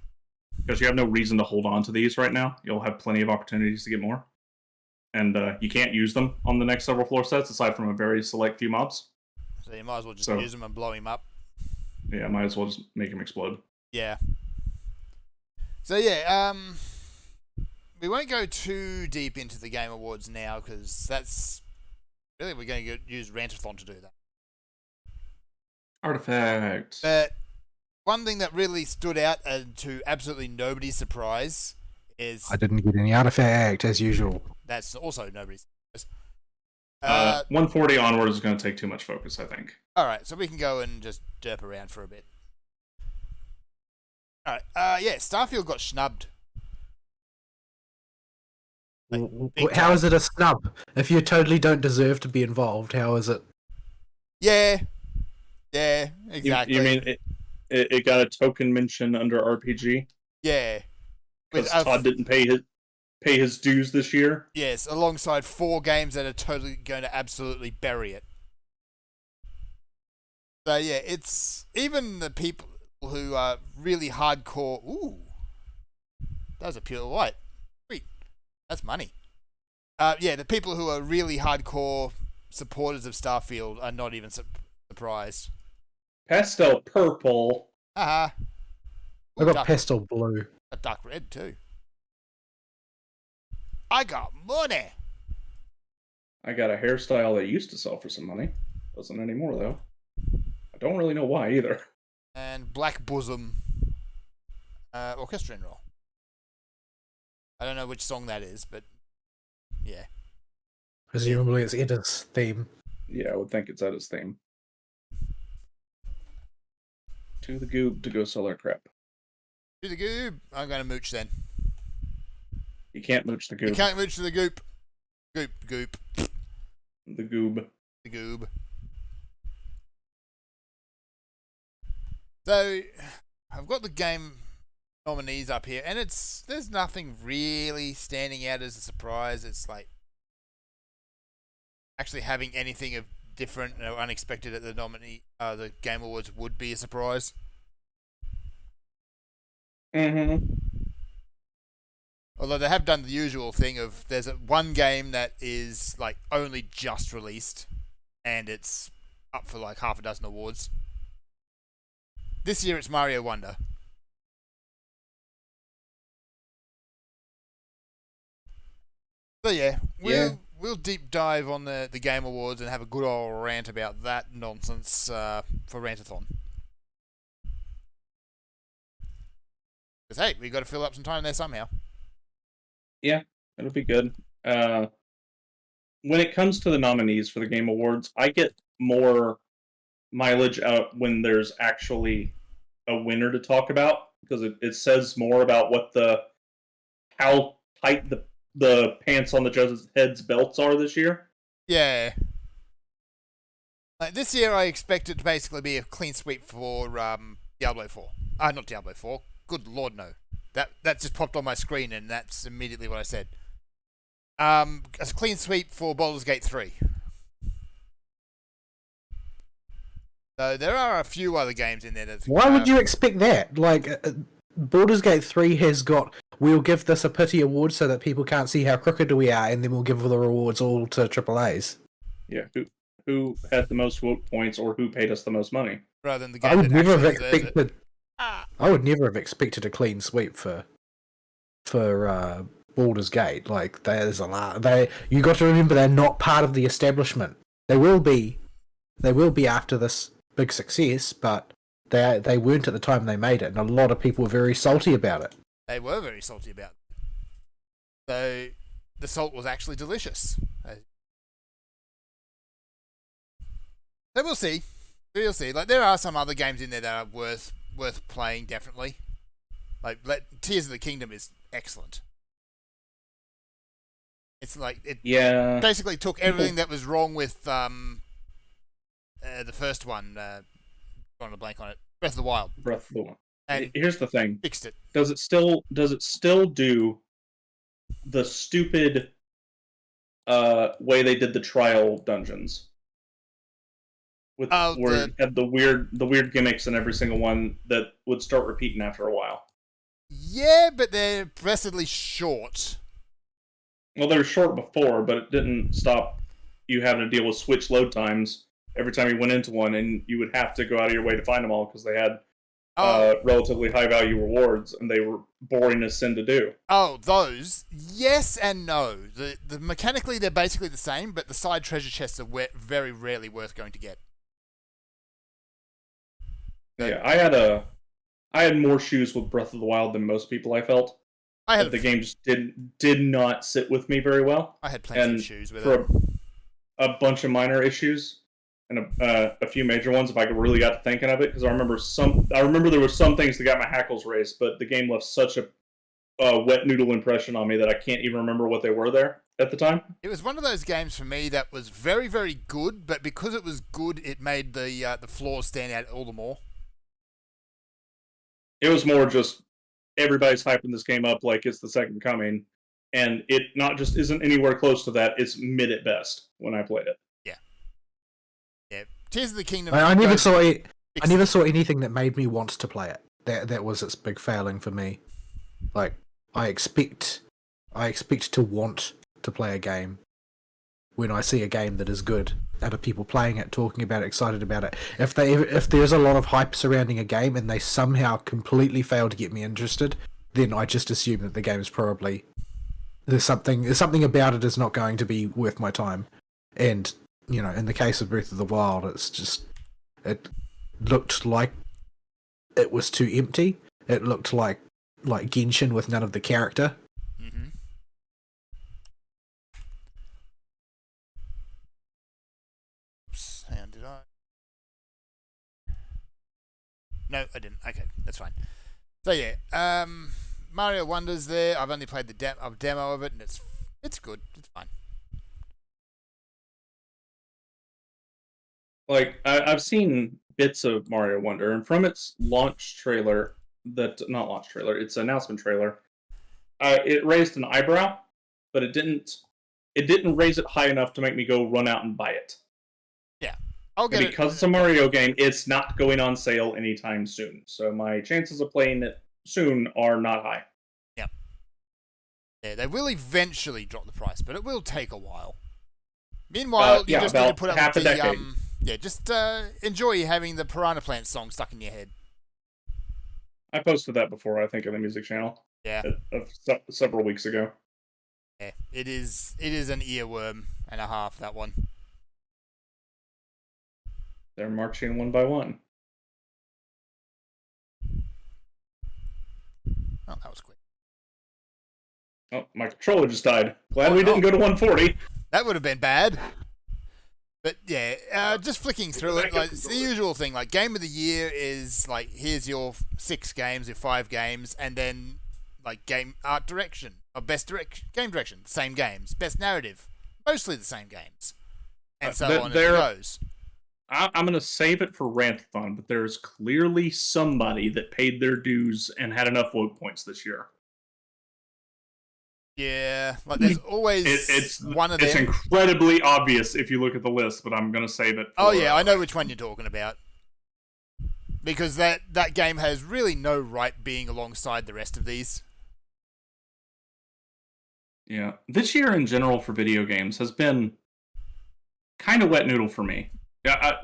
[SPEAKER 1] Because you have no reason to hold on to these right now. You'll have plenty of opportunities to get more. And you can't use them on the next several floor sets, aside from a very select few mobs.
[SPEAKER 2] So you might as well just use them and blow him up.
[SPEAKER 1] Yeah, might as well just make him explode.
[SPEAKER 2] Yeah. So yeah, we won't go too deep into the Game Awards now, because that's... Really, we're going to use Rantathon to do that.
[SPEAKER 1] Artifact.
[SPEAKER 2] But one thing that really stood out, and to absolutely nobody's surprise, is...
[SPEAKER 3] I didn't get any artifact, as usual.
[SPEAKER 2] That's also nobody's surprise.
[SPEAKER 1] 140 onwards is going to take too much focus, I think.
[SPEAKER 2] Alright, so we can go and just derp around for a bit. Alright, yeah, Starfield got snubbed.
[SPEAKER 3] How is it a snub? If you totally don't deserve to be involved, how is it?
[SPEAKER 2] Yeah, exactly.
[SPEAKER 1] You mean it got a token mention under RPG?
[SPEAKER 2] Yeah.
[SPEAKER 1] Because Todd didn't pay his dues this year?
[SPEAKER 2] Yes, alongside 4 games that are totally going to absolutely bury it. So yeah, it's even the people who are really hardcore. Ooh, that was a pure white. Sweet, that's money. Yeah, the people who are really hardcore supporters of Starfield are not even surprised.
[SPEAKER 1] Pastel purple.
[SPEAKER 2] Haha.
[SPEAKER 3] I got pastel blue.
[SPEAKER 2] A dark red too. I got money.
[SPEAKER 1] I got a hairstyle that used to sell for some money. Doesn't anymore though. I don't really know why either.
[SPEAKER 2] And Black Bosom orchestra roll. I don't know which song that is, but yeah.
[SPEAKER 3] Presumably it's Edda's theme.
[SPEAKER 1] Yeah, I would think it's Edda's theme. To the goob to go sell our crap.
[SPEAKER 2] To the goob. I'm going to mooch then.
[SPEAKER 1] You can't mooch the goob.
[SPEAKER 2] You can't mooch to the goop. Goop.
[SPEAKER 1] The goob.
[SPEAKER 2] The goob. So, I've got the game nominees up here, and there's nothing really standing out as a surprise. It's like actually having anything of different or unexpected at the Game Awards would be a surprise.
[SPEAKER 1] Mm-hmm.
[SPEAKER 2] Although they have done the usual thing of there's one game that is like only just released, and it's up for like half a dozen awards. This year it's Mario Wonder. So yeah, we'll deep dive on the Game Awards and have a good old rant about that nonsense for Rantathon. Because hey, we got to fill up some time there somehow.
[SPEAKER 1] Yeah, it'll be good. When it comes to the nominees for the Game Awards, I get more mileage out when there's actually a winner to talk about, because it says more about how tight the pants on the judges' heads' belts are this year.
[SPEAKER 2] Yeah. Like this year, I expect it to basically be a clean sweep for Diablo 4. Not Diablo 4. Good lord, no. That just popped on my screen, and that's immediately what I said. A clean sweep for Baldur's Gate 3. So there are a few other games in there that.
[SPEAKER 3] Why would you expect that? Like, Baldur's Gate 3 has got we'll give this a pity award so that people can't see how crooked we are, and then we'll give the rewards all to AAAs.
[SPEAKER 1] Yeah, who had the most vote points or who paid us the most money?
[SPEAKER 2] Rather than the game that actually deserves it.
[SPEAKER 3] I would never have expected a clean sweep for Baldur's Gate. Like, there's a lot. You got to remember they're not part of the establishment. They will be after this big success, but they weren't at the time they made it, and a lot of people were very salty about it.
[SPEAKER 2] They were very salty about it. So the salt was actually delicious. So we'll see. We'll see. Like, there are some other games in there that are worth playing, definitely. Like, Tears of the Kingdom is excellent. It's like it basically took everything that was wrong with the first one. Drawing a blank on it. Breath of the Wild. And
[SPEAKER 1] here's the thing.
[SPEAKER 2] Fixed it.
[SPEAKER 1] Does it still do the stupid way they did the trial dungeons? Where it had the weird gimmicks in every single one that would start repeating after a while.
[SPEAKER 2] Yeah, but they're blessedly short.
[SPEAKER 1] Well, they were short before, but it didn't stop you having to deal with switch load times every time you went into one, and you would have to go out of your way to find them all because they had relatively high value rewards, and they were boring as sin to do.
[SPEAKER 2] Oh, those? Yes and no. The mechanically they're basically the same, but the side treasure chests are very rarely worth going to get.
[SPEAKER 1] Yeah, I had more shoes with Breath of the Wild than most people. I felt the game just did not sit with me very well.
[SPEAKER 2] I had plenty of shoes with
[SPEAKER 1] it. A bunch of minor issues and a few major ones, if I really got to thinking of it, because I remember there were some things that got my hackles raised, but the game left such a wet noodle impression on me that I can't even remember what they were there at the time.
[SPEAKER 2] It was one of those games for me that was very, very good, but because it was good, it made the flaws stand out all the more.
[SPEAKER 1] It was more just everybody's hyping this game up like it's the second coming, and it not just isn't anywhere close to that, it's mid at best when I played it.
[SPEAKER 2] Yeah. Tears of the Kingdom...
[SPEAKER 3] I never saw anything that made me want to play it. That was its big failing for me. Like, I expect to want to play a game when I see a game that is good. Other people playing it, talking about it, excited about it. If there's a lot of hype surrounding a game and they somehow completely fail to get me interested, then I just assume that the game is probably there's something about it is not going to be worth my time. And in the case of Breath of the Wild, it looked like it was too empty. It looked like Genshin with none of the character.
[SPEAKER 2] Mm-hmm. Hang on, did I? No, I didn't. Okay, that's fine. So yeah, Mario Wonders there. I've only played the demo of it, and it's good. It's fine.
[SPEAKER 1] Like, I've seen bits of Mario Wonder, and from its launch trailer, its announcement trailer, it raised an eyebrow, but it didn't raise it high enough to make me go run out and buy it.
[SPEAKER 2] Yeah, I'll get it.
[SPEAKER 1] Because it's a Mario game, it's not going on sale anytime soon, so my chances of playing it soon are not high.
[SPEAKER 2] Yeah, they will eventually drop the price, but it will take a while. Meanwhile, you just need to put up with just enjoy having the Piranha Plant song stuck in your head.
[SPEAKER 1] I posted that before, I think, on the music channel.
[SPEAKER 2] Yeah.
[SPEAKER 1] Several weeks ago.
[SPEAKER 2] Yeah, it is an earworm and a half, that one.
[SPEAKER 1] They're marching one by one.
[SPEAKER 2] Oh, that was quick.
[SPEAKER 1] Oh, my controller just died. Glad we didn't go to 140.
[SPEAKER 2] That would have been bad. But yeah, just flicking through it, like, it's the usual thing. Like, Game of the Year is like, here's your 6 games, your 5 games, and then like game art direction or best game direction, same games. Best narrative, mostly the same games, and so on as it goes.
[SPEAKER 1] I'm gonna save it for Rantathon, but there's clearly somebody that paid their dues and had enough vote points this year.
[SPEAKER 2] Yeah, like there's always
[SPEAKER 1] it's
[SPEAKER 2] one of them.
[SPEAKER 1] It's incredibly obvious if you look at the list, but I'm going to save it.
[SPEAKER 2] Oh yeah, I know which one you're talking about. Because that game has really no right being alongside the rest of these.
[SPEAKER 1] Yeah. This year in general for video games has been kind of wet noodle for me. Yeah,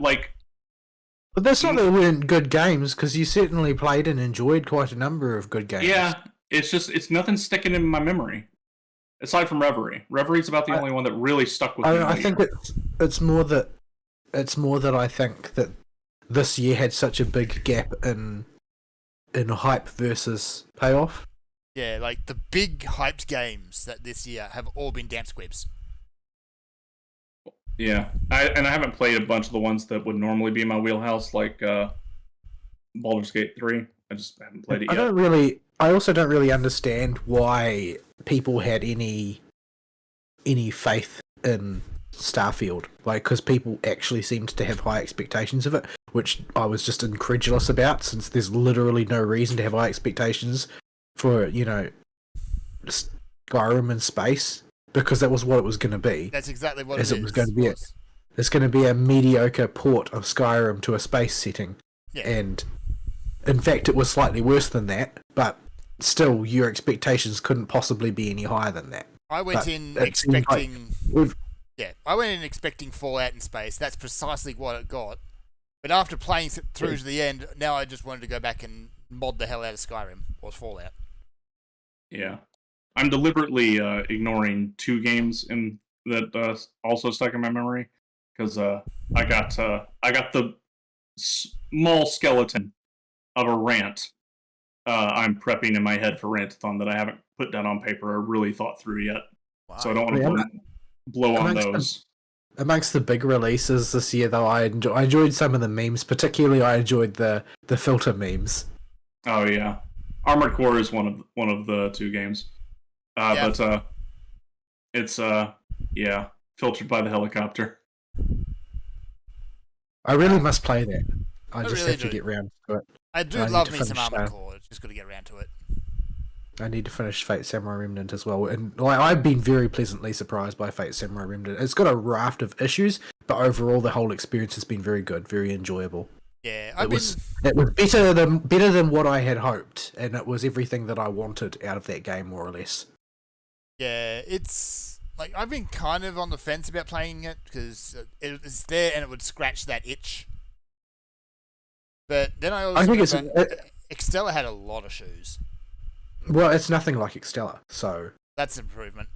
[SPEAKER 3] But that's not that they weren't good games, because you certainly played and enjoyed quite a number of good games.
[SPEAKER 1] Yeah, it's nothing sticking in my memory. Aside from Reverie. Reverie's about the only one that really stuck with me.
[SPEAKER 3] I think it's more that I think that this year had such a big gap in hype versus payoff.
[SPEAKER 2] Yeah, like the big hyped games that this year have all been damp squibs.
[SPEAKER 1] Yeah, I haven't played a bunch of the ones that would normally be in my wheelhouse, like Baldur's Gate 3. I just haven't played it yet.
[SPEAKER 3] I also don't really understand why people had any faith in Starfield, like, because people actually seemed to have high expectations of it, which I was just incredulous about, since there's literally no reason to have high expectations for, Skyrim in space, because that was what it was going to be.
[SPEAKER 2] That's exactly what
[SPEAKER 3] it was going to be. It's going to be a mediocre port of Skyrim to a space setting, and in fact it was slightly worse than that, but still your expectations couldn't possibly be any higher than that.
[SPEAKER 2] I went in expecting Fallout in space. That's precisely what it got. But after playing through to the end, now I just wanted to go back and mod the hell out of Skyrim or Fallout.
[SPEAKER 1] Yeah, I'm deliberately ignoring 2 games that also stuck in my memory, because I got the small skeleton of a rant I'm prepping in my head for Rantathon that I haven't put down on paper or really thought through yet. Wow. So I don't want to blow on those.
[SPEAKER 3] Amongst the big releases this year, though, I enjoyed some of the memes. Particularly, I enjoyed the filter memes.
[SPEAKER 1] Oh yeah, Armored Core is one of the 2 games, but it's filtered by the helicopter.
[SPEAKER 3] I really must play that. I just really have to get round to it.
[SPEAKER 2] I do love me some Armored Core. Just got to get around to it.
[SPEAKER 3] I need to finish Fate Samurai Remnant as well, and I've been very pleasantly surprised by Fate Samurai Remnant. It's got a raft of issues, but overall the whole experience has been very good, very enjoyable.
[SPEAKER 2] Yeah,
[SPEAKER 3] it was better than what I had hoped, and it was everything that I wanted out of that game, more or less.
[SPEAKER 2] Yeah, it's like I've been kind of on the fence about playing it because it's there and it would scratch that itch. But then I think Extella had a lot of shoes.
[SPEAKER 3] Well, it's nothing like Extella, so
[SPEAKER 2] that's an improvement.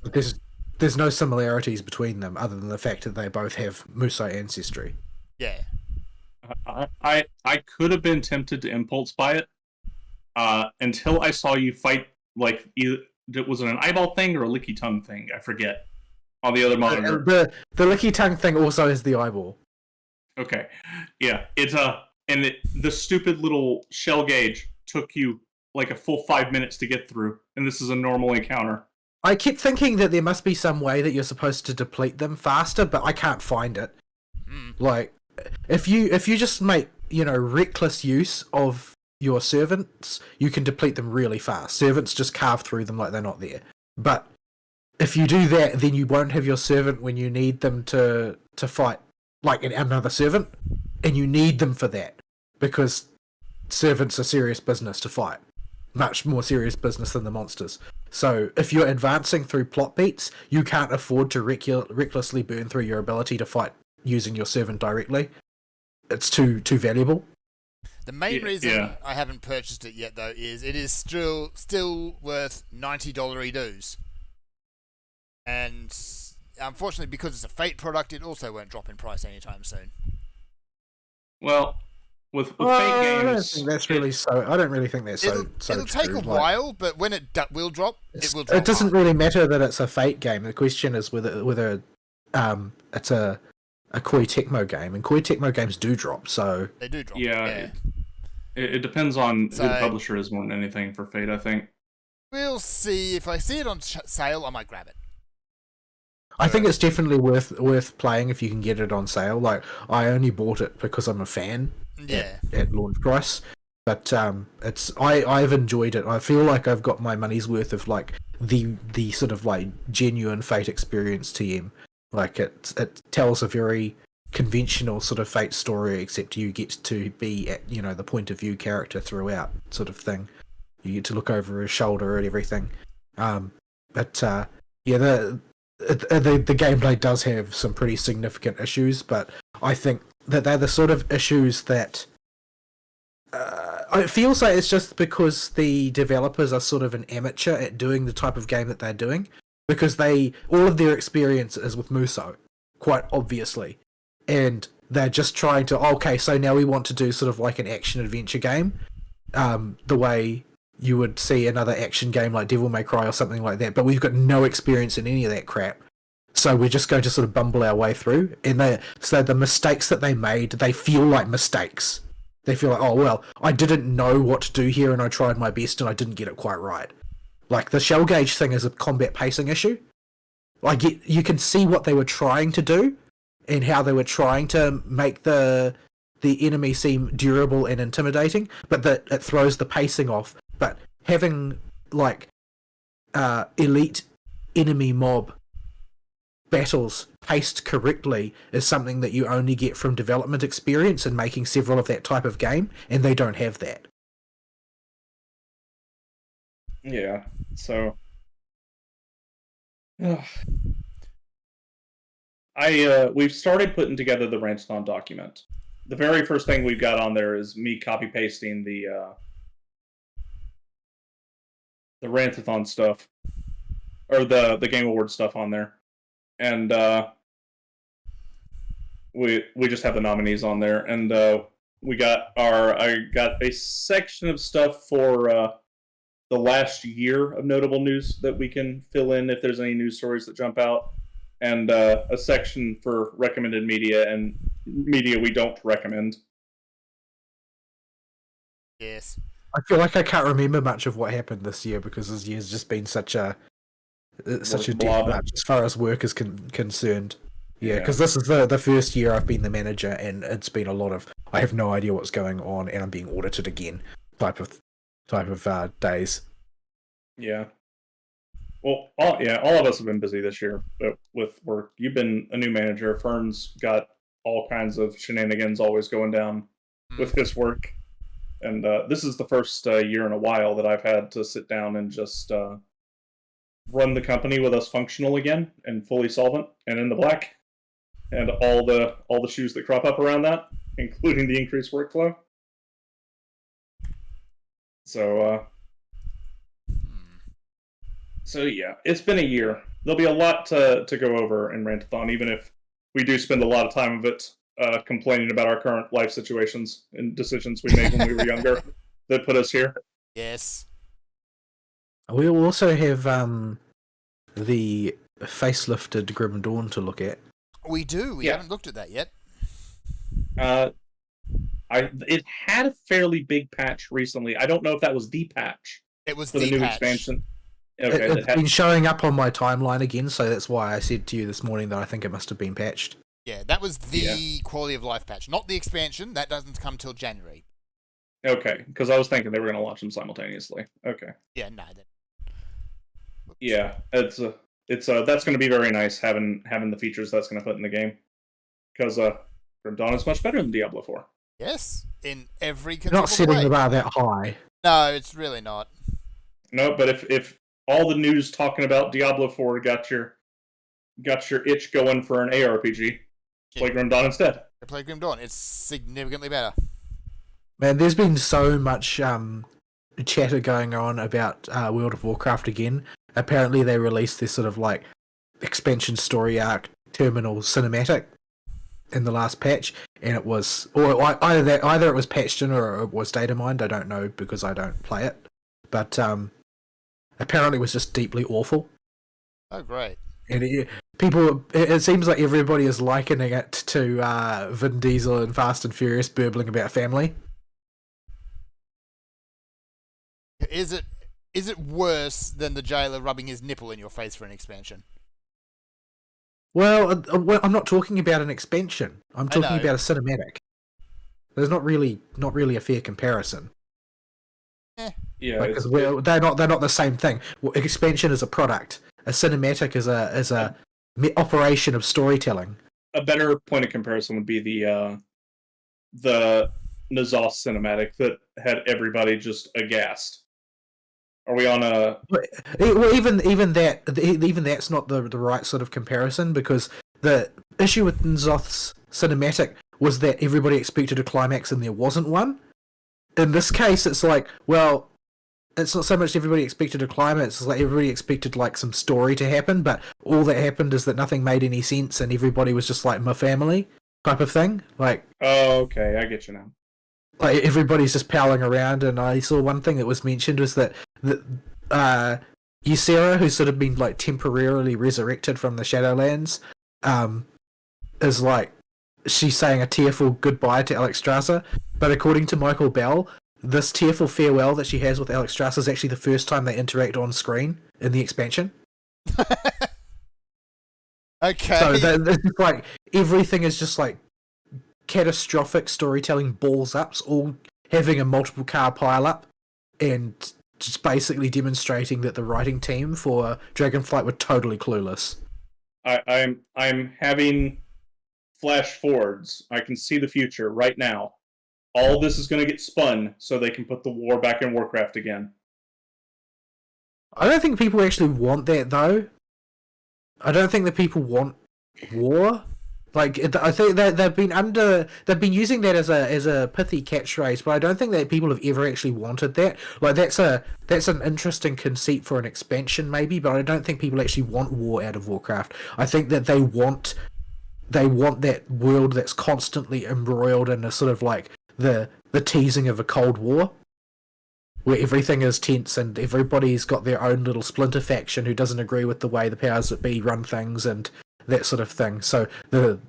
[SPEAKER 3] There's no similarities between them other than the fact that they both have Musou ancestry.
[SPEAKER 2] Yeah.
[SPEAKER 1] I could have been tempted to impulse buy it until I saw you fight, like, was it an eyeball thing or a licky tongue thing? I forget. On the other monitor.
[SPEAKER 3] The licky tongue thing also has the eyeball.
[SPEAKER 1] Okay. Yeah. The stupid little shell gauge took you like a full 5 minutes to get through, and this is a normal encounter.
[SPEAKER 3] I kept thinking that there must be some way that you're supposed to deplete them faster, but I can't find it. Like, if you just make, reckless use of your servants, you can deplete them really fast. Servants just carve through them like they're not there. But if you do that, then you won't have your servant when you need them to fight, like another servant, and you need them for that, because servants are serious business to fight. Much more serious business than the monsters. So if you're advancing through plot beats, you can't afford to recklessly burn through your ability to fight using your servant directly. It's too valuable.
[SPEAKER 2] The main reason I haven't purchased it yet, though, is it is still worth $90 dues. And unfortunately, because it's a Fate product, it also won't drop in price anytime soon.
[SPEAKER 1] Well, with Fate games,
[SPEAKER 3] I don't think that's really so. I don't really think that's so.
[SPEAKER 2] It'll take a while, but when it will drop, it will drop.
[SPEAKER 3] It doesn't really matter that it's a Fate game. The question is whether it's a Koei Tecmo game, and Koei Tecmo games do drop. So
[SPEAKER 2] they do drop.
[SPEAKER 1] Yeah. It depends on who the publisher is more than anything for Fate, I think.
[SPEAKER 2] We'll see. If I see it on sale, I might grab it.
[SPEAKER 3] I think it's definitely worth playing if you can get it on sale. Like, I only bought it because I'm a fan.
[SPEAKER 2] Yeah.
[SPEAKER 3] At launch price, but I've enjoyed it. I feel like I've got my money's worth of like the sort of like genuine Fate experience TM. Like it tells a very conventional sort of Fate story, except you get to be at the point of view character throughout, sort of thing. You get to look over his shoulder and everything. But Yeah, the gameplay does have some pretty significant issues, but I think that they're the sort of issues that it feels like it's just because the developers are sort of an amateur at doing the type of game that they're doing, because all of their experience is with Musou, quite obviously, and they're just trying to, okay, so now we want to do sort of like an action adventure game, the way you would see another action game like Devil May Cry or something like that, but we've got no experience in any of that crap. So we're just going to sort of bumble our way through. And so the mistakes that they made, they feel like mistakes. They feel like, oh, well, I didn't know what to do here and I tried my best and I didn't get it quite right. Like, the shell gauge thing is a combat pacing issue. Like, you can see what they were trying to do and how they were trying to make the enemy seem durable and intimidating, but that it throws the pacing off. But having, like, elite enemy mob battles paced correctly is something that you only get from development experience and making several of that type of game, and they don't have that.
[SPEAKER 1] Yeah, so we've started putting together the Rantathon document. The very first thing we've got on there is me copy pasting the Rantathon stuff, or the Game Award stuff on there, and we just have the nominees on there, and I got a section of stuff for the last year of notable news that we can fill in if there's any news stories that jump out, and a section for recommended media and media we don't recommend.
[SPEAKER 2] Yes.
[SPEAKER 3] I feel like I can't remember much of what happened this year because this year's just been such a death match as far as work is concerned. Yeah, because this is the first year I've been the manager, and it's been a lot of I have no idea what's going on, and I'm being audited again type of days.
[SPEAKER 1] Yeah. Well, all of us have been busy this year with work. You've been a new manager. Fern's got all kinds of shenanigans always going down with his work. And this is the first year in a while that I've had to sit down and just run the company with us functional again and fully solvent and in the black, and all the shoes that crop up around that, including the increased workflow. So yeah, it's been a year. There'll be a lot to go over in Rantathon, even if we do spend a lot of time of it complaining about our current life situations and decisions we made when we were younger that put us here.
[SPEAKER 2] Yes.
[SPEAKER 3] We'll also have the facelifted Grim Dawn to look at.
[SPEAKER 2] We do. We haven't looked at that yet.
[SPEAKER 1] It had a fairly big patch recently. I don't know if that was the patch.
[SPEAKER 2] It was
[SPEAKER 1] for the new
[SPEAKER 2] patch.
[SPEAKER 1] Expansion. Okay,
[SPEAKER 3] it's been showing up on my timeline again, so that's why I said to you this morning that I think it must have been patched.
[SPEAKER 2] Yeah, that was the quality of life patch, not the expansion. That doesn't come till January.
[SPEAKER 1] Okay, because I was thinking they were going to launch them simultaneously. Okay.
[SPEAKER 2] Yeah, no.
[SPEAKER 1] Yeah, it's that's going to be very nice having the features that's going to put in the game, because Grim Dawn is much better than Diablo 4.
[SPEAKER 2] Yes, in every
[SPEAKER 3] conceivable not setting the bar that high.
[SPEAKER 2] No, it's really not.
[SPEAKER 1] No, but if all the news talking about Diablo 4 got your itch going for an ARPG, play Grim Dawn instead.
[SPEAKER 2] Play Grim Dawn. It's significantly better.
[SPEAKER 3] Man, there's been so much chatter going on about World of Warcraft again. Apparently, they released this sort of like expansion story arc terminal cinematic in the last patch, and it was either it was patched in or it was data mined. I don't know because I don't play it, but apparently it was just deeply awful.
[SPEAKER 2] Oh, great!
[SPEAKER 3] And it seems like everybody is likening it to Vin Diesel and Fast and Furious burbling about family.
[SPEAKER 2] Is it worse than the jailer rubbing his nipple in your face for an expansion?
[SPEAKER 3] Well, I'm not talking about an expansion. I'm talking about a cinematic. There's not really a fair comparison.
[SPEAKER 1] Yeah,
[SPEAKER 3] because they're not the same thing. Well, expansion is a product. A cinematic is a operation of storytelling.
[SPEAKER 1] A better point of comparison would be the N'Zoth cinematic that had everybody just aghast. Are we on a?
[SPEAKER 3] Well, even that's not the right sort of comparison, because the issue with N'Zoth's cinematic was that everybody expected a climax and there wasn't one. In this case, it's like, well, it's not so much everybody expected a climax, it's like everybody expected like some story to happen, but all that happened is that nothing made any sense and everybody was just like my family type of thing. Like,
[SPEAKER 1] oh, okay, I get you now.
[SPEAKER 3] Like, everybody's just palling around, and I saw one thing that was mentioned was that Ysera, who's sort of been like temporarily resurrected from the Shadowlands, is like, she's saying a tearful goodbye to Alexstrasza, but according to Michael Bell, this tearful farewell that she has with Alexstrasza is actually the first time they interact on screen in the expansion.
[SPEAKER 2] Okay.
[SPEAKER 3] So it's just like, everything is just like catastrophic storytelling balls ups, all having a multiple car pile up, and just basically demonstrating that the writing team for Dragonflight were totally clueless.
[SPEAKER 1] I'm having flash forwards. I can see the future right now. All this is going to get spun so they can put the war back in Warcraft again.
[SPEAKER 3] I don't think people actually want that, though. I don't think that people want war. Like, I think that they've been using that as a pithy catchphrase, but I don't think that people have ever actually wanted that. Like, that's an interesting conceit for an expansion, maybe, but I don't think people actually want war out of Warcraft. I think that they want that world that's constantly embroiled in a sort of like the teasing of a Cold War, where everything is tense and everybody's got their own little splinter faction who doesn't agree with the way the powers that be run things and that sort of thing. So the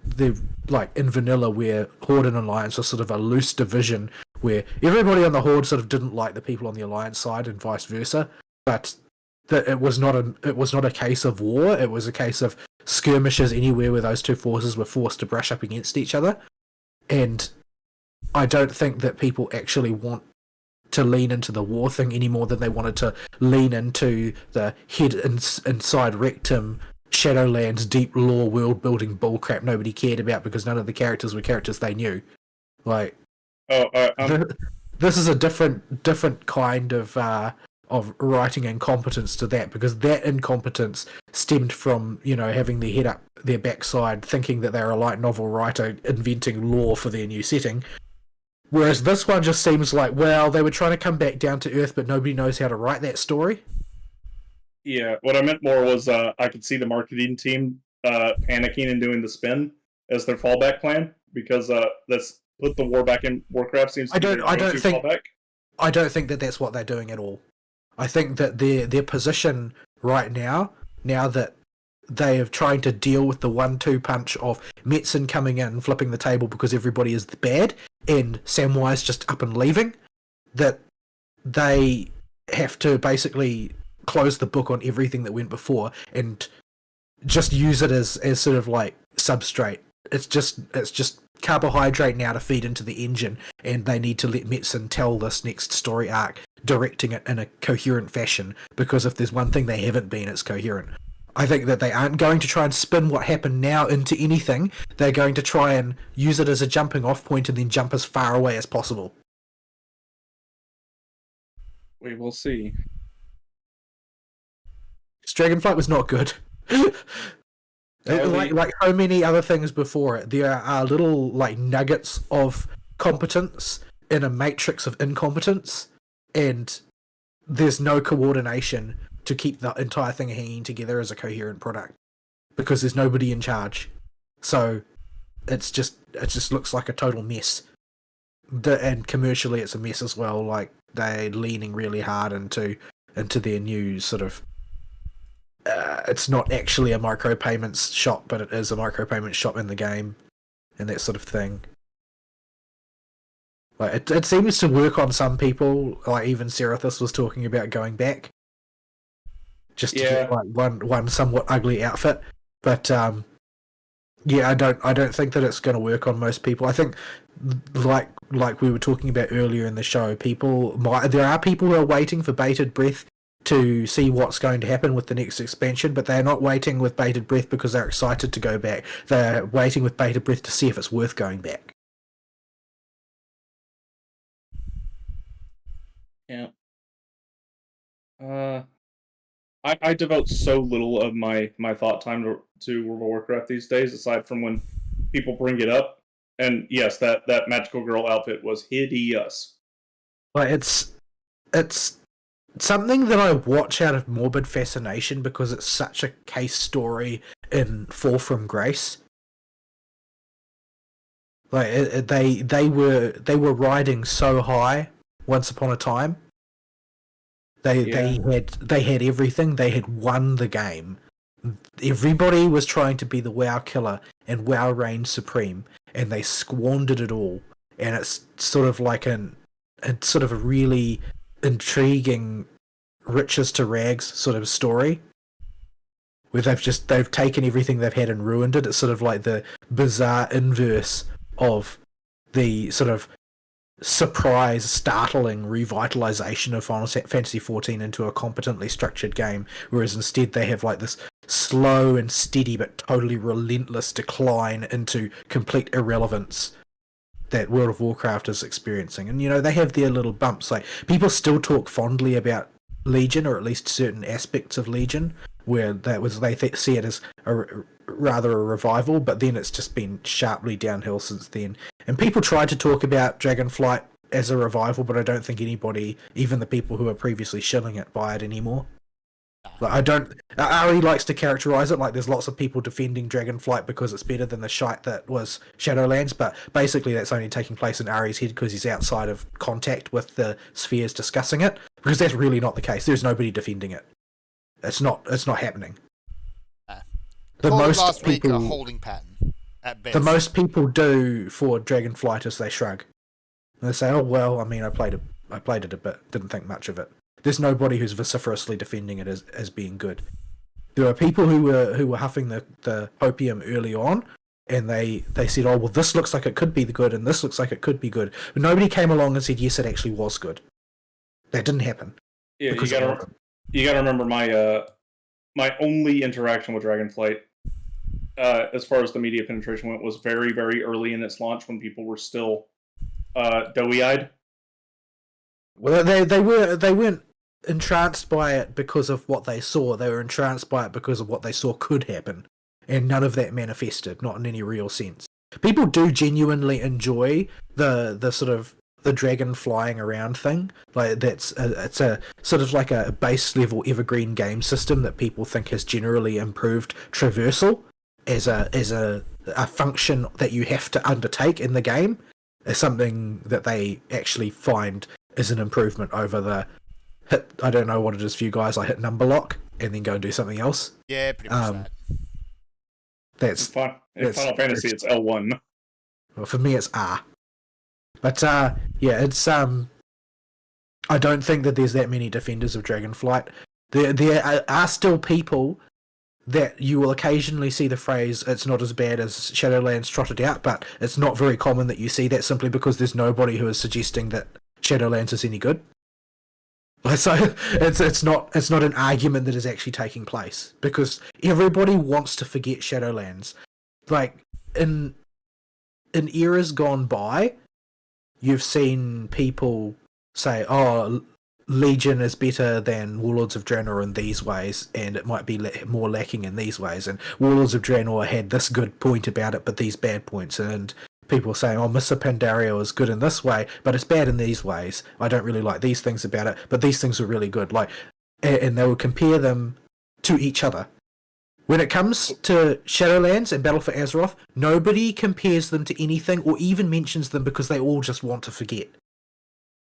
[SPEAKER 3] like in vanilla, where Horde and Alliance was sort of a loose division where everybody on the Horde sort of didn't like the people on the Alliance side and vice versa, but that it was not a case of war. It was a case of skirmishes anywhere where those two forces were forced to brush up against each other. And I don't think that people actually want to lean into the war thing any more than they wanted to lean into the head inside rectum Shadowlands deep lore world building bullcrap nobody cared about because none of the characters were characters they knew. Like, this is a different kind of writing incompetence to that, because that incompetence stemmed from, you know, having their head up their backside thinking that they're a light novel writer inventing lore for their new setting. Whereas this one just seems like, well, they were trying to come back down to earth, but nobody knows how to write that story.
[SPEAKER 1] Yeah, what I meant more was I could see the marketing team panicking and doing the spin as their fallback plan, because let's put the war back in Warcraft seems to be their fallback.
[SPEAKER 3] I don't think that that's what they're doing at all. I think that their position right now that they are trying to deal with the 1-2 punch of Metzen coming in, flipping the table because everybody is bad, and Samwise just up and leaving, that they have to basically close the book on everything that went before and just use it as sort of like substrate. It's just carbohydrate now to feed into the engine, and they need to let Metzen tell this next story arc, directing it in a coherent fashion, because if there's one thing they haven't been, it's coherent. I think that they aren't going to try and spin what happened now into anything. They're going to try and use it as a jumping off point and then jump as far away as possible.
[SPEAKER 1] We will see.
[SPEAKER 3] Dragonflight was not good. Like so many other things before it, there are little like nuggets of competence in a matrix of incompetence, and there's no coordination to keep the entire thing hanging together as a coherent product because there's nobody in charge. So it just looks like a total mess. And commercially, it's a mess as well. Like, they're leaning really hard into their new sort of. It's not actually a micropayments shop, but it is a micropayment shop in the game, and that sort of thing. Like, it seems to work on some people. Like, even Serathis was talking about going back, just to get like one somewhat ugly outfit. But yeah, I don't think that it's going to work on most people. I think, like we were talking about earlier in the show, there are people who are waiting for bated breath to see what's going to happen with the next expansion, but they're not waiting with bated breath because they're excited to go back. They're waiting with bated breath to see if it's worth going back.
[SPEAKER 1] Yeah. I devote so little of my thought time to World of Warcraft these days, aside from when people bring it up. And yes, that magical girl outfit was hideous.
[SPEAKER 3] Like it's something that I watch out of morbid fascination because it's such a case story in Fall from Grace. Like they were riding so high once upon a time. They had everything. They had won the game. Everybody was trying to be the WoW killer, and WoW reigned supreme, and they squandered it all. And it's sort of like a really intriguing riches to rags sort of story, where they've taken everything they've had and ruined it. It's sort of like the bizarre inverse of the sort of surprise, startling revitalization of Final Fantasy XIV into a competently structured game, whereas instead they have like this slow and steady but totally relentless decline into complete irrelevance that World of Warcraft is experiencing. And they have their little bumps. Like, people still talk fondly about Legion, or at least certain aspects of Legion, where they see it as rather a revival, but then it's just been sharply downhill since then. And people tried to talk about Dragonflight as a revival, but I don't think anybody, even the people who were previously shilling it, buy it anymore. Like, Ari likes to characterize it like there's lots of people defending Dragonflight because it's better than the shite that was Shadowlands, but basically that's only taking place in Ari's head because he's outside of contact with the spheres discussing it, because that's really not the case. There's nobody defending it. It's not happening. The most
[SPEAKER 2] last
[SPEAKER 3] people,
[SPEAKER 2] week a holding pattern at best.
[SPEAKER 3] The most people do for Dragonflight is they shrug. And they say, "Oh well, I mean, I played it a bit, didn't think much of it." There's nobody who's vociferously defending it as being good. There are people who were huffing the opium early on, and they said, "Oh well, this looks like it could be good, and this looks like it could be good." But nobody came along and said, "Yes, it actually was good." That didn't happen.
[SPEAKER 1] Yeah, you gotta remember my only interaction with Dragonflight, as far as the media penetration went, was very, very early in its launch when people were still doughy-eyed.
[SPEAKER 3] Well, they weren't entranced by it because of what they saw. They were entranced by it because of what they saw could happen, and none of that manifested, not in any real sense. People do genuinely enjoy the sort of the dragon flying around thing. Like, it's a sort of like a base level evergreen game system that people think has generally improved traversal as a function that you have to undertake in the game, is something that they actually find is an improvement over the hit. I don't know what it is for you guys. I hit number lock and then go and do something else.
[SPEAKER 2] Yeah, pretty much that.
[SPEAKER 3] That's
[SPEAKER 1] fun. In Final Fantasy, it's L1.
[SPEAKER 3] Well, for me, it's R. But yeah, it's I don't think that there's that many defenders of Dragonflight. There are still people that you will occasionally see the phrase, "It's not as bad as Shadowlands" trotted out, but it's not very common that you see that, simply because there's nobody who is suggesting that Shadowlands is any good. So it's not an argument that is actually taking place, because everybody wants to forget Shadowlands. Like, in eras gone by, you've seen people say, "Oh, Legion is better than Warlords of Draenor in these ways, and it might be more lacking in these ways, and Warlords of Draenor had this good point about it, but these bad points." And people saying, "Oh, Mists of Pandaria is good in this way, but it's bad in these ways. I don't really like these things about it, but these things are really good." Like, and they would compare them to each other. When it comes to Shadowlands and Battle for Azeroth, nobody compares them to anything or even mentions them, because they all just want to forget.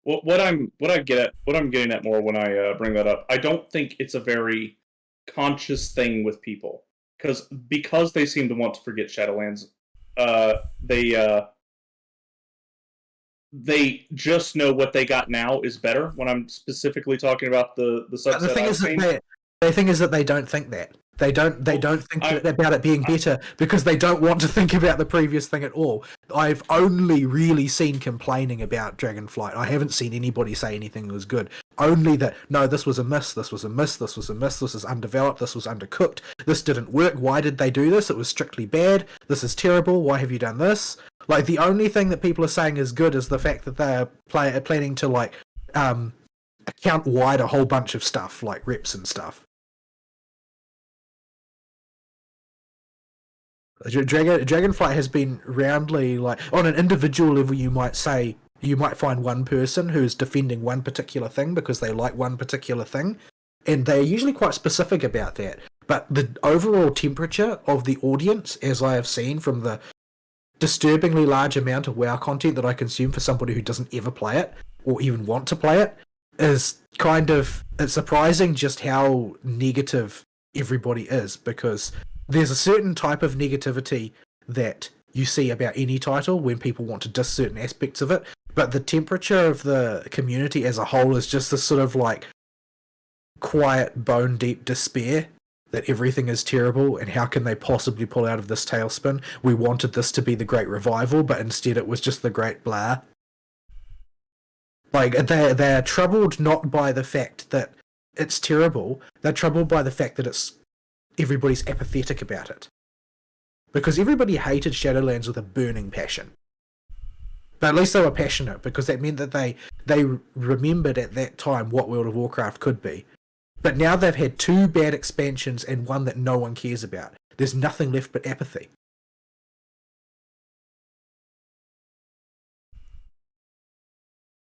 [SPEAKER 1] Well, what I'm getting at more when I bring that up, I don't think it's a very conscious thing with people, because they seem to want to forget Shadowlands. They just know what they got now is better. When I'm specifically talking about the subset,
[SPEAKER 3] the thing is that they don't think that. They don't think about it being better, because they don't want to think about the previous thing at all. I've only really seen complaining about Dragonflight. I haven't seen anybody say anything was good. Only that, no, this was a miss, this was a miss, this was a miss, this is undeveloped, this was undercooked, this didn't work, why did they do this? It was strictly bad, this is terrible, why have you done this? Like, the only thing that people are saying is good is the fact that they're planning to, like, account-wide a whole bunch of stuff, like reps and stuff. Dragonflight has been roundly, like, on an individual level, you might find one person who's defending one particular thing because they like one particular thing, and they're usually quite specific about that. But the overall temperature of the audience, as I have seen from the disturbingly large amount of WoW content that I consume for somebody who doesn't ever play it, or even want to play it, is it's surprising just how negative everybody is, because there's a certain type of negativity that you see about any title when people want to diss certain aspects of it, but the temperature of the community as a whole is just this sort of like quiet, bone-deep despair that everything is terrible and how can they possibly pull out of this tailspin. We wanted this to be the great revival, but instead it was just the great blah. Like, they're troubled not by the fact that it's terrible, they're troubled by the fact that everybody's apathetic about it. Because everybody hated Shadowlands with a burning passion. But at least they were passionate, because that meant that they remembered at that time what World of Warcraft could be. But now they've had 2 bad expansions and one that no one cares about. There's nothing left but apathy.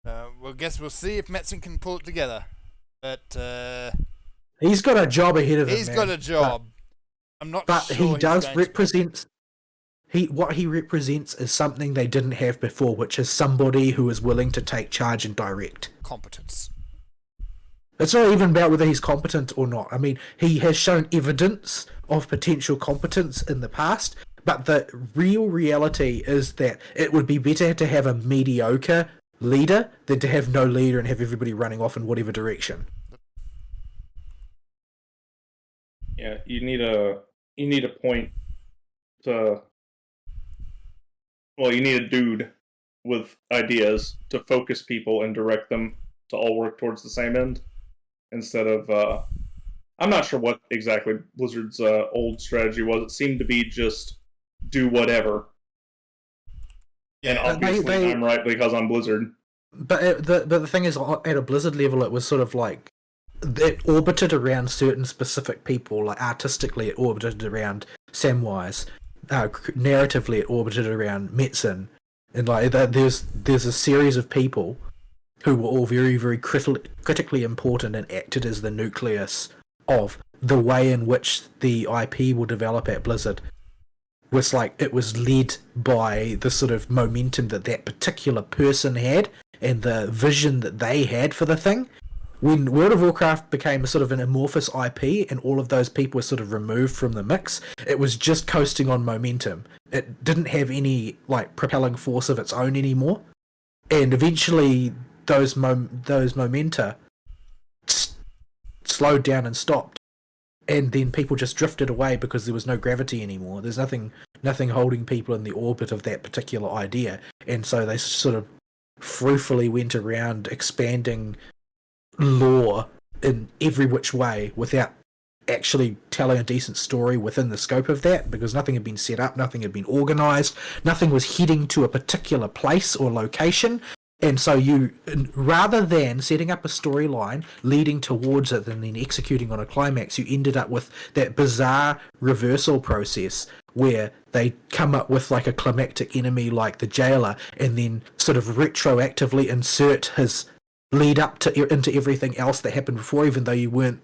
[SPEAKER 2] Well, guess we'll see if Metzen can pull it together. But
[SPEAKER 3] he's got a job ahead of him.
[SPEAKER 2] He's got a job. I'm not
[SPEAKER 3] but
[SPEAKER 2] sure.
[SPEAKER 3] But he does represent. What he represents is something they didn't have before, which is somebody who is willing to take charge and direct.
[SPEAKER 2] Competence.
[SPEAKER 3] It's not even about whether he's competent or not. I mean, he has shown evidence of potential competence in the past, but the real reality is that it would be better to have a mediocre leader than to have no leader and have everybody running off in whatever direction.
[SPEAKER 1] Yeah, you need a point to. Well, you need a dude with ideas to focus people and direct them to all work towards the same end, instead of. I'm not sure what exactly Blizzard's old strategy was. It seemed to be just do whatever. And obviously, I'm right because I'm Blizzard.
[SPEAKER 3] But the thing is, at a Blizzard level, it was sort of like it orbited around certain specific people. Like artistically, it orbited around Samwise. Narratively, it orbited around Metzen, and like there's a series of people who were all very, very critically important and acted as the nucleus of the way in which the IP will develop at Blizzard. Was like it was led by the sort of momentum that particular person had and the vision that they had for the thing. When World of Warcraft became a sort of an amorphous IP and all of those people were sort of removed from the mix, it was just coasting on momentum. It didn't have any like propelling force of its own anymore. And eventually those momenta slowed down and stopped. And then people just drifted away because there was no gravity anymore. There's nothing holding people in the orbit of that particular idea. And so they sort of fruitfully went around expanding lore in every which way without actually telling a decent story within the scope of that, because nothing had been set up, nothing had been organized, nothing was heading to a particular place or location. And so you, rather than setting up a storyline leading towards it and then executing on a climax, you ended up with that bizarre reversal process where they come up with like a climactic enemy like the Jailer and then sort of retroactively insert his lead up to into everything else that happened before, even though you weren't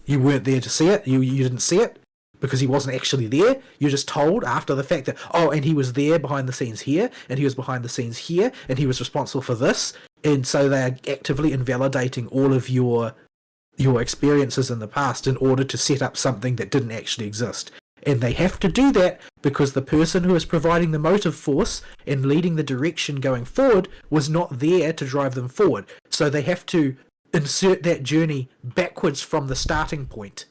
[SPEAKER 3] there to see it. You didn't see it because he wasn't actually there. You're just told after the fact that, oh, and he was there behind the scenes here, and he was behind the scenes here, and he was responsible for this. And so they're actively invalidating all of your experiences in the past in order to set up something that didn't actually exist. And they have to do that because the person who is providing the motive force and leading the direction going forward was not there to drive them forward. So they have to insert that journey backwards from the starting point.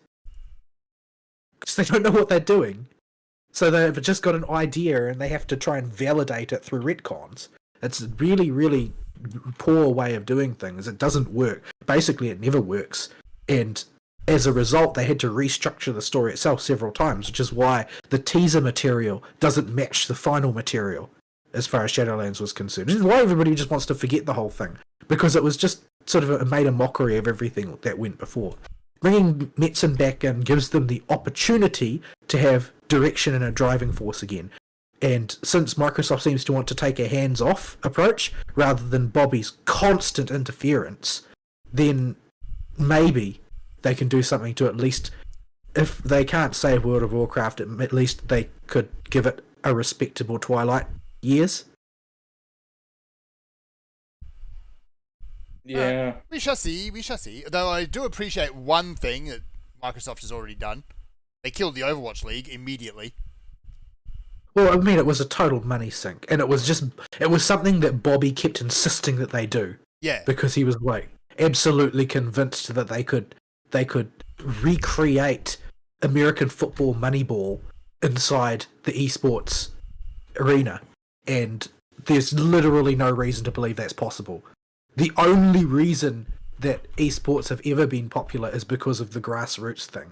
[SPEAKER 3] Because they don't know what they're doing. So they've just got an idea and they have to try and validate it through retcons. It's a really, really poor way of doing things. It doesn't work. Basically, it never works. And as a result, they had to restructure the story itself several times, which is why the teaser material doesn't match the final material as far as Shadowlands was concerned. Which is why everybody just wants to forget the whole thing. Because it was just sort of made a mockery of everything that went before. Bringing Metzen back in gives them the opportunity to have direction and a driving force again. And since Microsoft seems to want to take a hands-off approach rather than Bobby's constant interference, then maybe they can do something to at least, if they can't save World of Warcraft, at least they could give it a respectable Twilight years.
[SPEAKER 1] Yeah.
[SPEAKER 2] We shall see. Though I do appreciate one thing that Microsoft has already done. They killed the Overwatch League immediately.
[SPEAKER 3] Well, I mean, it was a total money sink, and it was something that Bobby kept insisting that they do.
[SPEAKER 2] Yeah.
[SPEAKER 3] Because he was like absolutely convinced that they could recreate American football Moneyball inside the esports arena, and there's literally no reason to believe that's possible. The only reason that esports have ever been popular is because of the grassroots thing.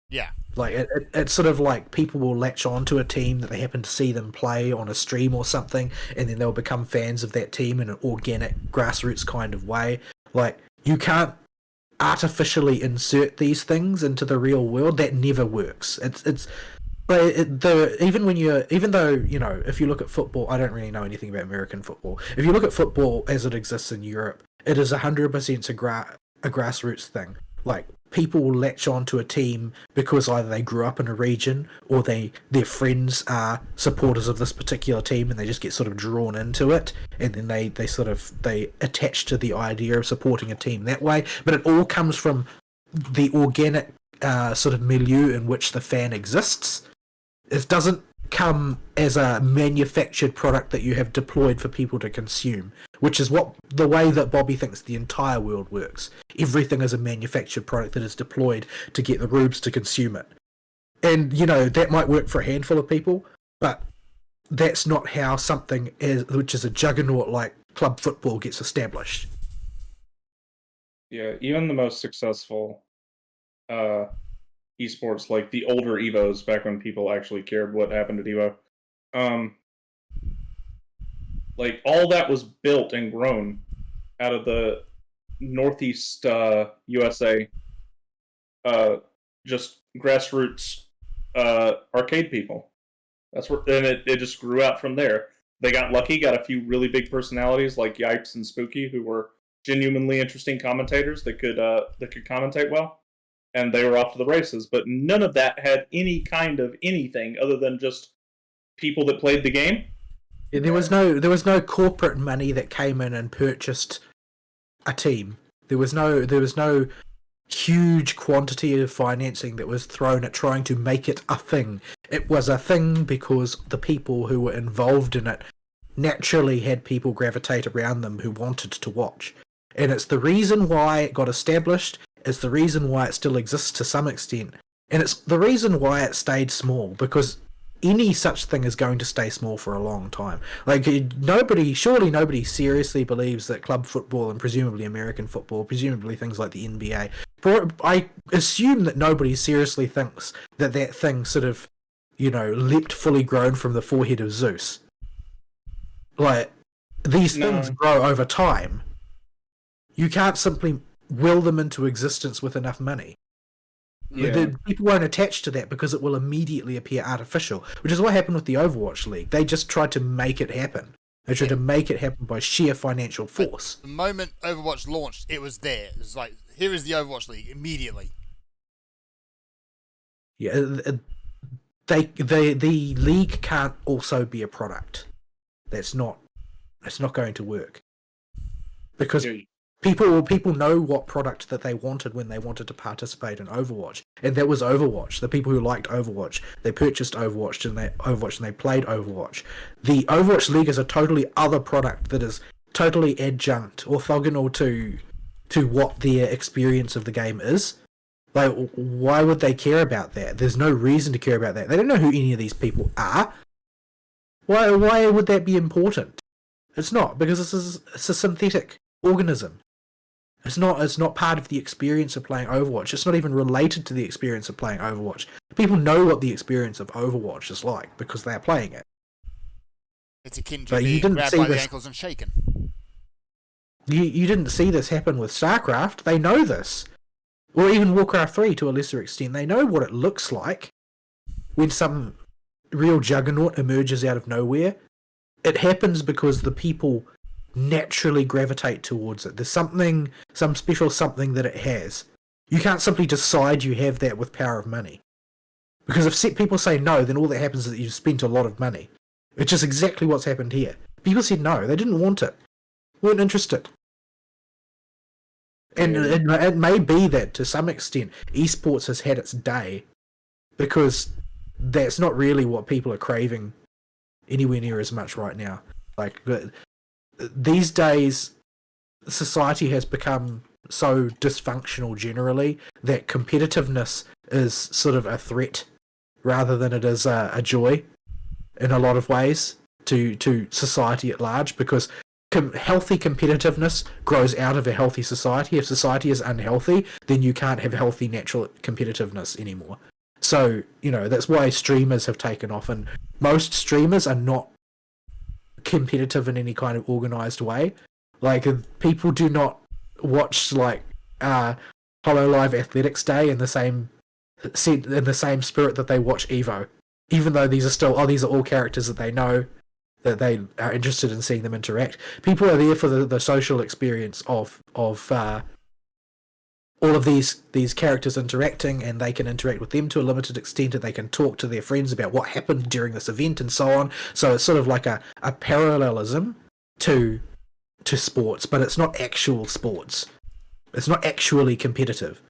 [SPEAKER 2] Yeah.
[SPEAKER 3] Like, it's sort of like people will latch on to a team that they happen to see them play on a stream or something, and then they'll become fans of that team in an organic, grassroots kind of way. Like, you can't artificially insert these things into the real world. That never works. Even though, you know, if you look at football, I don't really know anything about American football. If you look at football as it exists in Europe, it is 100% a grassroots thing. Like, people will latch on to a team because either they grew up in a region or their friends are supporters of this particular team, and they just get sort of drawn into it, and then they attach to the idea of supporting a team that way. But it all comes from the organic sort of milieu in which the fan exists. It doesn't come as a manufactured product that you have deployed for people to consume, which is the way that Bobby thinks the entire world works. Everything is a manufactured product that is deployed to get the rubes to consume it. And, you know, that might work for a handful of people, but that's not how something which is a juggernaut like club football gets established.
[SPEAKER 1] Yeah, even the most successful esports, like the older Evos, back when people actually cared what happened at Evo, like, all that was built and grown out of the Northeast USA, just grassroots arcade people. That's where, and it just grew out from there. They got lucky, got a few really big personalities like Yipes and Spooky, who were genuinely interesting commentators that could commentate well, and they were off to the races. But none of that had any kind of anything other than just people that played the game.
[SPEAKER 3] Yeah, there was no corporate money that came in and purchased a team. There was no huge quantity of financing that was thrown at trying to make it a thing. It was a thing because the people who were involved in it naturally had people gravitate around them who wanted to watch. And it's the reason why it got established, it's the reason why it still exists to some extent, and it's the reason why it stayed small, because any such thing is going to stay small for a long time. Like, surely nobody seriously believes that club football and presumably American football, presumably things like the NBA, I assume that nobody seriously thinks that thing sort of, you know, leapt fully grown from the forehead of Zeus. Like, these things grow over time. You can't simply will them into existence with enough money. Yeah. People won't attach to that because it will immediately appear artificial, which is what happened with the Overwatch League. They just tried to make it happen. They tried to make it happen by sheer financial force.
[SPEAKER 2] But the moment Overwatch launched, it was there. It was like, here is the Overwatch League immediately.
[SPEAKER 3] Yeah, the league can't also be a product. That's not going to work. Because people know what product that they wanted when they wanted to participate in Overwatch, and that was Overwatch. The people who liked Overwatch, they purchased Overwatch and they played Overwatch. The Overwatch League is a totally other product that is totally adjunct, orthogonal to what their experience of the game is. Like, why would they care about that? There's no reason to care about that. They don't know who any of these people are. Why would that be important? It's not, because it's a synthetic organism. It's not part of the experience of playing Overwatch. It's not even related to the experience of playing Overwatch. People know what the experience of Overwatch is like because they're playing it.
[SPEAKER 2] It's akin to being grabbed by the ankles and shaken.
[SPEAKER 3] You didn't see this happen with StarCraft. They know this. Or even Warcraft 3 to a lesser extent. They know what it looks like when some real juggernaut emerges out of nowhere. It happens because the people naturally gravitate towards it. There's some special something that it has. You can't simply decide you have that with power of money. Because if people say no, then all that happens is that you've spent a lot of money. Which is exactly what's happened here. People said no. They didn't want it. Weren't interested. And it may be that, to some extent, esports has had its day, because that's not really what people are craving anywhere near as much right now. Like, these days, society has become so dysfunctional generally that competitiveness is sort of a threat rather than it is a joy in a lot of ways to society at large, because healthy competitiveness grows out of a healthy society. If society is unhealthy, then you can't have healthy natural competitiveness anymore. So, that's why streamers have taken off, and most streamers are not competitive in any kind of organized way. Like, people do not watch HoloLive Athletics Day in the same spirit that they watch Evo, even though these are all characters that they know, that they are interested in seeing them interact. People are there for the social experience of all of these characters interacting, and they can interact with them to a limited extent, and they can talk to their friends about what happened during this event and so on. So it's sort of like a parallelism to sports, but it's not actual sports. It's not actually competitive.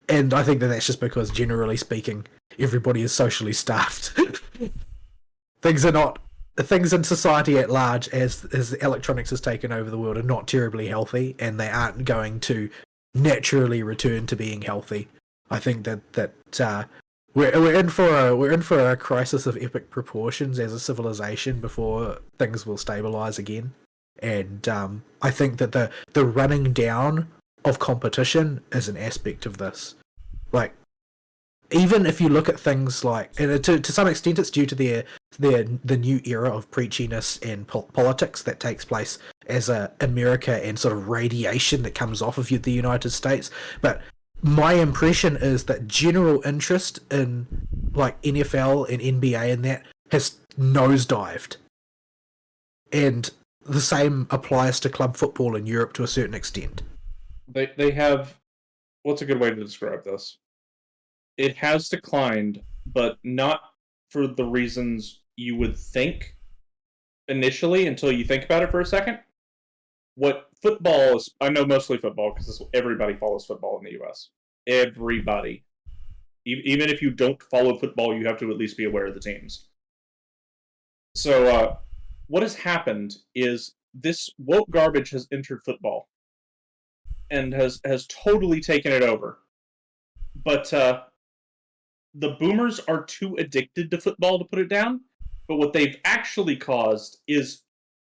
[SPEAKER 3] And I think that's just because, generally speaking, everybody is socially staffed. Things in society at large, as electronics has taken over the world, are not terribly healthy, and they aren't going to naturally return to being healthy. I think that we're in for a crisis of epic proportions as a civilization before things will stabilize again. And I think that the running down of competition is an aspect of this. Like, even if you look at things like, and to some extent it's due to the new era of preachiness and politics that takes place as America, and sort of radiation that comes off of the United States. But my impression is that general interest in like NFL and NBA and that has nosedived. And the same applies to club football in Europe to a certain extent.
[SPEAKER 1] They have, what's a good way to describe this? It has declined, but not for the reasons you would think initially until you think about it for a second. What football is, I know mostly football because everybody follows football in the US. Everybody. Even if you don't follow football, you have to at least be aware of the teams. So what has happened is this woke garbage has entered football and has totally taken it over. But the boomers are too addicted to football to put it down. But what they've actually caused is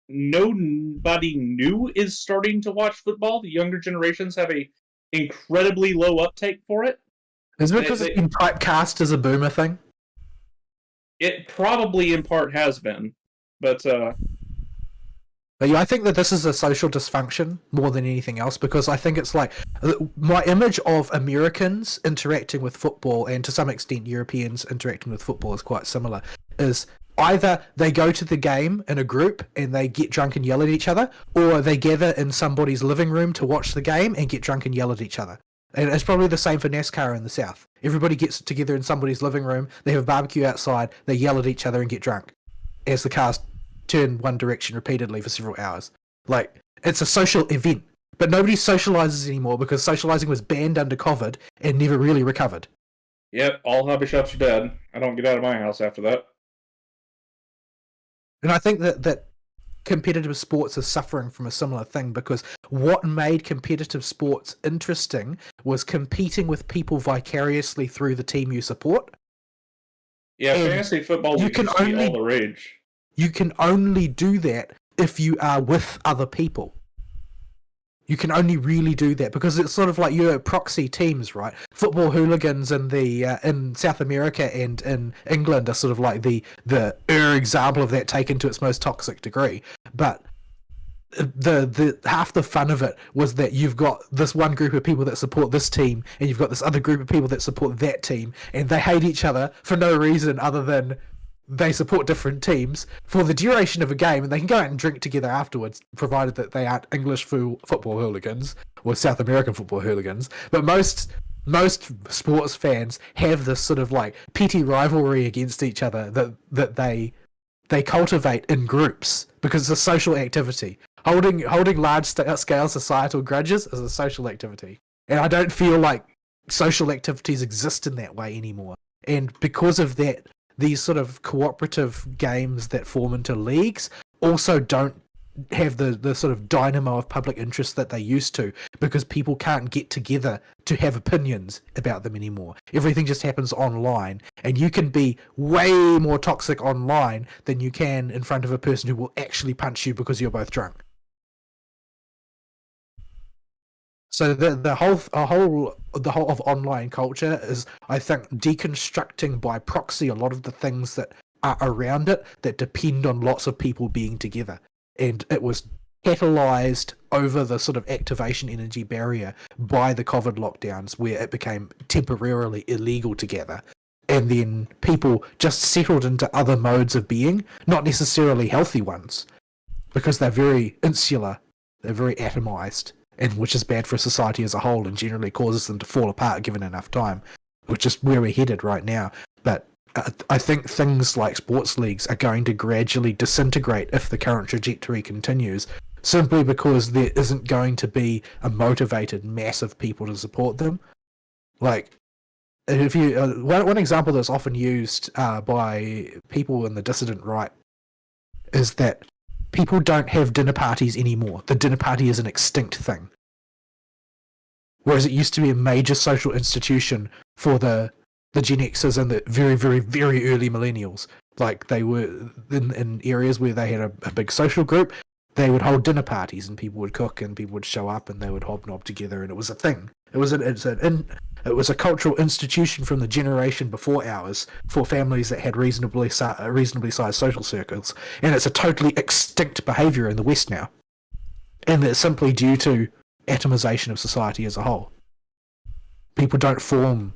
[SPEAKER 1] nobody new is starting to watch football. The younger generations have a incredibly low uptake for it.
[SPEAKER 3] Is it because it's been typecast as a boomer thing?
[SPEAKER 1] It probably in part has been, but yeah,
[SPEAKER 3] I think that this is a social dysfunction more than anything else, because I think it's like my image of Americans interacting with football, and to some extent Europeans interacting with football is quite similar, is either they go to the game in a group and they get drunk and yell at each other, or they gather in somebody's living room to watch the game and get drunk and yell at each other. And it's probably the same for NASCAR in the South. Everybody gets together in somebody's living room, they have a barbecue outside, they yell at each other and get drunk as the cars turn one direction repeatedly for several hours. Like, it's a social event. But nobody socializes anymore because socializing was banned under COVID and never really recovered.
[SPEAKER 1] Yep, all hobby shops are dead. I don't get out of my house after that.
[SPEAKER 3] And I think that competitive sports is suffering from a similar thing, because what made competitive sports interesting was competing with people vicariously through the team you support.
[SPEAKER 1] Yeah, and fantasy football used to be all the rage.
[SPEAKER 3] You can only do that if you are with other people. You can only really do that because it's sort of like your proxy teams, right? Football hooligans in in South America and in England are sort of like the example of that taken to its most toxic degree. But the half the fun of it was that you've got this one group of people that support this team, and you've got this other group of people that support that team, and they hate each other for no reason other than they support different teams for the duration of a game, and they can go out and drink together afterwards, provided that they aren't English football hooligans or South American football hooligans. But most sports fans have this sort of like petty rivalry against each other that they cultivate in groups because it's a social activity. Holding large scale societal grudges is a social activity, and I don't feel like social activities exist in that way anymore. And because of that, these sort of cooperative games that form into leagues also don't have the sort of dynamo of public interest that they used to, because people can't get together to have opinions about them anymore. Everything just happens online, and you can be way more toxic online than you can in front of a person who will actually punch you because you're both drunk. So the whole of online culture is, I think, deconstructing by proxy a lot of the things that are around it that depend on lots of people being together. And it was catalyzed over the sort of activation energy barrier by the COVID lockdowns, where it became temporarily illegal to gather. And then people just settled into other modes of being, not necessarily healthy ones, because they're very insular, they're very atomized, and which is bad for society as a whole and generally causes them to fall apart given enough time, which is where we're headed right now. But I think things like sports leagues are going to gradually disintegrate if the current trajectory continues, simply because there isn't going to be a motivated mass of people to support them. Like, if you one example that's often used by people in the dissident right is that people don't have dinner parties anymore. The dinner party is an extinct thing. Whereas it used to be a major social institution for the Gen Xers and the very, very, very early millennials. Like, they were in areas where they had a big social group, they would hold dinner parties and people would cook and people would show up and they would hobnob together, and it was a thing. It was a cultural institution from the generation before ours for families that had reasonably sized social circles, and it's a totally extinct behaviour in the West now, and it's simply due to atomization of society as a whole. People don't form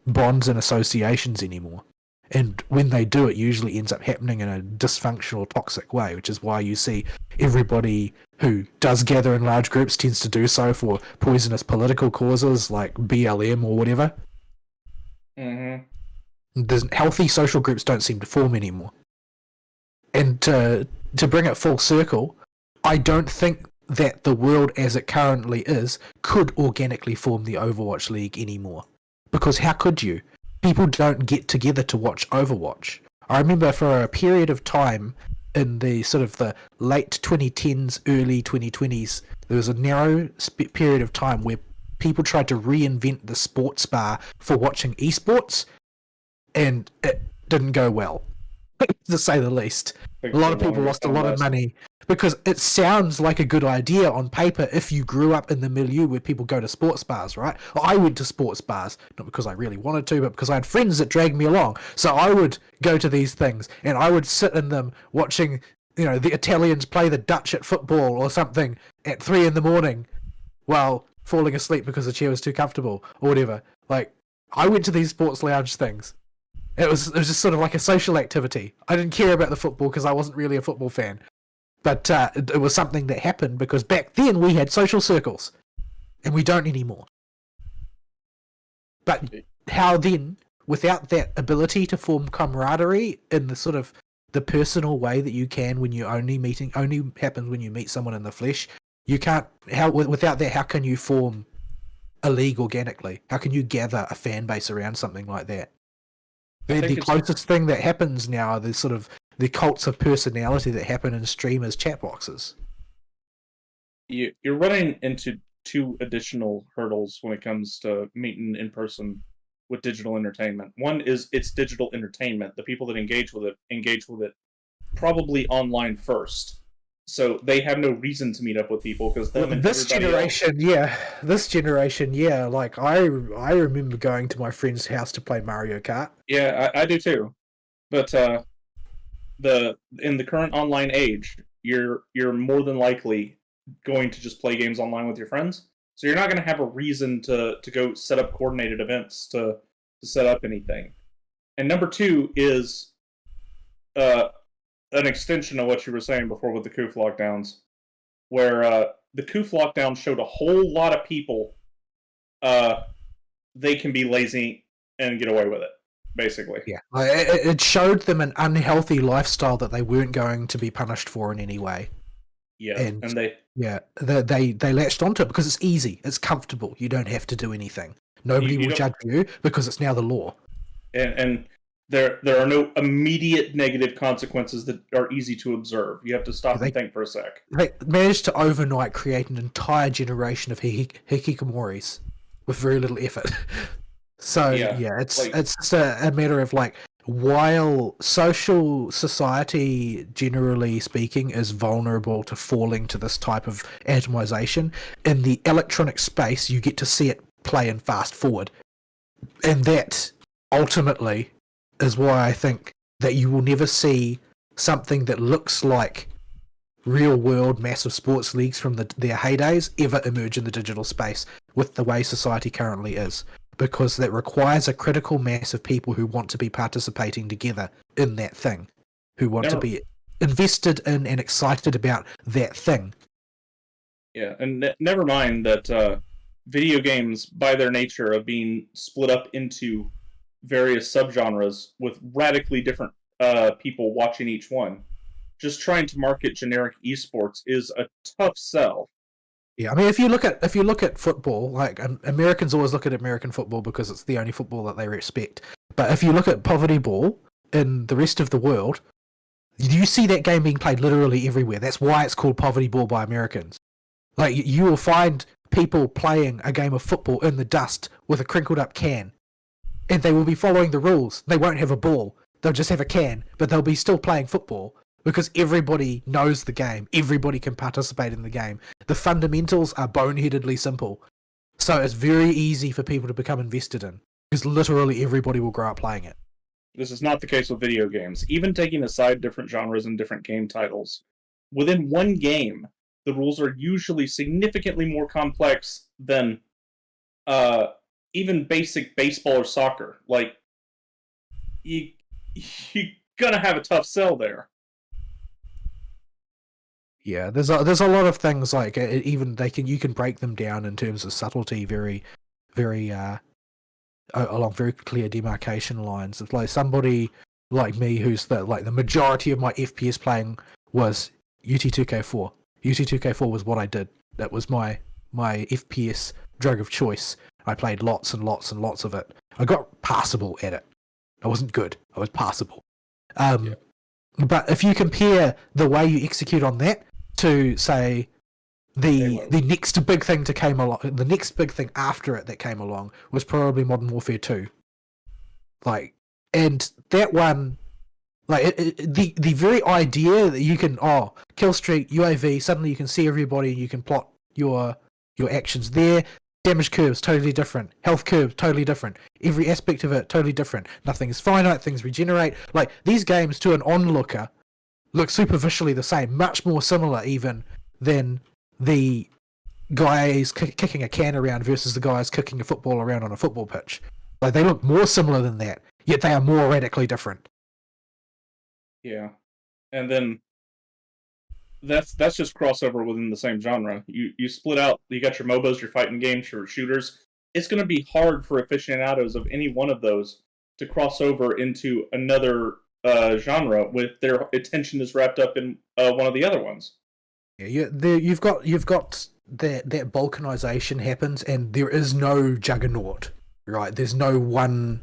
[SPEAKER 3] bonds and associations anymore, and when they do, it usually ends up happening in a dysfunctional, toxic way, which is why you see everybody who does gather in large groups tends to do so for poisonous political causes like BLM or whatever. Healthy social groups don't seem to form anymore. And to bring it full circle, I don't think that the world as it currently is could organically form the Overwatch League anymore. Because how could you? People don't get together to watch Overwatch. I remember for a period of time in the sort of the late 2010s, early 2020s, there was a narrow period of time where people tried to reinvent the sports bar for watching esports, and it didn't go well, to say the least. A lot of people lost a lot of money because it sounds like a good idea on paper if you grew up in the milieu where people go to sports bars, right? Well, I went to sports bars, not because I really wanted to, but because I had friends that dragged me along. So I would go to these things and I would sit in them watching, the Italians play the Dutch at football or something at 3 a.m. while falling asleep because the chair was too comfortable or whatever. Like, I went to these sports lounge things. It was just sort of like a social activity. I didn't care about the football because I wasn't really a football fan. But it was something that happened because back then we had social circles, and we don't anymore. But how then, without that ability to form camaraderie in the sort of the personal way that you can when you only happens when you meet someone in the flesh, you can't. Without that, how can you form a league organically? How can you gather a fan base around something like that? The closest thing that happens now are the cults of personality that happen in streamers' chat boxes.
[SPEAKER 1] You're running into two additional hurdles when it comes to meeting in person with digital entertainment. One is it's digital entertainment. The people that engage with it probably online first. So they have no reason to meet up with people because
[SPEAKER 3] this generation, like I remember going to my friend's house to play Mario Kart.
[SPEAKER 1] Yeah, I do too. But in the current online age, you're more than likely going to just play games online with your friends. So you're not going to have a reason to go set up coordinated events to set up anything. And number two is an extension of what you were saying before with the COOF lockdowns, where the COOF lockdown showed a whole lot of people they can be lazy and get away with it, basically.
[SPEAKER 3] Yeah, it showed them an unhealthy lifestyle that they weren't going to be punished for in any way.
[SPEAKER 1] Yeah, and they
[SPEAKER 3] latched onto it because it's easy, it's comfortable. You don't have to do anything. Nobody will judge you because it's now the law.
[SPEAKER 1] And there are no immediate negative consequences that are easy to observe. You have to stop and think for a sec.
[SPEAKER 3] They managed to overnight create an entire generation of hikikomoris with very little effort. So it's just a matter of like, while society, generally speaking, is vulnerable to falling to this type of atomization, in the electronic space, you get to see it play and fast forward. And that, ultimately, is why I think that you will never see something that looks like real-world massive sports leagues from their heydays ever emerge in the digital space with the way society currently is. Because that requires a critical mass of people who want to be participating together in that thing, who want to be invested in and excited about that thing.
[SPEAKER 1] Yeah, and never mind that video games, by their nature of being split up into various subgenres with radically different people watching each one, just trying to market generic esports is a tough sell.
[SPEAKER 3] Yeah, I mean, if you look at football, like Americans always look at American football because it's the only football that they respect. But if you look at poverty ball in the rest of the world, you see that game being played literally everywhere. That's why it's called poverty ball by Americans. Like, you will find people playing a game of football in the dust with a crinkled up can, and they will be following the rules. They won't have a ball. They'll just have a can, but they'll be still playing football. Because everybody knows the game. Everybody can participate in the game. The fundamentals are boneheadedly simple. So it's very easy for people to become invested in. Because literally everybody will grow up playing it.
[SPEAKER 1] This is not the case with video games. Even taking aside different genres and different game titles, within one game, the rules are usually significantly more complex than even basic baseball or soccer. Like, you're gonna have a tough sell there.
[SPEAKER 3] Yeah, there's a lot of things like even you can break them down in terms of subtlety very along very clear demarcation lines. It's like somebody like me who's the majority of my FPS playing was UT2K4. UT2K4 was what I did. That was my FPS drug of choice. I played lots and lots and lots of it. I got passable at it. I wasn't good. I was passable. But if you compare the way you execute on that to, say, the next big thing the next big thing after it that came along was probably Modern Warfare 2. Like, and that one, like, the very idea that you can kill streak UAV, suddenly you can see everybody and you can plot your actions there. Damage curves totally different. Health curves totally different. Every aspect of it totally different. Nothing is finite. Things regenerate. Like, these games to an onlooker look superficially the same, much more similar even than the guys kicking a can around versus the guys kicking a football around on a football pitch. Like, they look more similar than that, yet they are more radically different.
[SPEAKER 1] Yeah, and then that's just crossover within the same genre. You split out. You got your MOBAs, your fighting games, your shooters. It's going to be hard for aficionados of any one of those to cross over into another genre with their attention is wrapped up in one of the other ones.
[SPEAKER 3] Yeah, you've got that balkanization happens, and there is no juggernaut, right? There's no one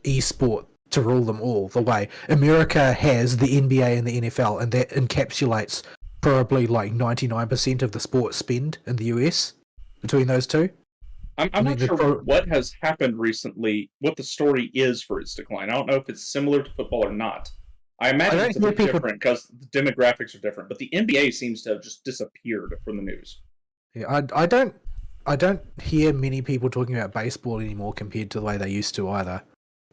[SPEAKER 3] esport to rule them all the way. America has the NBA and the NFL, and that encapsulates probably like 99% of the sports spend in the US between those two.
[SPEAKER 1] I'm not sure what has happened recently, what the story is for its decline. I don't know if it's similar to football or not. I imagine it's a bit different because the demographics are different, but the NBA seems to have just disappeared from the news.
[SPEAKER 3] Yeah, I don't hear many people talking about baseball anymore compared to the way they used to either.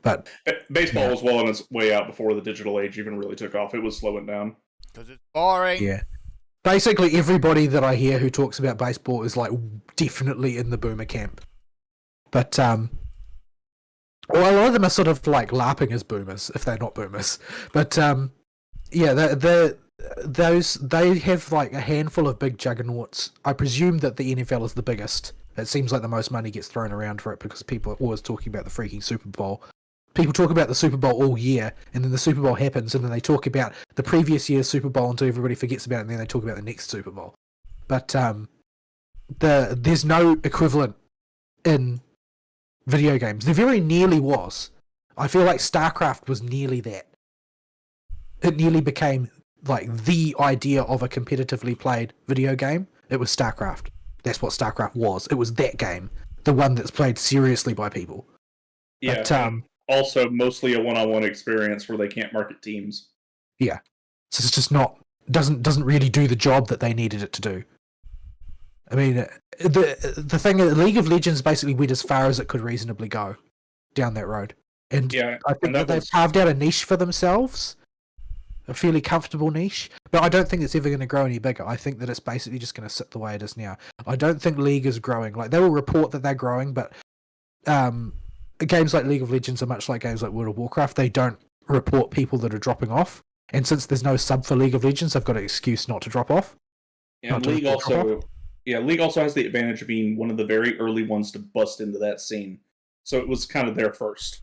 [SPEAKER 3] But
[SPEAKER 1] baseball was well on its way out before the digital age even really took off. It was slowing down.
[SPEAKER 2] Because it's boring.
[SPEAKER 3] Yeah. Basically, everybody that I hear who talks about baseball is like definitely in the boomer camp. But well, a lot of them are sort of like LARPing as boomers if they're not boomers. But yeah, they have like a handful of big juggernauts. I presume that the NFL is the biggest. It seems like the most money gets thrown around for it because people are always talking about the freaking Super Bowl. People talk about the Super Bowl all year, and then the Super Bowl happens, and then they talk about the previous year's Super Bowl until everybody forgets about it, and then they talk about the next Super Bowl. But there's no equivalent in video games. There very nearly was. I feel like StarCraft was nearly that. It nearly became like the idea of a competitively played video game. It was StarCraft. That's what StarCraft was. It was that game, the one that's played seriously by people.
[SPEAKER 1] Yeah.
[SPEAKER 3] But,
[SPEAKER 1] also, mostly a one-on-one experience where they can't market teams.
[SPEAKER 3] Yeah, so it's just not doesn't really do the job that they needed it to do. I mean, the thing, League of Legends basically went as far as it could reasonably go down that road, and
[SPEAKER 1] Yeah,
[SPEAKER 3] I think that they've carved out a niche for themselves, a fairly comfortable niche. But I don't think it's ever going to grow any bigger. I think that it's basically just going to sit the way it is now. I don't think League is growing. Like, they will report that they're growing, but games like League of Legends are much like games like World of Warcraft. They don't report people that are dropping off. And since there's no sub for League of Legends, they've got an excuse not to drop off.
[SPEAKER 1] Yeah, League also has the advantage of being one of the very early ones to bust into that scene. So it was kind of there first.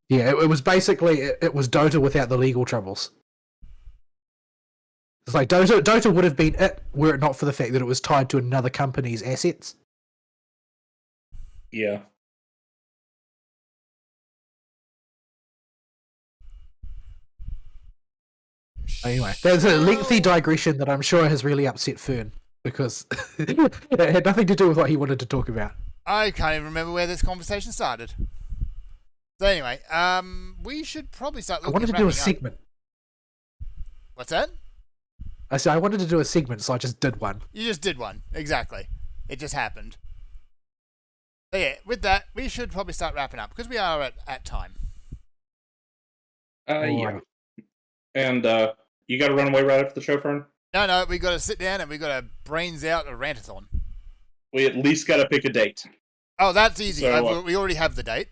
[SPEAKER 3] Yeah, it was basically, it was Dota without the legal troubles. It's like Dota would have been it were it not for the fact that it was tied to another company's assets.
[SPEAKER 1] Yeah.
[SPEAKER 3] Anyway, there's a lengthy digression that I'm sure has really upset Fern because it had nothing to do with what he wanted to talk about.
[SPEAKER 2] I can't even remember where this conversation started. So anyway, we should probably start looking
[SPEAKER 3] I wanted to do a segment.
[SPEAKER 2] What's that?
[SPEAKER 3] I said I wanted to do a segment, so I just did one.
[SPEAKER 2] You just did one. Exactly. It just happened. So yeah, with that, we should probably start wrapping up because we are at time.
[SPEAKER 1] Yeah. And you got to run away right after the show, Fern?
[SPEAKER 2] No, we got to sit down and we got to brains out a rantathon.
[SPEAKER 1] We at least got to pick a date.
[SPEAKER 2] Oh, that's easy.
[SPEAKER 1] So,
[SPEAKER 2] we already have the date.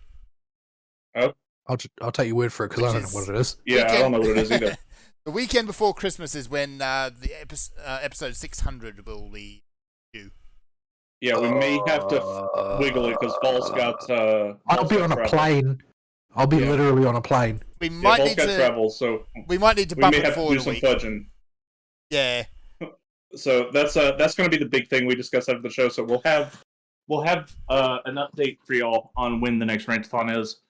[SPEAKER 1] Oh,
[SPEAKER 3] I'll take your word for it because I don't know what it is.
[SPEAKER 1] Yeah, I don't know what it is either.
[SPEAKER 2] The weekend before Christmas is when the episode 600 will be due.
[SPEAKER 1] Yeah, we may have to wiggle it because False got.
[SPEAKER 3] I'll be on a plane. I'll be literally on a plane.
[SPEAKER 2] We might need to
[SPEAKER 1] travel, so
[SPEAKER 2] we might need to bump
[SPEAKER 1] we may
[SPEAKER 2] it
[SPEAKER 1] have to
[SPEAKER 2] forward
[SPEAKER 1] do some
[SPEAKER 2] a week.
[SPEAKER 1] fudging.
[SPEAKER 2] Yeah.
[SPEAKER 1] So that's going to be the big thing we discuss after the show. So we'll have an update for y'all on when the next Rantathon is,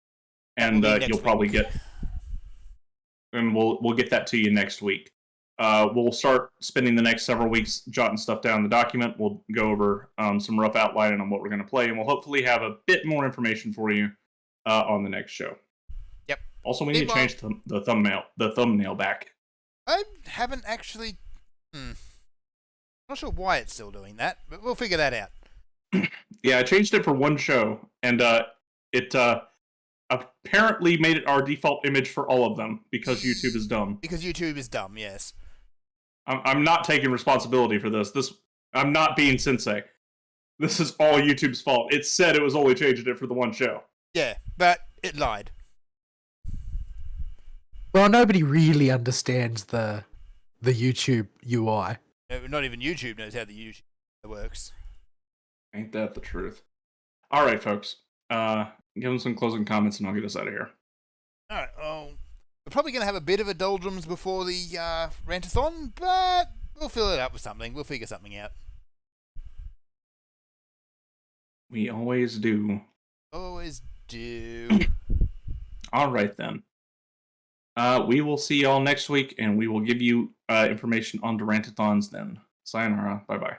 [SPEAKER 1] and you'll probably get, and we'll get that to you next week. We'll start spending the next several weeks jotting stuff down in the document. We'll go over some rough outlining on what we're going to play, and we'll hopefully have a bit more information for you on the next show.
[SPEAKER 2] Yep.
[SPEAKER 1] Also, we need to change the thumbnail back.
[SPEAKER 2] I haven't actually. Not sure why it's still doing that, but we'll figure that out.
[SPEAKER 1] Yeah, I changed it for one show, and it apparently made it our default image for all of them because YouTube is dumb.
[SPEAKER 2] Because YouTube is dumb, yes.
[SPEAKER 1] I'm not taking responsibility for this. I'm not being sensei. This is all YouTube's fault. It said it was only changing it for the one show.
[SPEAKER 2] Yeah, but it lied.
[SPEAKER 3] Well, nobody really understands the YouTube UI.
[SPEAKER 2] Not even YouTube knows how the YouTube works.
[SPEAKER 1] Ain't that the truth? All right, folks. Give them some closing comments, and I'll get us out of here.
[SPEAKER 2] All right. We're probably going to have a bit of a doldrums before the Rantathon, but we'll fill it up with something. We'll figure something out.
[SPEAKER 1] We always do.
[SPEAKER 2] Always do.
[SPEAKER 1] All right, then. We will see y'all next week, and we will give you information on the Rantathons then. Sayonara. Bye-bye.